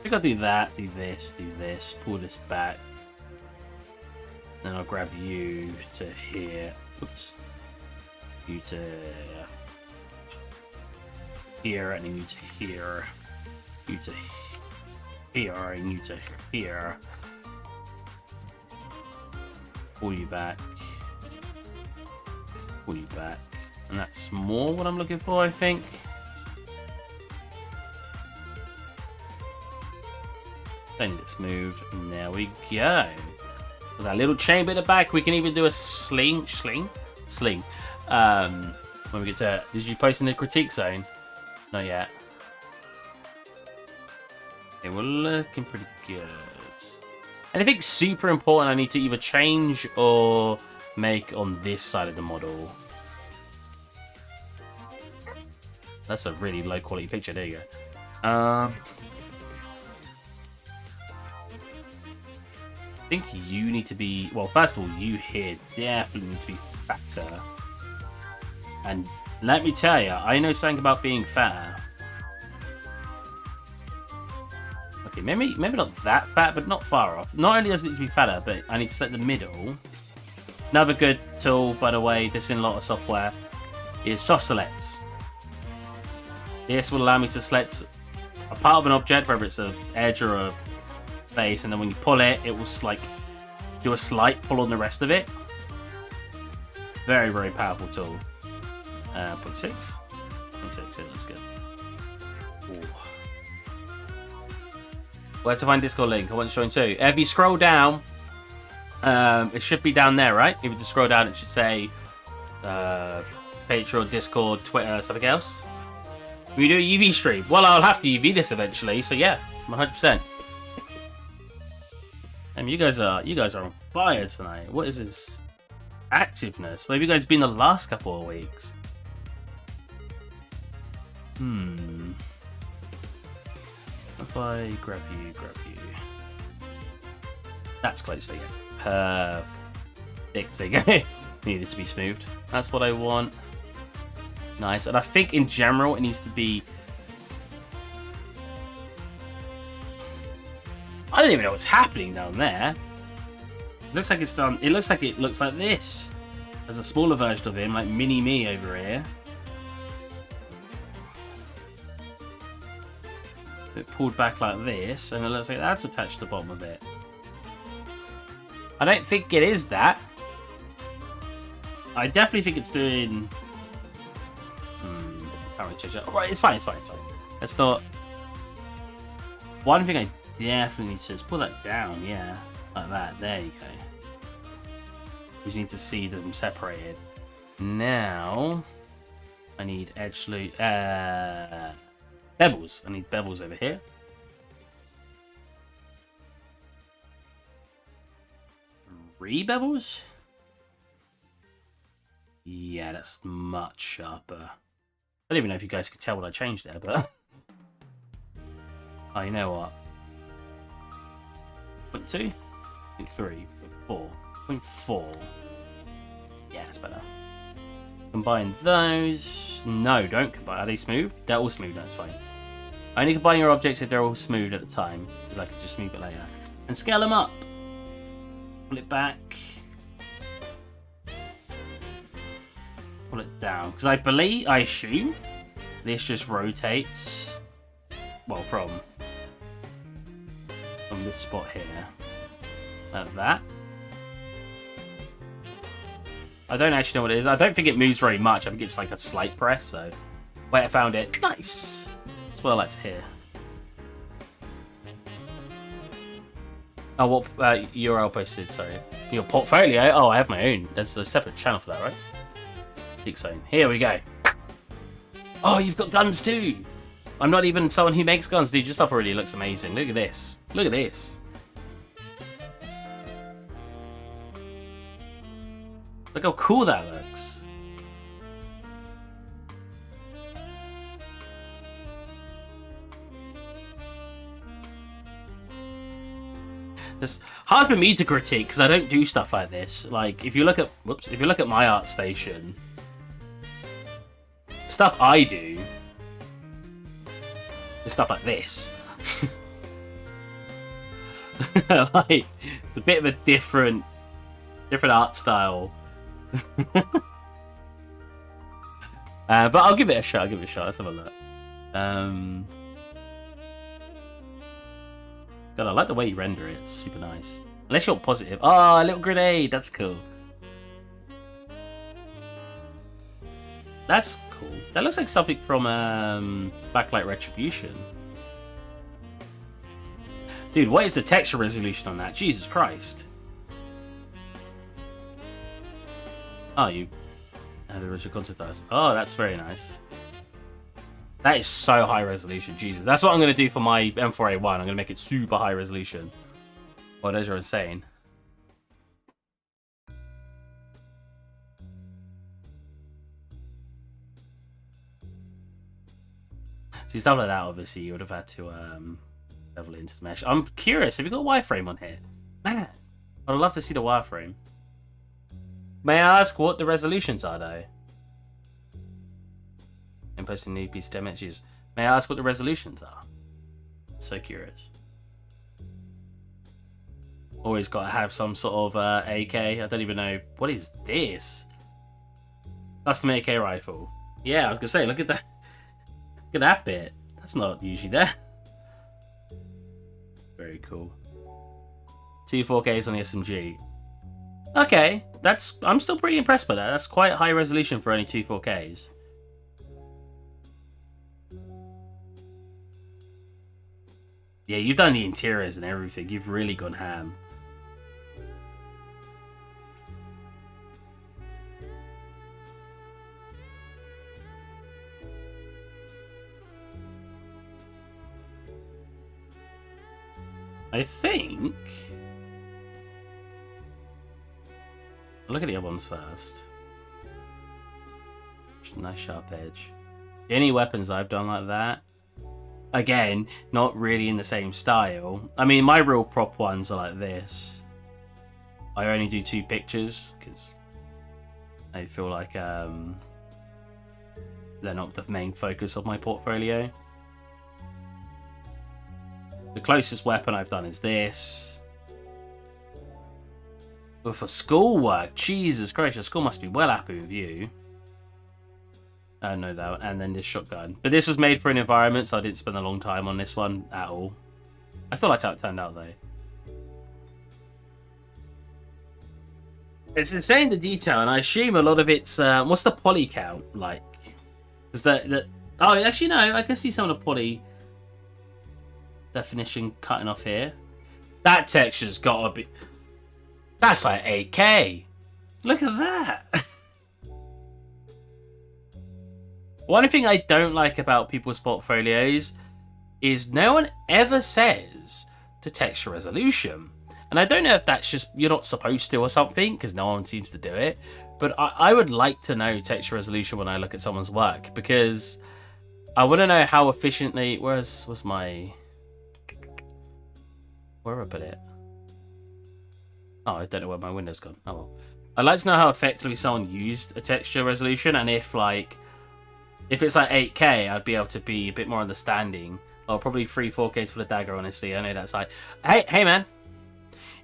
think I'll do that, do this, pull this back. Then I'll grab you to here. Oops. You to here, and then you to here. You to here, and you to here. Pull you back. Pull you back. And that's more what I'm looking for, I think. Then it's moved, and there we go. With that little chamber in the back, we can even do a sling. When we get to, did you post in the critique zone? Not yet. Okay, we're looking pretty good. Anything super important I need to either change or make on this side of the model? That's a really low quality picture. There you go. I think you need to be... Well, first of all, you here definitely need to be fatter. And let me tell you, I know something about being fatter. Okay, maybe not that fat, but not far off. Not only does it need to be fatter, but I need to select the middle. Another good tool, by the way, that's in a lot of software, is soft selects. This will allow me to select a part of an object, whether it's an edge or a face, and then when you pull it, it will like do a slight pull on the rest of it. Very, very powerful tool. 0.6. 0.6, it looks good. Ooh. Where to find Discord link? I want to join too. If you scroll down, it should be down there, right? If you just scroll down, it should say Patreon, Discord, Twitter, something else. We do a UV stream. Well, I'll have to UV this eventually, so yeah, 100%. You guys are on fire tonight. What is this activeness? Where have you guys been the last couple of weeks? If I grab you. That's close, there you go. Perfect, there you go. Needed to be smoothed. That's what I want. Nice, and I think in general it needs to be... I don't even know what's happening down there. It looks like it's done. It looks like this. There's a smaller version of him, like mini me over here. It pulled back like this, and it looks like that's attached to the bottom of it. I don't think it is that. I definitely think it's doing... Can't really change that. Alright, it's fine. Let's not... One thing I definitely need to do is pull that down, yeah. Like that, there you go. You just need to see them separated. Now... I need edge loop... bevels. I need bevels over here. Bevels? Yeah, that's much sharper. I don't even know if you guys could tell what I changed there, but... Oh, you know what? 0.2? 0.3? 0.4? 0.4? Yeah, that's better. Combine those... No, don't combine. Are they smooth? They're all smooth, that's fine. Only combine your objects if they're all smooth at the time, because I can just smooth it later. And scale them up! Pull it back. Pull it down. Because I assume, this just rotates. Well, from this spot here. Like that. I don't actually know what it is. I don't think it moves very much. I think it's like a slight press, so... Wait, I found it. Nice! That's what I like to hear. Oh, what URL posted, sorry. Your portfolio? Oh, I have my own. There's a separate channel for that, right? Peak Zone. Here we go. Oh, you've got guns too! I'm not even someone who makes guns, dude. Your stuff already looks amazing. Look at this. Look at this. Look how cool that looks. It's hard for me to critique because I don't do stuff like this. Like, if you look at my art station, stuff I do is stuff like this. Like, it's a bit of a different art style. But I'll give it a shot. Let's have a look. God, I like the way you render it. It's super nice. Unless you're positive. Oh, a little grenade. That's cool. That's cool. That looks like something from Backlight Retribution. Dude, what is the texture resolution on that? Jesus Christ. Oh, you have the original concept first. Oh, that's very nice. That is so high resolution. Jesus. That's what I'm going to do for my M4A1. I'm going to make it super high resolution. Oh, those are insane. See, stuff like that, obviously, you would have had to level it into the mesh. I'm curious. Have you got a wireframe on here? Man, I'd love to see the wireframe. May I ask what the resolutions are, though? In posting new piece of images. May I ask what the resolutions are? I'm so curious. Always got to have some sort of AK. I don't even know. What is this? Custom AK rifle. Yeah, I was going to say, look at that. Look at that bit. That's not usually there. Very cool. 2 4Ks on the SMG. Okay, I'm still pretty impressed by that. That's quite high resolution for only 2 4Ks. Yeah, you've done the interiors and everything. You've really gone ham. I think... Look at the other ones first. Nice sharp edge. The only weapons I've done like that, again, not really in the same style. I mean, my real prop ones are like this. I only do 2 pictures because I feel like they're not the main focus of my portfolio. The closest weapon I've done is this. But for schoolwork, Jesus Christ, your school must be well happy with you. No, that, and then this shotgun. But this was made for an environment, so I didn't spend a long time on this one at all. I still liked how it turned out, though. It's insane, the detail, and I assume a lot of it's... what's the poly count like? Is that... Oh, actually, no, I can see some of the poly definition cutting off here. That texture's got to be... That's like 8K. Look at that. One thing I don't like about people's portfolios is no one ever says to texture resolution. And I don't know if that's just you're not supposed to or something, because no one seems to do it. But I would like to know texture resolution when I look at someone's work, because I want to know how efficiently... Where's my... Where have I put it? Oh, I don't know where my window's gone. Oh well. I'd like to know how effectively someone used a texture resolution, and if it's like 8K, I'd be able to be a bit more understanding. Or probably 3 4Ks for the dagger, honestly. I know that's like... Hey man.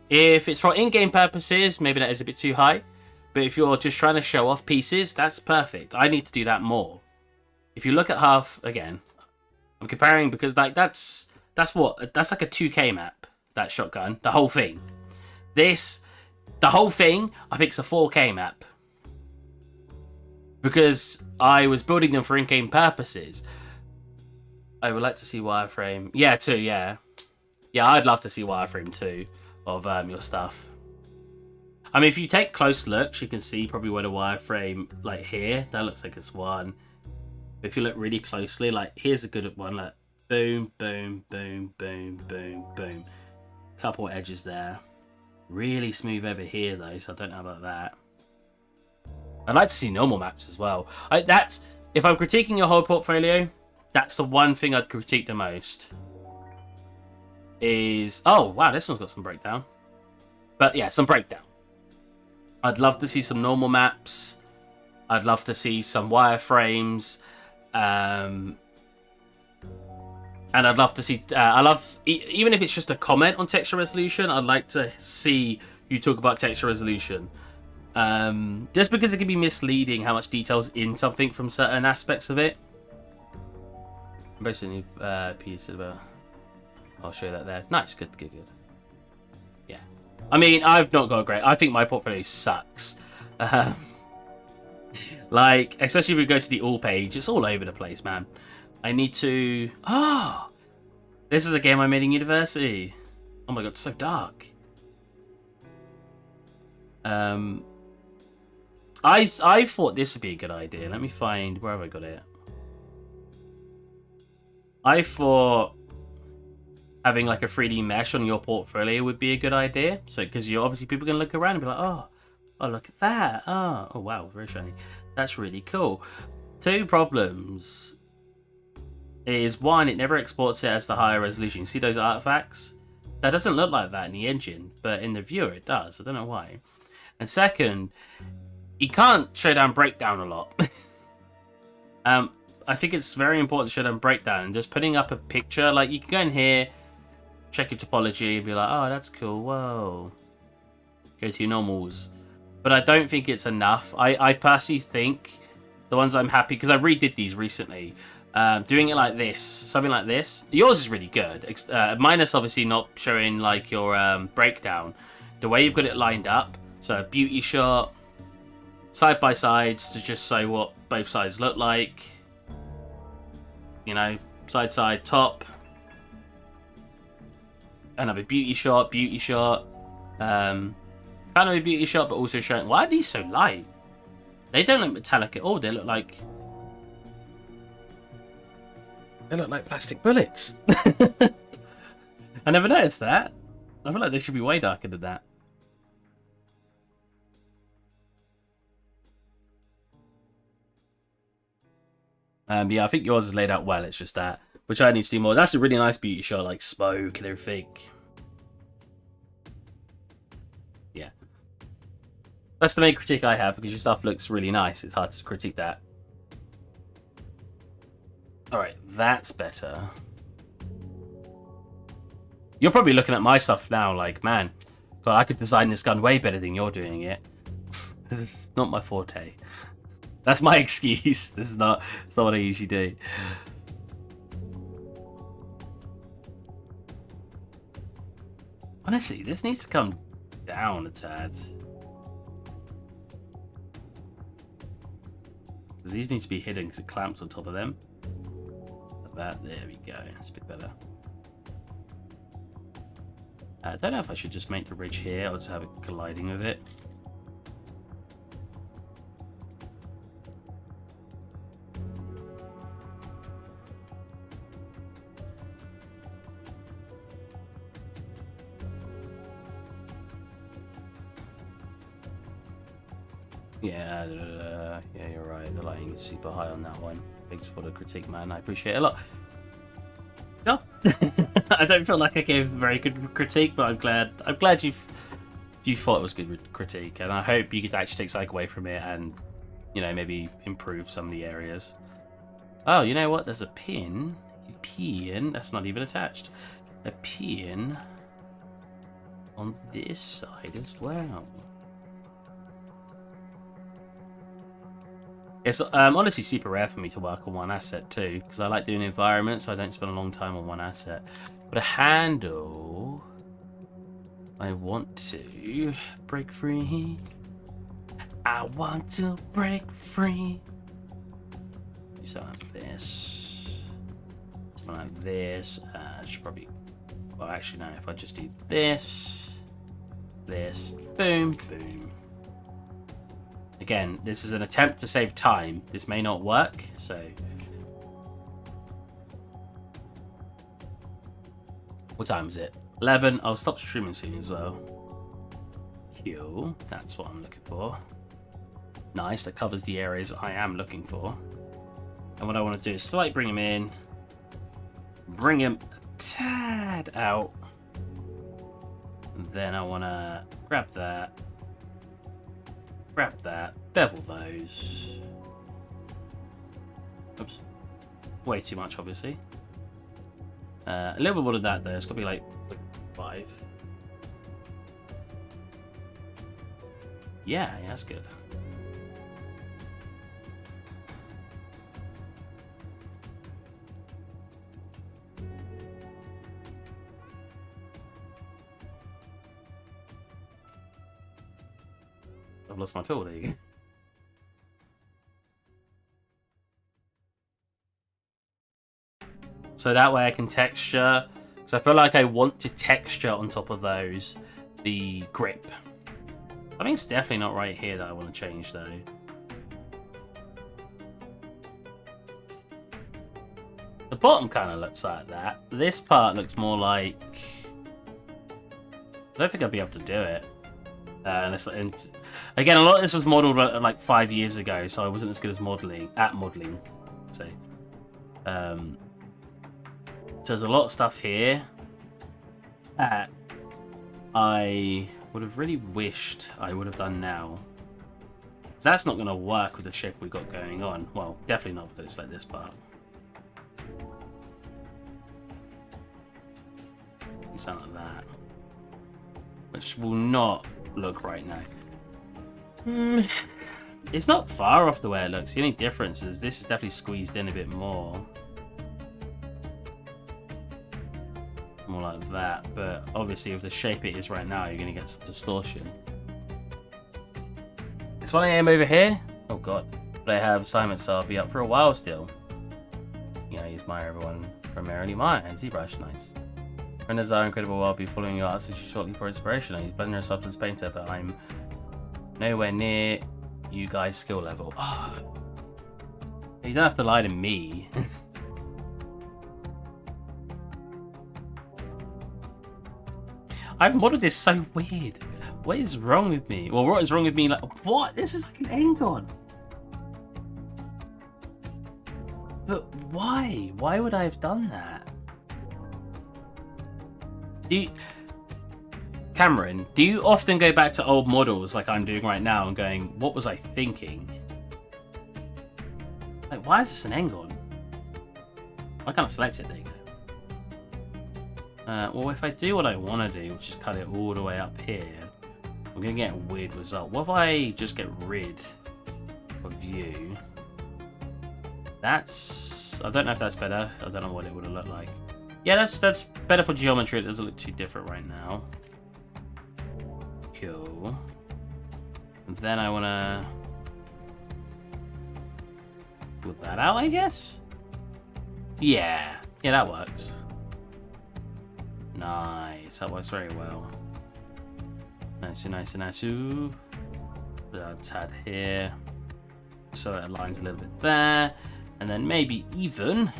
If it's for in-game purposes, maybe that is a bit too high. But if you're just trying to show off pieces, that's perfect. I need to do that more. If you look at half... Again, I'm comparing because like that's like a 2K map, that shotgun. The whole thing. The whole thing, I think, is a 4K map. Because I was building them for in-game purposes. I would like to see wireframe. Yeah, too, yeah. Yeah, I'd love to see wireframe too of your stuff. I mean, if you take close looks, you can see probably where the wireframe, like here, that looks like it's one. But if you look really closely, like here's a good one, like boom, boom, boom, boom, boom, boom. Couple edges there. Really smooth over here though, so I don't know about that. I'd like to see normal maps as well. If I'm critiquing your whole portfolio, that's the one thing I'd critique the most. Oh wow, this one's got some breakdown. But yeah, some breakdown. I'd love to see some normal maps. I'd love to see some wireframes. And I'd love to see... even if it's just a comment on texture resolution, I'd like to see you talk about texture resolution. Just because it can be misleading how much detail's in something from certain aspects of it. Basically, piece about... I'll show you that there. Nice, good. Yeah. I mean, I've not got a great... I think my portfolio sucks. Like, especially if we go to the all page, it's all over the place, man. I need to... Oh! This is a game I made in university. Oh my god, it's so dark. I thought this would be a good idea. Let me find... Where have I got it? I thought having like a 3D mesh on your portfolio would be a good idea. So, because you're obviously people are going to look around and be like, oh, look at that. Oh, wow, very shiny. That's really cool. 2 problems is, one, it never exports it as the higher resolution. You see those artifacts? That doesn't look like that in the engine, but in the viewer it does. I don't know why. And second, you can't show down breakdown a lot. I think it's very important to show down breakdown. And just putting up a picture, like you can go in here check your topology and be like, oh, that's cool, whoa. Go to your normals. But I don't think it's enough. I personally think the ones I'm happy, because I redid these recently, doing it like this, something like this. Yours is really good. Minus obviously not showing like your breakdown. The way you've got it lined up, so a beauty shot, side by sides to just show what both sides look like. You know, side, top. Another beauty shot. Kind of a beauty shot, but also showing. Why are these so light? They don't look metallic at all. They look like plastic bullets. I never noticed that. I feel like they should be way darker than that. Yeah, I think yours is laid out well. It's just that, which I need to do more. That's a really nice beauty shot, like smoke and everything. Yeah, that's the main critique I have, because your stuff looks really nice. It's hard to critique that. All right, that's better. You're probably looking at my stuff now, like, man, God, I could design this gun way better than you're doing it. This is not my forte. That's my excuse. It's not what I usually do. Honestly, this needs to come down a tad. Because these need to be hidden because it clamps on top of them. Like that. There we go. That's a bit better. I don't know if I should just make the ridge here or just have it colliding with it. Yeah, you're right. The lighting is super high on that one. Thanks for the critique, man. I appreciate it a lot. No, I don't feel like I gave a very good critique, but I'm glad you thought it was good critique, and I hope you could actually take something away from it and, you know, maybe improve some of the areas. Oh, you know what? There's a pin. That's not even attached. A pin on this side as well. It's honestly super rare for me to work on one asset too, because I like doing environment, so I don't spend a long time on one asset. But a handle, I want to break free. I want to break free. Do something like this. Something like this. I should probably. Well, actually, no. If I just do this, boom, boom. Again, this is an attempt to save time. This may not work, so... What time is it? 11. I'll stop streaming soon as well. Cool. That's what I'm looking for. Nice. That covers the areas I am looking for. And what I want to do is slightly bring him in. Bring him a tad out. And then I want to grab that. Grab that, bevel those. Oops. Way too much, obviously. A little bit more than that, though. It's got to be like 5. Yeah, that's good. I've lost my tool, there you go. So that way I can texture. So I feel like I want to texture on top of those the grip. I think it's definitely not right here that I want to change though. The bottom kind of looks like that. This part looks more like... I don't think I'll be able to do it. And again, a lot of this was modelled like 5 years ago, so I wasn't as good as modelling. So there's a lot of stuff here that I would have really wished I would have done now. That's not going to work with the shape we've got going on. Well, definitely not with this, like this part. Something like that. Which will not look right now. It's not far off the way it looks. The only difference is this is definitely squeezed in a bit more. More like that. But obviously with the shape it is right now, you're going to get some distortion. It's 1 AM over here. Oh god. But I have assignments, so I'll be up for a while still. Yeah, I use my everyone primarily mine. ZBrush, nice. Renders are incredible. I'll be following your art shortly for inspiration. I use Blender and Substance Painter, but I'm nowhere near you guys' skill level. Oh. You don't have to lie to me. I've modeled this so weird. What is wrong with me? Well, what is wrong with me? Like, what? This is like an Engon. But why? Why would I have done that? Cameron, do you often go back to old models like I'm doing right now and going, what was I thinking? Like, why is this an Engon? I can't select it, there you go. Well, if I do what I want to do, which is cut it all the way up here, I'm going to get a weird result. What if I just get rid of view? That's... I don't know if that's better. I don't know what it would have looked like. Yeah, that's better for geometry. It doesn't look too different right now. Cool. And then I want to put that out, I guess? Yeah. Yeah, that works. Nice. That works very well. Nice, nice, nice. Put a tad here. So it aligns a little bit there. And then maybe even...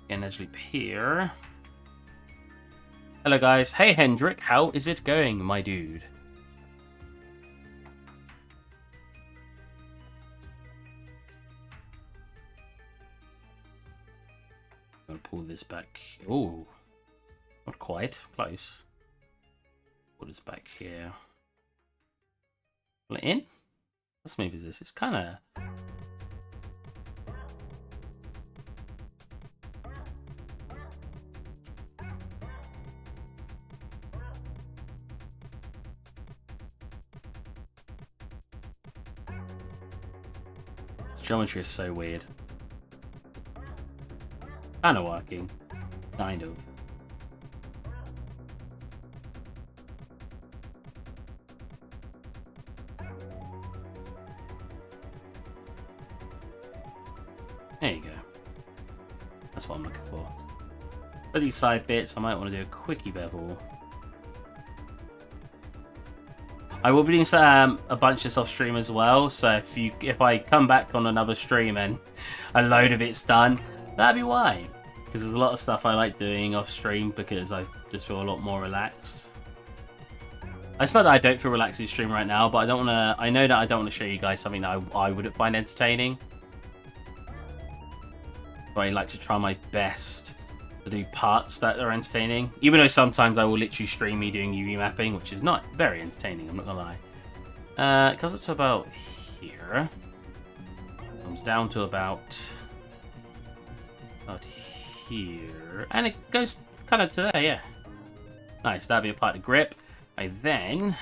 and actually here. Hello guys. Hey Hendrik, how is it going, my dude? I'm gonna pull this back. Oh, not quite close. Pull this back here. Pull it in. How smooth is this? It's kind of. Geometry is so weird. Kind of working. Kind of. There you go. That's what I'm looking for. For these side bits, I might want to do a quickie bevel. I will be doing a bunch of off stream as well, so if I come back on another stream and a load of it's done, that'd be why. Because there's a lot of stuff I like doing off stream because I just feel a lot more relaxed. It's not that I don't feel relaxed in stream right now, but I don't want to. I know that I don't want to show you guys something that I wouldn't find entertaining. But I like to try my best to do parts that are entertaining, even though sometimes I will literally stream me doing UV mapping, which is not very entertaining, I'm not gonna lie. It comes up to about here. Comes down to about here. And it goes kind of to there, yeah. Nice, that'd be a part of the grip. I then...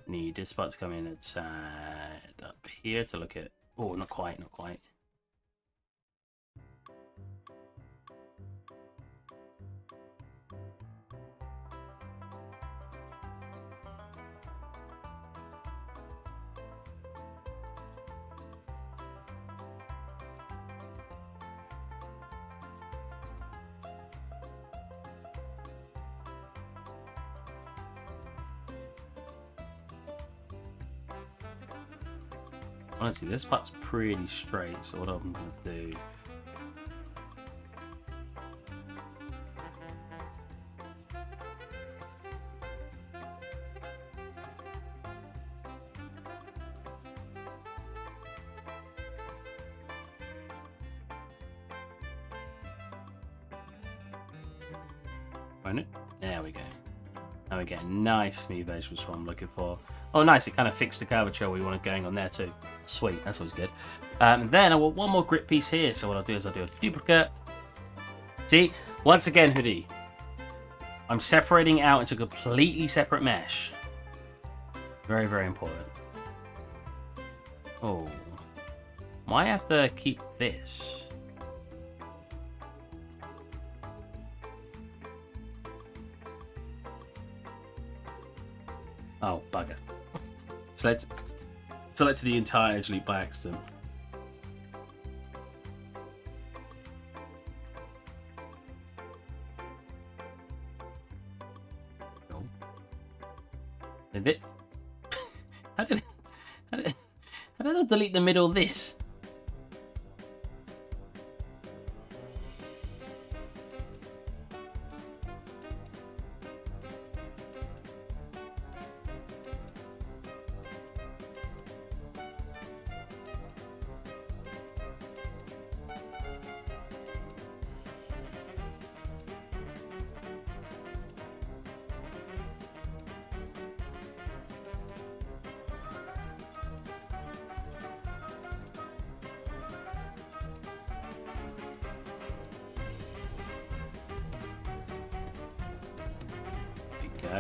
need this part to come in a tad up here to look at... Oh, not quite, not quite. Honestly, this part's pretty straight, so what I'm going to do... Won't it? There we go. Now we get a nice smooth edge, which is what I'm looking for. Oh, nice, it kind of fixed the curvature we wanted going on there too. Sweet, that's always good. Then I want one more grip piece here, so what I'll do is I'll do a duplicate. See, once again, hoodie, I'm separating out into completely separate mesh. Very, very important. Oh, might have to keep this. Oh, bugger. Select the entire edge loop by accident. Did it? How did I delete the middle of this?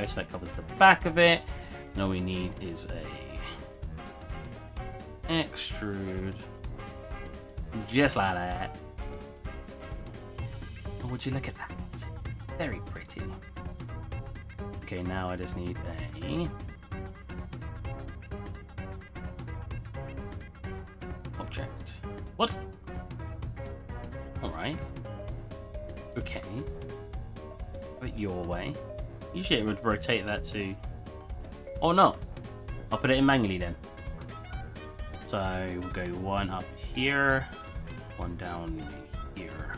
So that covers the back of it. And all we need is a extrude, just like that. Oh, would you look at that? Very pretty. Okay, now I just need a object. What? All right. Okay. Put it your way. Usually it would rotate that to... Or not. I'll put it in manually then. So we'll go one up here, one down here.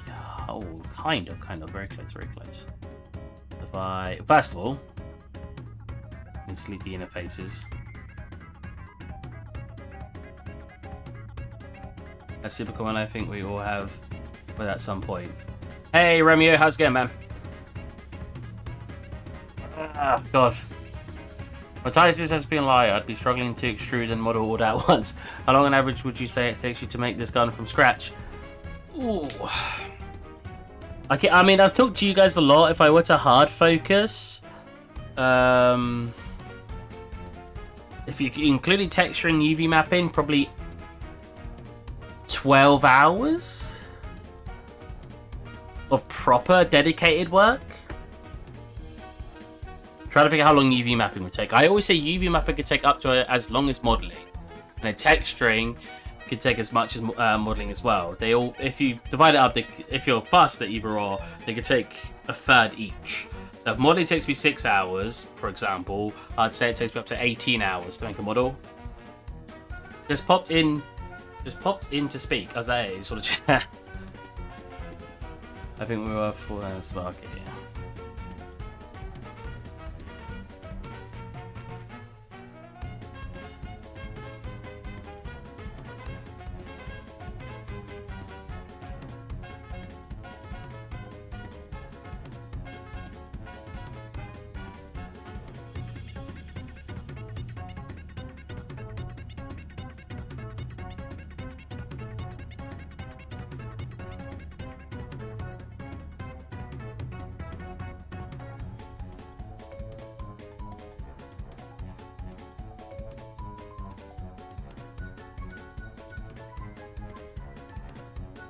Yeah, oh, kind of, very close, very close. If I... First of all, let's delete the interfaces. That's typical, and I think we all have with at some point. Hey Romeo, how's it going, man? Ah, God. My Titus has been a lie. I'd be struggling to extrude and model all that at once. How long on average would you say it takes you to make this gun from scratch? Ooh. Okay, I mean, I've talked to you guys a lot. If I were to hard focus, if you including texturing, UV mapping, probably 12 hours of proper dedicated work. Trying to figure out how long UV mapping would take. I always say UV mapping could take up to as long as modeling, and then texturing could take as much as modeling as well. They all, if you divide it up, if you're fast at either or, they could take a third each. So if modeling takes me 6 hours, for example, I'd say it takes me up to 18 hours to make a model. Just popped in to speak as I sort of chat. I think we were 4 hours. Okay, yeah.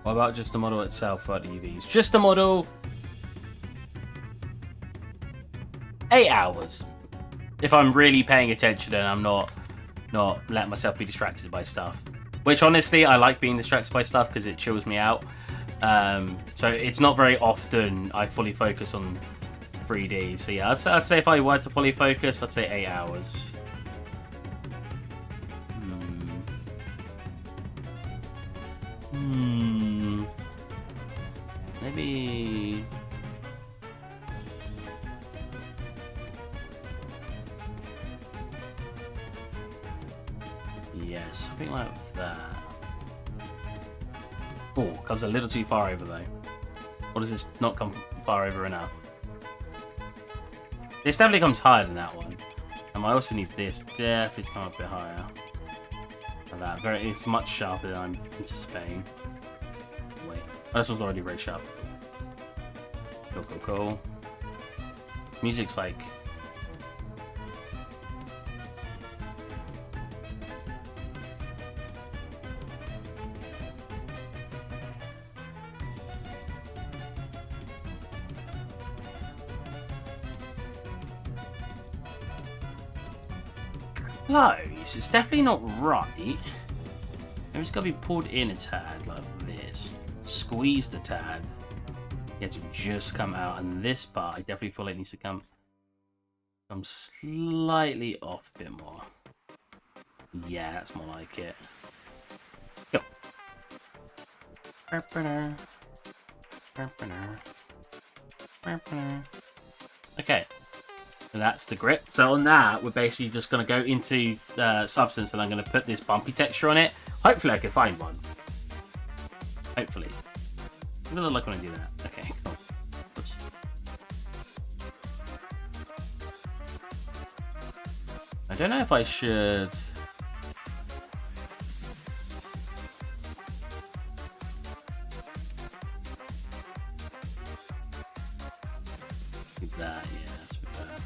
What about just the model itself without the UVs? Just the model, 8 hours. If I'm really paying attention and I'm not letting myself be distracted by stuff. Which honestly, I like being distracted by stuff because it chills me out. So it's not very often I fully focus on 3D. So yeah, I'd say if I were to fully focus, I'd say 8 hours. Maybe... Yes, something like that. Oh, comes a little too far over though. Or does this not come far over enough? This definitely comes higher than that one. And I also need this definitely to come up a bit higher. Like that. It's much sharper than I'm anticipating. Wait, this one's already very sharp. Cool. Music's like... close. It's definitely not right. Maybe it's got to be pulled in a tad like this. Squeeze the tad. Yeah, to just come out, and this part I definitely feel like it needs to come slightly off a bit more. Yeah, that's more like it. Go. Okay. And that's the grip. So on that, we're basically just going to go into Substance, and I'm going to put this bumpy texture on it. Hopefully I can find one. Hopefully. I'm going to look when I do that. Okay, cool. Oops. I don't know if I should... Keep that, yeah, that's better.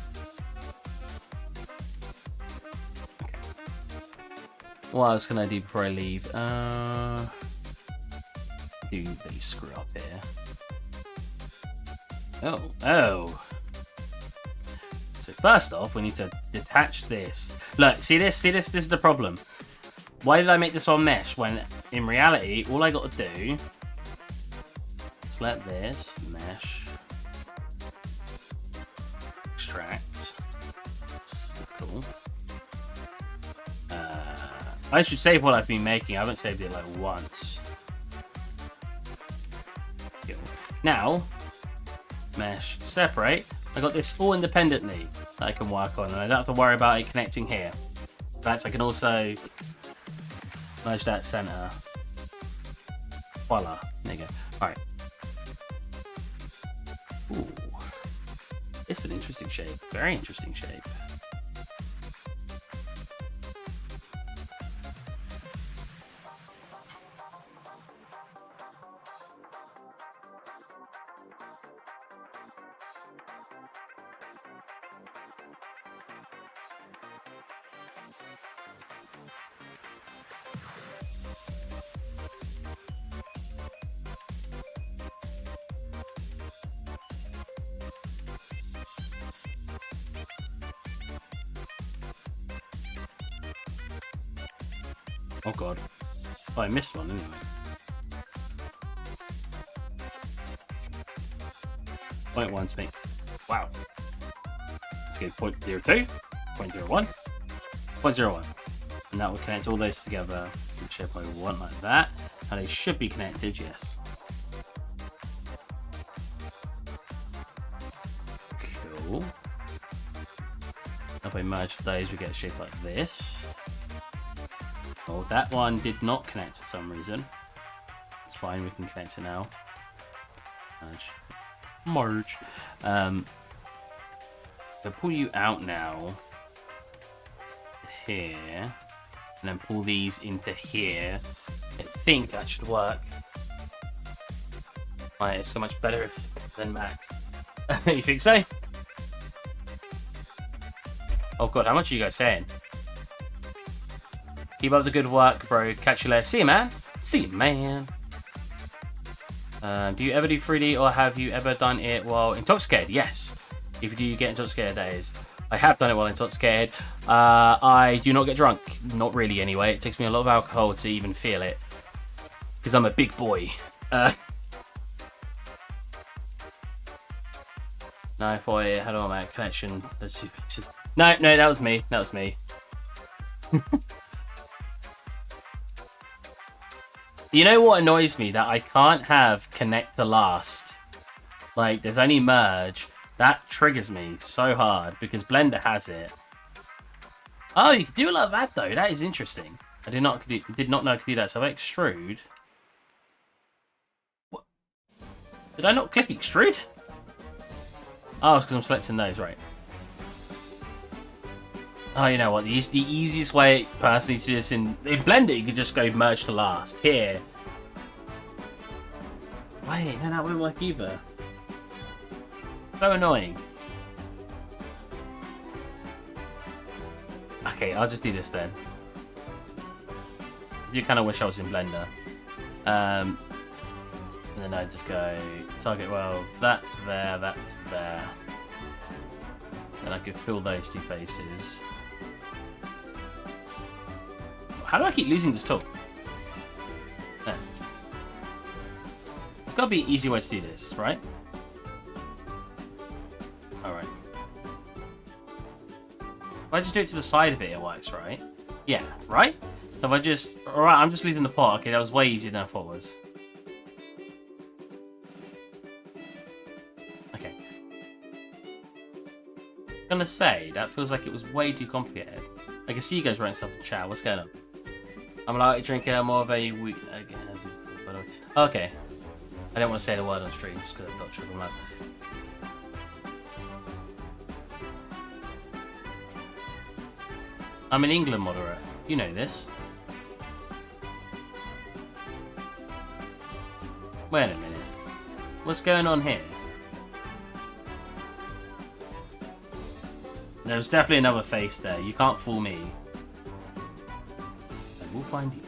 What else can I do before I leave? Do the screw up here. Oh. So first off, we need to detach this. Look, see this? This is the problem. Why did I make this on mesh when in reality, all I got to do is let this mesh extract. Cool. I should save what I've been making. I haven't saved it like once. Cool. Now, mesh separate. I got this all independently that I can work on, and I don't have to worry about it connecting here. In fact, I can also merge that center. Voila. There you go. Alright. Ooh. It's an interesting shape. Very interesting shape. Oh god. Oh, I missed one anyway. Point one to me. Wow. Let's go 0.02, 0.01, 0.01. And that will connect all those together in the shape I want, like that. And they should be connected, yes. Cool. If I merge those, we get a shape like this. Oh, that one did not connect for some reason. It's fine, we can connect it now. Merge. So pull you out now. Here. And then pull these into here. I think that should work. Right, it's so much better than Max. You think so? Oh god, how much are you guys saying? Keep up the good work, bro. Catch you later. See you, man. See you, man. Do you ever do 3D, or have you ever done it while intoxicated? Yes. If you do get intoxicated, that is. I have done it while intoxicated. I do not get drunk. Not really, anyway. It takes me a lot of alcohol to even feel it. Because I'm a big boy. No, I thought I had all my connection. No, that was me. That was me. You know what annoys me? That I can't have connect to last. Like, there's only merge. That triggers me so hard because Blender has it. Oh, you can do a lot of that though. That is interesting. I did not know I could do that. So I extrude. What? Did I not click extrude? Oh, it's because I'm selecting those, right? Oh, you know what? The easiest way, personally, to do this in Blender, you could just go merge to last. Here. Wait, no, that won't work either. So annoying. Okay, I'll just do this then. I do kind of wish I was in Blender. And then I just go target, well, that to there, that to there. And I could fill those two faces. How do I keep losing this tool? There. There's got to be an easy way to do this, right? Alright. If I just do it to the side of it, it works, right? Yeah, right? So if I just... Alright, I'm just losing the pot. Okay, that was way easier than I thought it was. Okay. I'm gonna say, that feels like it was way too complicated. I can see you guys writing stuff in chat. What's going on? I'm a light drinker, more of a weak... Okay. I don't want to say the word on stream, just because I don't trip them out. I'm an England moderate. You know this. Wait a minute. What's going on here? There's definitely another face there. You can't fool me. I will find you.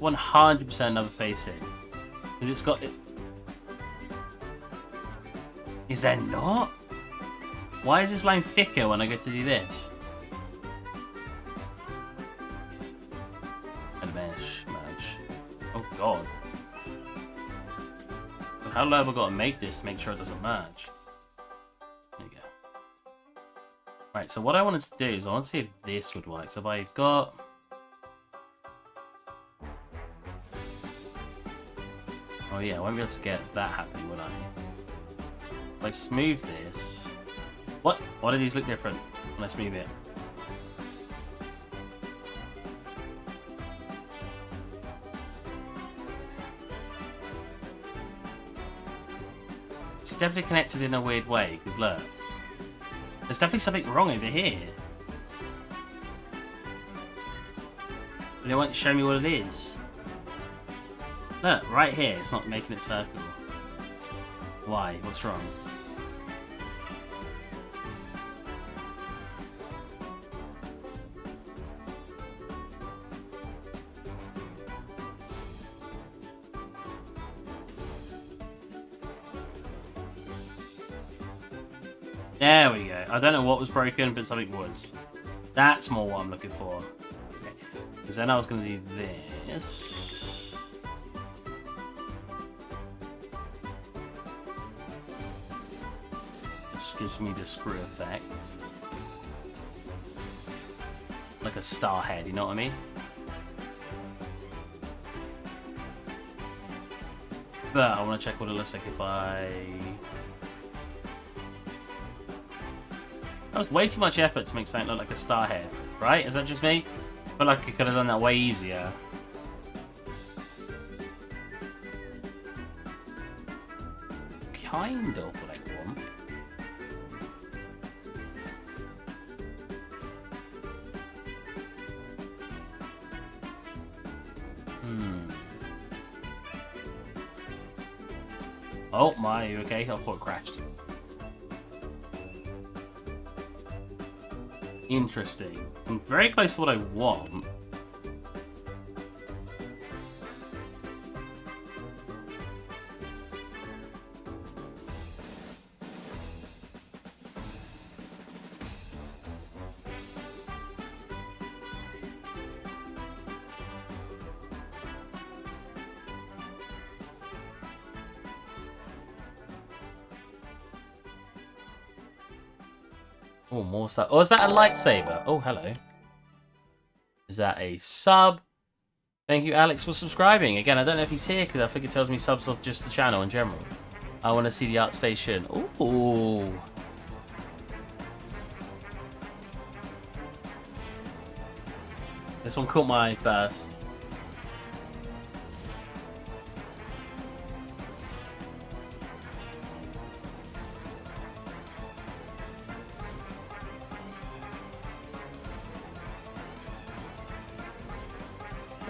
100% another face here. Because it's got it. Is there not? Why is this line thicker when I go to do this? And mesh. Oh god. But how low have I got to make this to make sure it doesn't match? There you go. Right, so what I wanted to do is I want to see if this would work. So if I got... Oh yeah, I won't be able to get that happening, would I? If I smooth this... What? Why do these look different when I smooth it? It's definitely connected in a weird way, because look. There's definitely something wrong over here. But they won't show me what it is. Look, right here, it's not making it circle. Why? What's wrong? There we go. I don't know what was broken, but something was. That's more what I'm looking for. Okay. Because then I was going to do this. Which gives me the screw effect. Like a star head, you know what I mean? But I want to check what it looks like if I... That was way too much effort to make something look like a star head, right? Is that just me? I feel like I could have done that way easier. Kind of what I want. Oh my, you okay? I thought it crashed. Interesting. I'm very close to what I want. Oh, more stuff. Oh, is that a lightsaber? Oh, hello. Is that a sub? Thank you, Alex, for subscribing. Again, I don't know if he's here because I think it tells me subs off just the channel in general. I want to see the art station. Ooh. This one caught my eye first.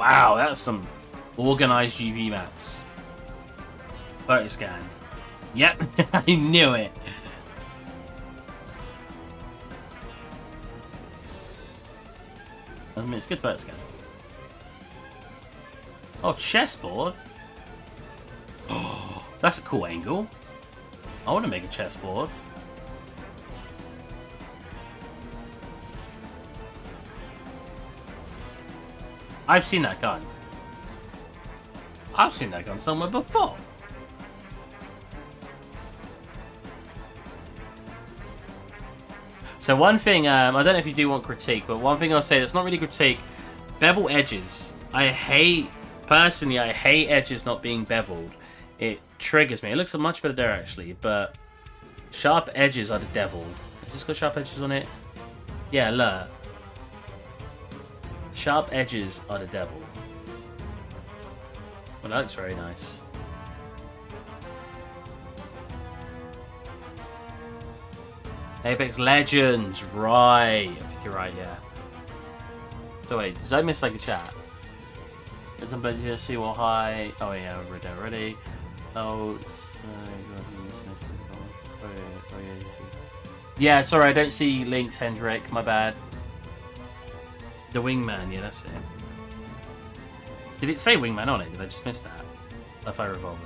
Wow, that's some organized UV maps. Photo scan. Yep, I knew it. I mean, it's good photo scan. Oh, chessboard. Oh, that's a cool angle. I want to make a chessboard. I've seen that gun. I've seen that gun somewhere before. So one thing, I don't know if you do want critique, but one thing I'll say that's not really critique, bevel edges. Personally, I hate edges not being beveled. It triggers me. It looks much better there, actually, but sharp edges are the devil. Has this got sharp edges on it? Yeah, look. Sharp edges are the devil. Well, that looks very nice. Apex Legends, right. I think you're right, yeah. So wait, did I miss like a chat? Is somebody gonna see what high? Oh yeah, I read that already. Oh, yeah, sorry, I don't see links, Hendrik, my bad. The Wingman, yeah, that's it. Did it say Wingman on it? Did I just miss that? A fire revolver.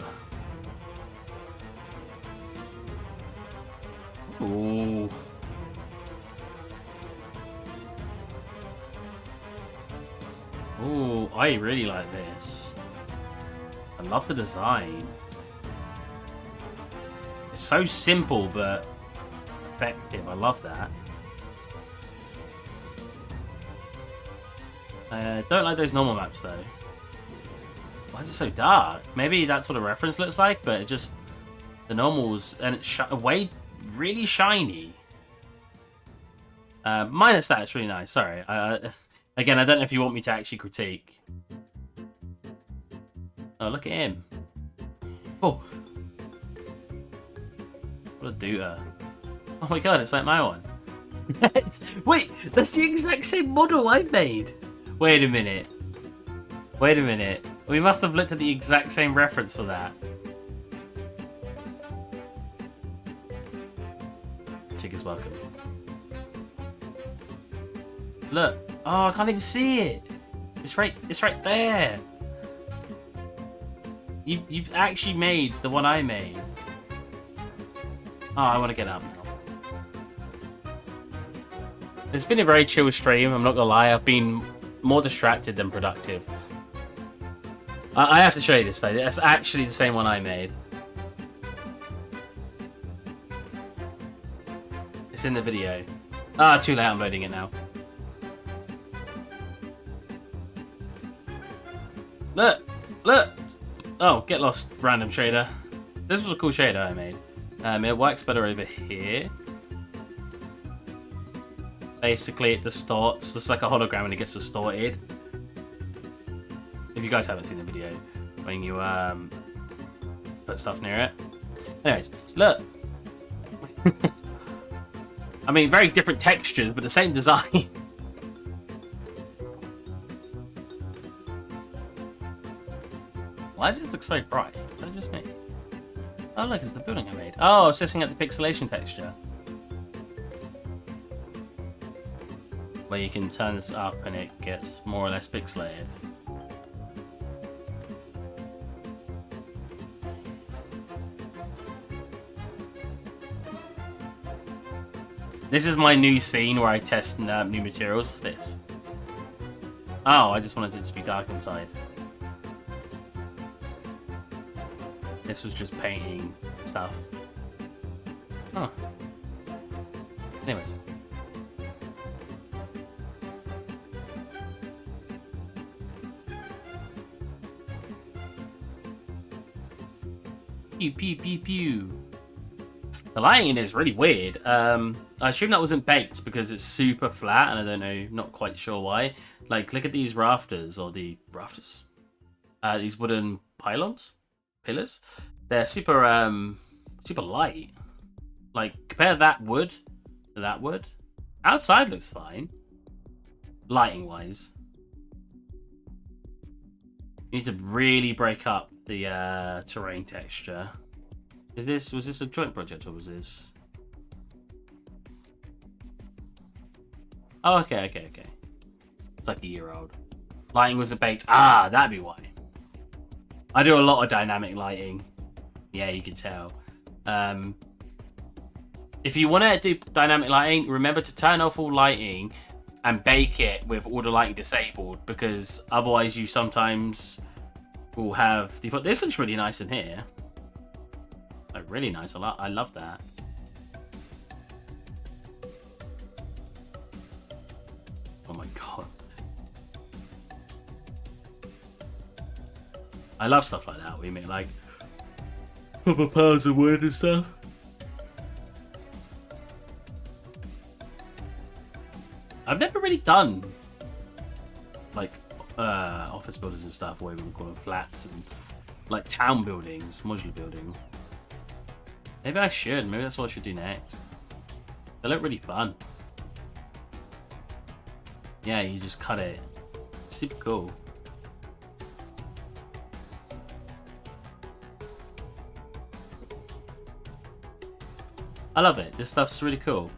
Ooh. Ooh, I really like this. I love the design. It's so simple, but effective. I love that. I don't like those normal maps, though. Why is it so dark? Maybe that's what a reference looks like, but it just... The normals... And it's really shiny. Minus that, it's really nice. Sorry. Again, I don't know if you want me to actually critique. Oh, look at him. Oh! What a dooter. Oh my god, it's like my one. Wait, that's the exact same model I made. Wait a minute. Wait a minute. We must have looked at the exact same reference for that. Chick is welcome. Look. Oh, I can't even see it. It's right there. You've actually made the one I made. Oh, I want to get up now. It's been a very chill stream, I'm not gonna lie. I've been more distracted than productive. I have to show you this though. That's actually the same one I made. It's in the video. Ah, too late, I'm loading it now. Look! Look! Oh, get lost, random shader. This was a cool shader I made. It works better over here. Basically, it distorts. It's like a hologram when it gets distorted. If you guys haven't seen the video, when you put stuff near it. Anyways, look. I mean, very different textures, but the same design. Why does it look so bright? Is that just me? Oh, look, it's the building I made. Oh, it's setting up the pixelation texture. Where you can turn this up and it gets more or less pixelated. This is my new scene where I test new materials. What's this? Oh, I just wanted it to be dark inside. This was just painting stuff. Huh. Anyways. Pew pew pew pew. The lighting in it is really weird. I assume that wasn't baked because it's super flat and I don't know, not quite sure why. Like, look at these rafters, or the rafters. These wooden pylons? Pillars? They're super, super light. Like, compare that wood to that wood. Outside looks fine. Lighting-wise. You need to really break up the terrain texture. Was this a joint project or was this? Oh, okay. It's like a year old. Lighting was a bait. Ah, that'd be why. I do a lot of dynamic lighting. Yeah, you can tell. If you want to do dynamic lighting, remember to turn off all lighting and bake it with all the lighting disabled, because otherwise you sometimes will have default. This looks really nice in here. Like really nice. I love that. Oh my god. I love stuff like that. We make like proper powers of wood and stuff. I've never really done like office buildings and stuff, where we call them flats, and like town buildings, modular building. Maybe I should. Maybe that's what I should do next. They look really fun. Yeah, you just cut it. Super cool. I love it. This stuff's really cool.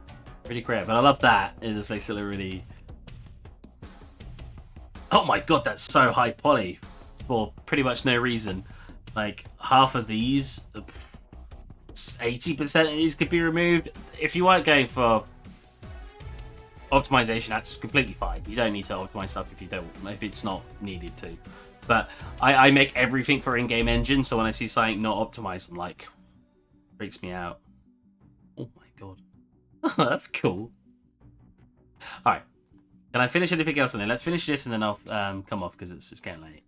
Really great. But I love that. It just makes it look really... Oh my god, that's so high poly. For pretty much no reason. Like, half of these... 80% of these could be removed. If you weren't going for optimization, that's completely fine. You don't need to optimize stuff if it's not needed to. But I make everything for in-game engine, so when I see something not optimized, I'm like, freaks me out. Oh my god. That's cool. Alright. Can I finish anything else on it? Let's finish this and then I'll come off because it's getting late.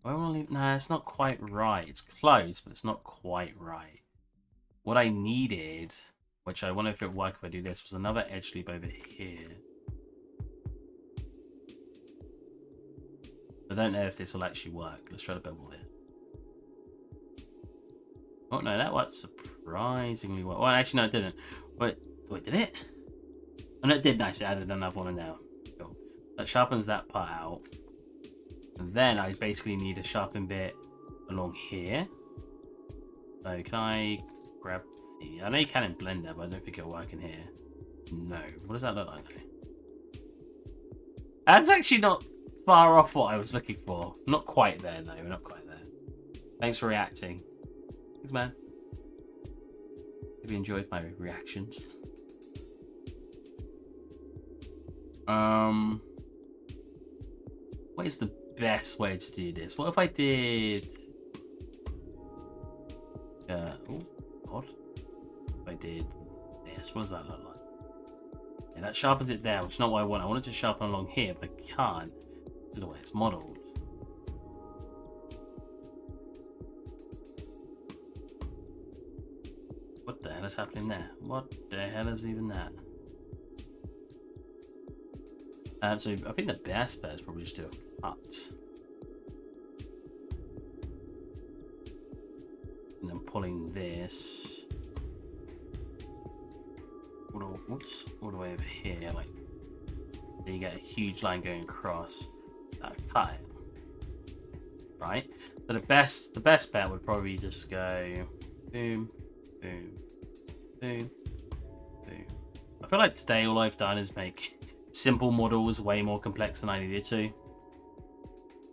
Where will I leave? Nah, it's not quite right. It's close, but it's not quite right. What I needed, which I wonder if it would work if I do this, was another edge loop over here. I don't know if this will actually work. Let's try to bevel this. Oh no, that worked surprisingly well. Well, actually no, it didn't. Wait, did it? Oh no, it did. Nice, it added another one in now. Cool. That sharpens that part out. And then I basically need a sharpen bit along here. So can I grab the... I know you can in Blender, but I don't think it'll work in here. No. What does that look like though? That's actually not far off what I was looking for. Not quite there though, we're not quite there. Thanks for reacting. Thanks, man. Have you enjoyed my reactions? What is the best way to do this? What if I did... oh, what? If I did this, what does that look like? Yeah, that sharpens it there, which is not what I want. I want it to sharpen along here, but I can't because of the way it's modeled. What the hell is happening there? What the hell is even that? So I think the best bet is probably just do a cut. And then pulling this all the way over here, like so you get a huge line going across. Cut it. Right? So the best bet would probably just go boom, boom, boom, boom. I feel like today all I've done is make simple models way more complex than I needed to.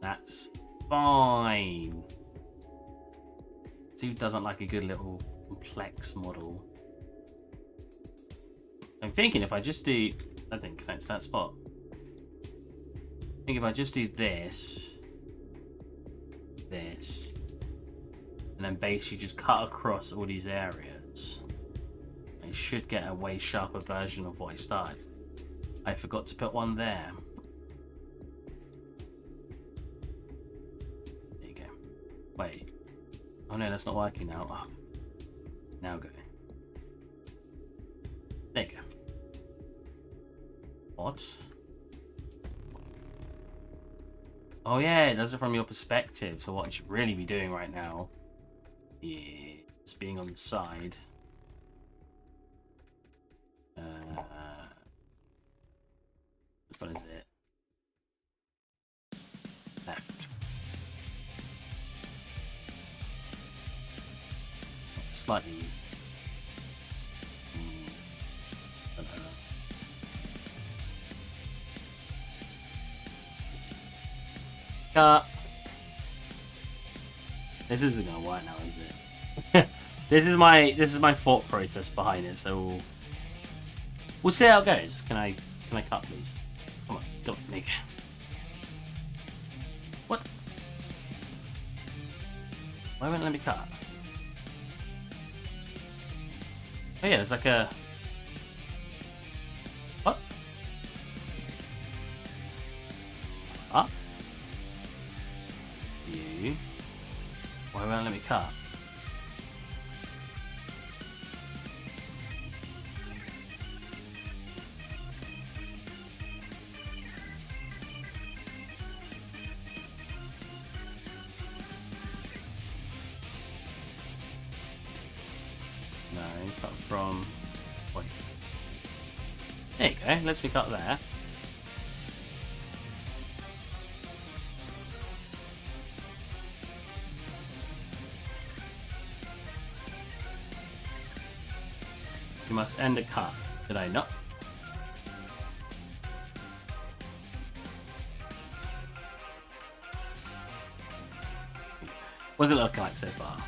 That's fine. Who doesn't like a good little complex model? I'm thinking if I just do... I think connects that spot. I think if I just do this, and then basically just cut across all these areas, I should get a way sharper version of what I started. I forgot to put one there. There you go. Wait. Oh no, that's not working now. Oh. Now go. There you go. What? Oh yeah, it does it from your perspective. So what I should really be doing right now is being on the side. What is it? slightly. Don't know. Cut. This isn't gonna work now, is it? This is my thought process behind it. So we'll see how it goes. Can I cut, please? Come on, go on, make it. What? Why won't it let me cut? Oh yeah, there's like a... What? Up? You? Why won't it let me cut? Cut from point. There you go, lets me cut there. You must end a cut. Did I not? What's it looking like so far?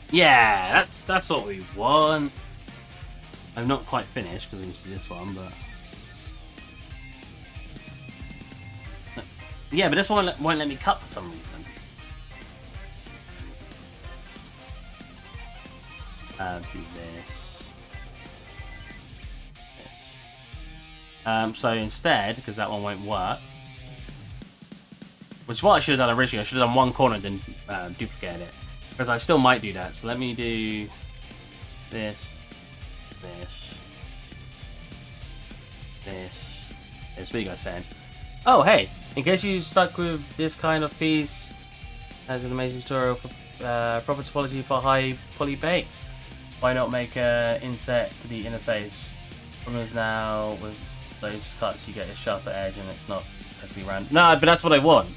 Yeah, that's what we want. I'm not quite finished because I need to do this one, but yeah, but this one won't let me cut for some reason. Do this. So instead, because that one won't work, which is what I should have done originally. I should have done one corner and then duplicated it. Because I still might do that, so let me do this. It's what you guys saying. Oh, hey, in case you stuck with this kind of piece, has an amazing tutorial for proper topology for high poly bakes. Why not make an inset to the interface? Problem is now with those cuts, you get a sharper edge and it's not perfectly round. No, but that's what I want.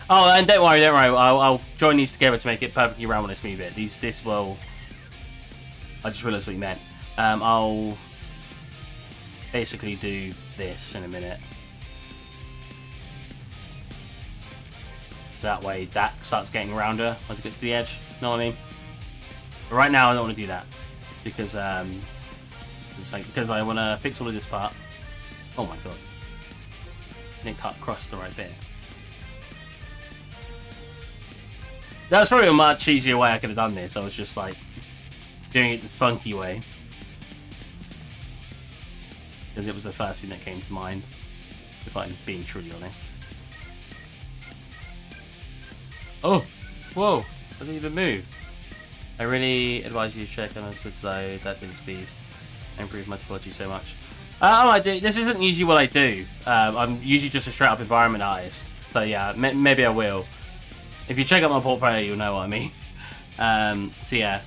Oh, and don't worry. I'll join these together to make it perfectly round when I smooth it. This will... I just realised what you meant. I'll basically do this in a minute. So that way that starts getting rounder as it gets to the edge. Know what I mean? But right now I don't want to do that. Because I want to fix all of this part. Oh my god. I didn't cut across the right bit. That was probably a much easier way I could have done this. I was just like doing it this funky way. Because it was the first thing that came to mind. If I'm being truly honest. Oh! Whoa! I didn't even move. I really advise you to check on this with though. That didn't beast. I improved my topology so much. I do. This isn't usually what I do. I'm usually just a straight up environment artist. So yeah, maybe I will. If you check out my portfolio, you'll know what I mean. So yeah,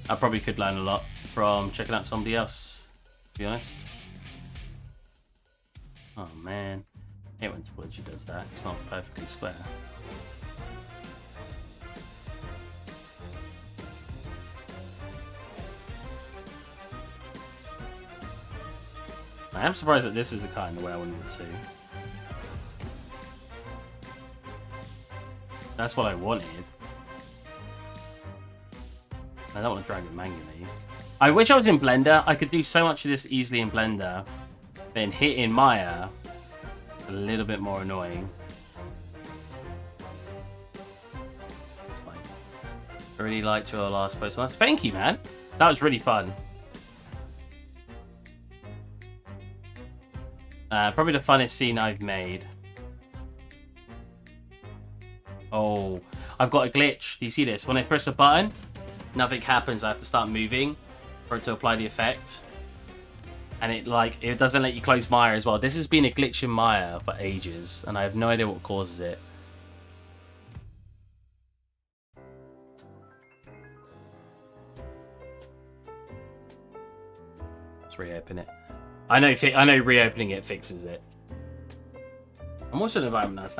I probably could learn a lot from checking out somebody else, to be honest. Oh man, I hate when topology does that. It's not perfectly square. I am surprised that this isn't kind of the way I wanted it to. That's what I wanted. I don't want to drag it manually. I wish I was in Blender. I could do so much of this easily in Blender. Then hit in Maya, a little bit more annoying. It's fine. I really liked your last post. Thank you, man. That was really fun. Probably the funnest scene I've made. Oh, I've got a glitch. Do you see this? When I press a button, nothing happens. I have to start moving for it to apply the effect. And it doesn't let you close Maya as well. This has been a glitch in Maya for ages, and I have no idea what causes it. Let's reopen it. I know reopening it fixes it. I'm also an environment artist.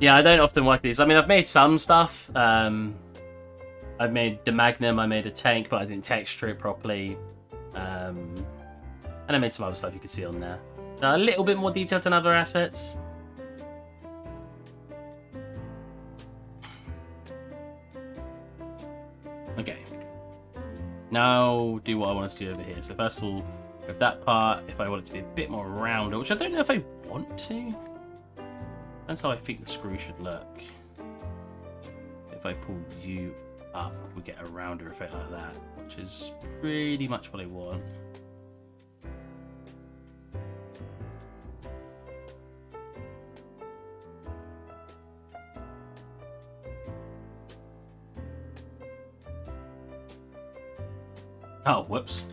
Yeah, I don't often work these. I mean, I've made some stuff. I've made the Magnum, I made a tank, but I didn't texture it properly. And I made some other stuff you can see on there. A little bit more detailed than other assets. Okay. Now do what I want us to do over here. So first of all, with that part, if I want it to be a bit more rounded, which I don't know if I want to. That's how I think the screw should look. If I pull you up, we get a rounder effect like that, which is pretty much what I want. Oh, whoops.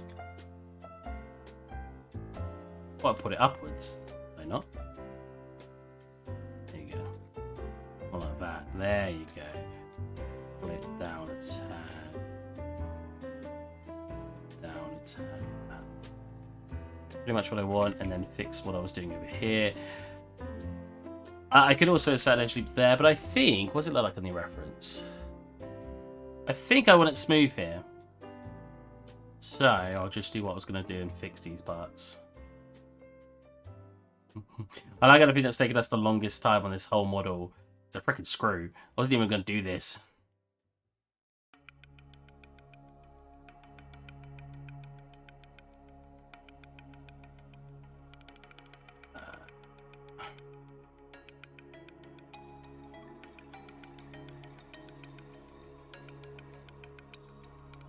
Well, I put it upwards. Did I not? There you go. More like that. There you go. Pull it down a tad. Down a tad. Pretty much what I want, and then fix what I was doing over here. I could also set actually there, but I think, what's it look like on the reference? I think I want it smooth here. So I'll just do what I was going to do and fix these parts. And I gotta think that's taken us the longest time on this whole model. It's a freaking screw. I wasn't even going to do this.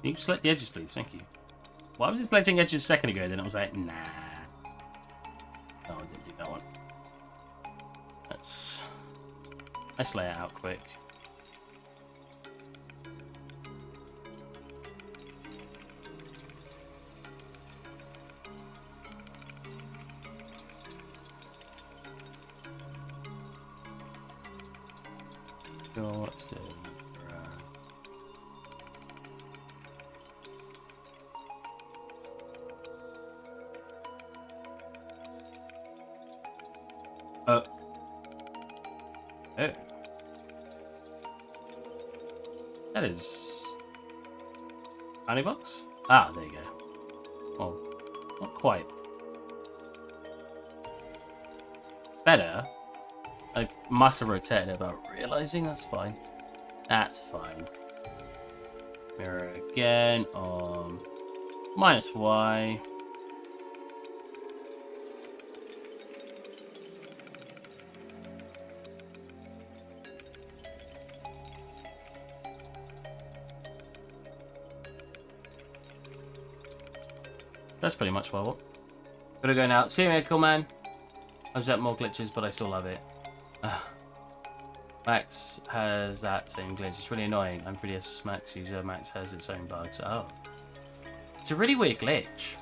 Can you select the edges, please? Thank you. Why was it selecting edges a second ago? Then it was like, nah. No, I didn't do that one. Let's lay it out quick. Let's do Oh. That is... Honey box? Ah, there you go. Well, not quite. Better. I must have rotated it without realizing. That's fine. That's fine. Mirror again on -Y. That's pretty much what I want. Gotta go now. See you, Miracle Man. I've set more glitches, but I still love it. Max has that same glitch. It's really annoying. I'm 3DS Max user. Max has its own bugs. Oh. It's a really weird glitch.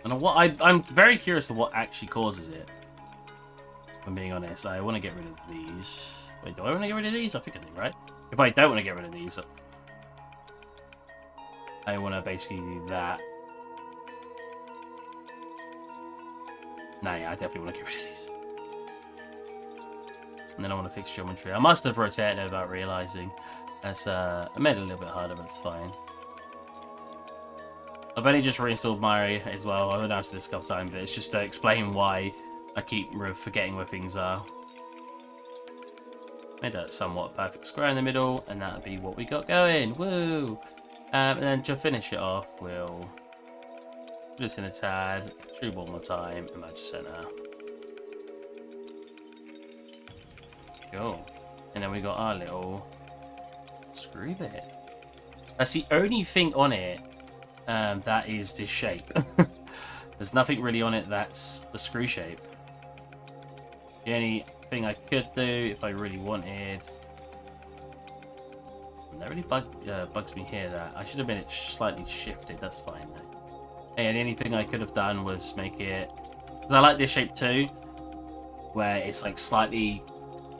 And what I'm very curious to what actually causes it. If I'm being honest. I want to get rid of these. Wait, do I want to get rid of these? I think I do, right? If I don't want to get rid of these, I want to basically do that. Nah, yeah, I definitely want to get rid of these. And then I want to fix geometry. I must have rotated it without realizing. That's I made it a little bit harder, but it's fine. I've only just reinstalled Mari as well. I've announced this a couple times, but it's just to explain why I keep forgetting where things are. Made that somewhat perfect square in the middle, and that'll be what we got going. Woo! And then to finish it off, we'll put this in a tad, extrude one more time, and match center. Cool. And then we got our little screw bit. That's the only thing on it that is this shape. There's nothing really on it that's the screw shape. The only thing I could do if I really wanted... That really bugs me here. That I should have been it slightly shifted. That's fine though. And the only thing I could have done was make it, because I like this shape too, where it's like slightly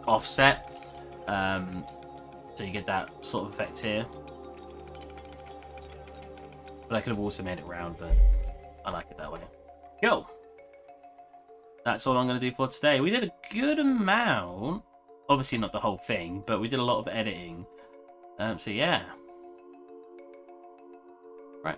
offset, so you get that sort of effect here. But I could have also made it round, but I like it that way. Go. that's all I'm going to do for today. We did a good amount. Obviously not the whole thing, but we did a lot of editing. So yeah. Right.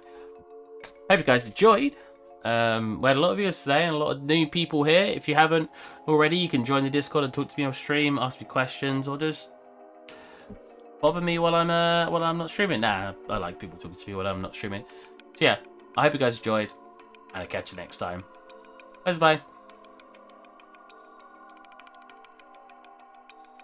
Hope you guys enjoyed. We had a lot of viewers today and a lot of new people here. If you haven't already, you can join the Discord and talk to me on stream, ask me questions, or just bother me while I'm not streaming. Nah, I like people talking to me while I'm not streaming. So yeah, I hope you guys enjoyed, and I'll catch you next time. Bye bye.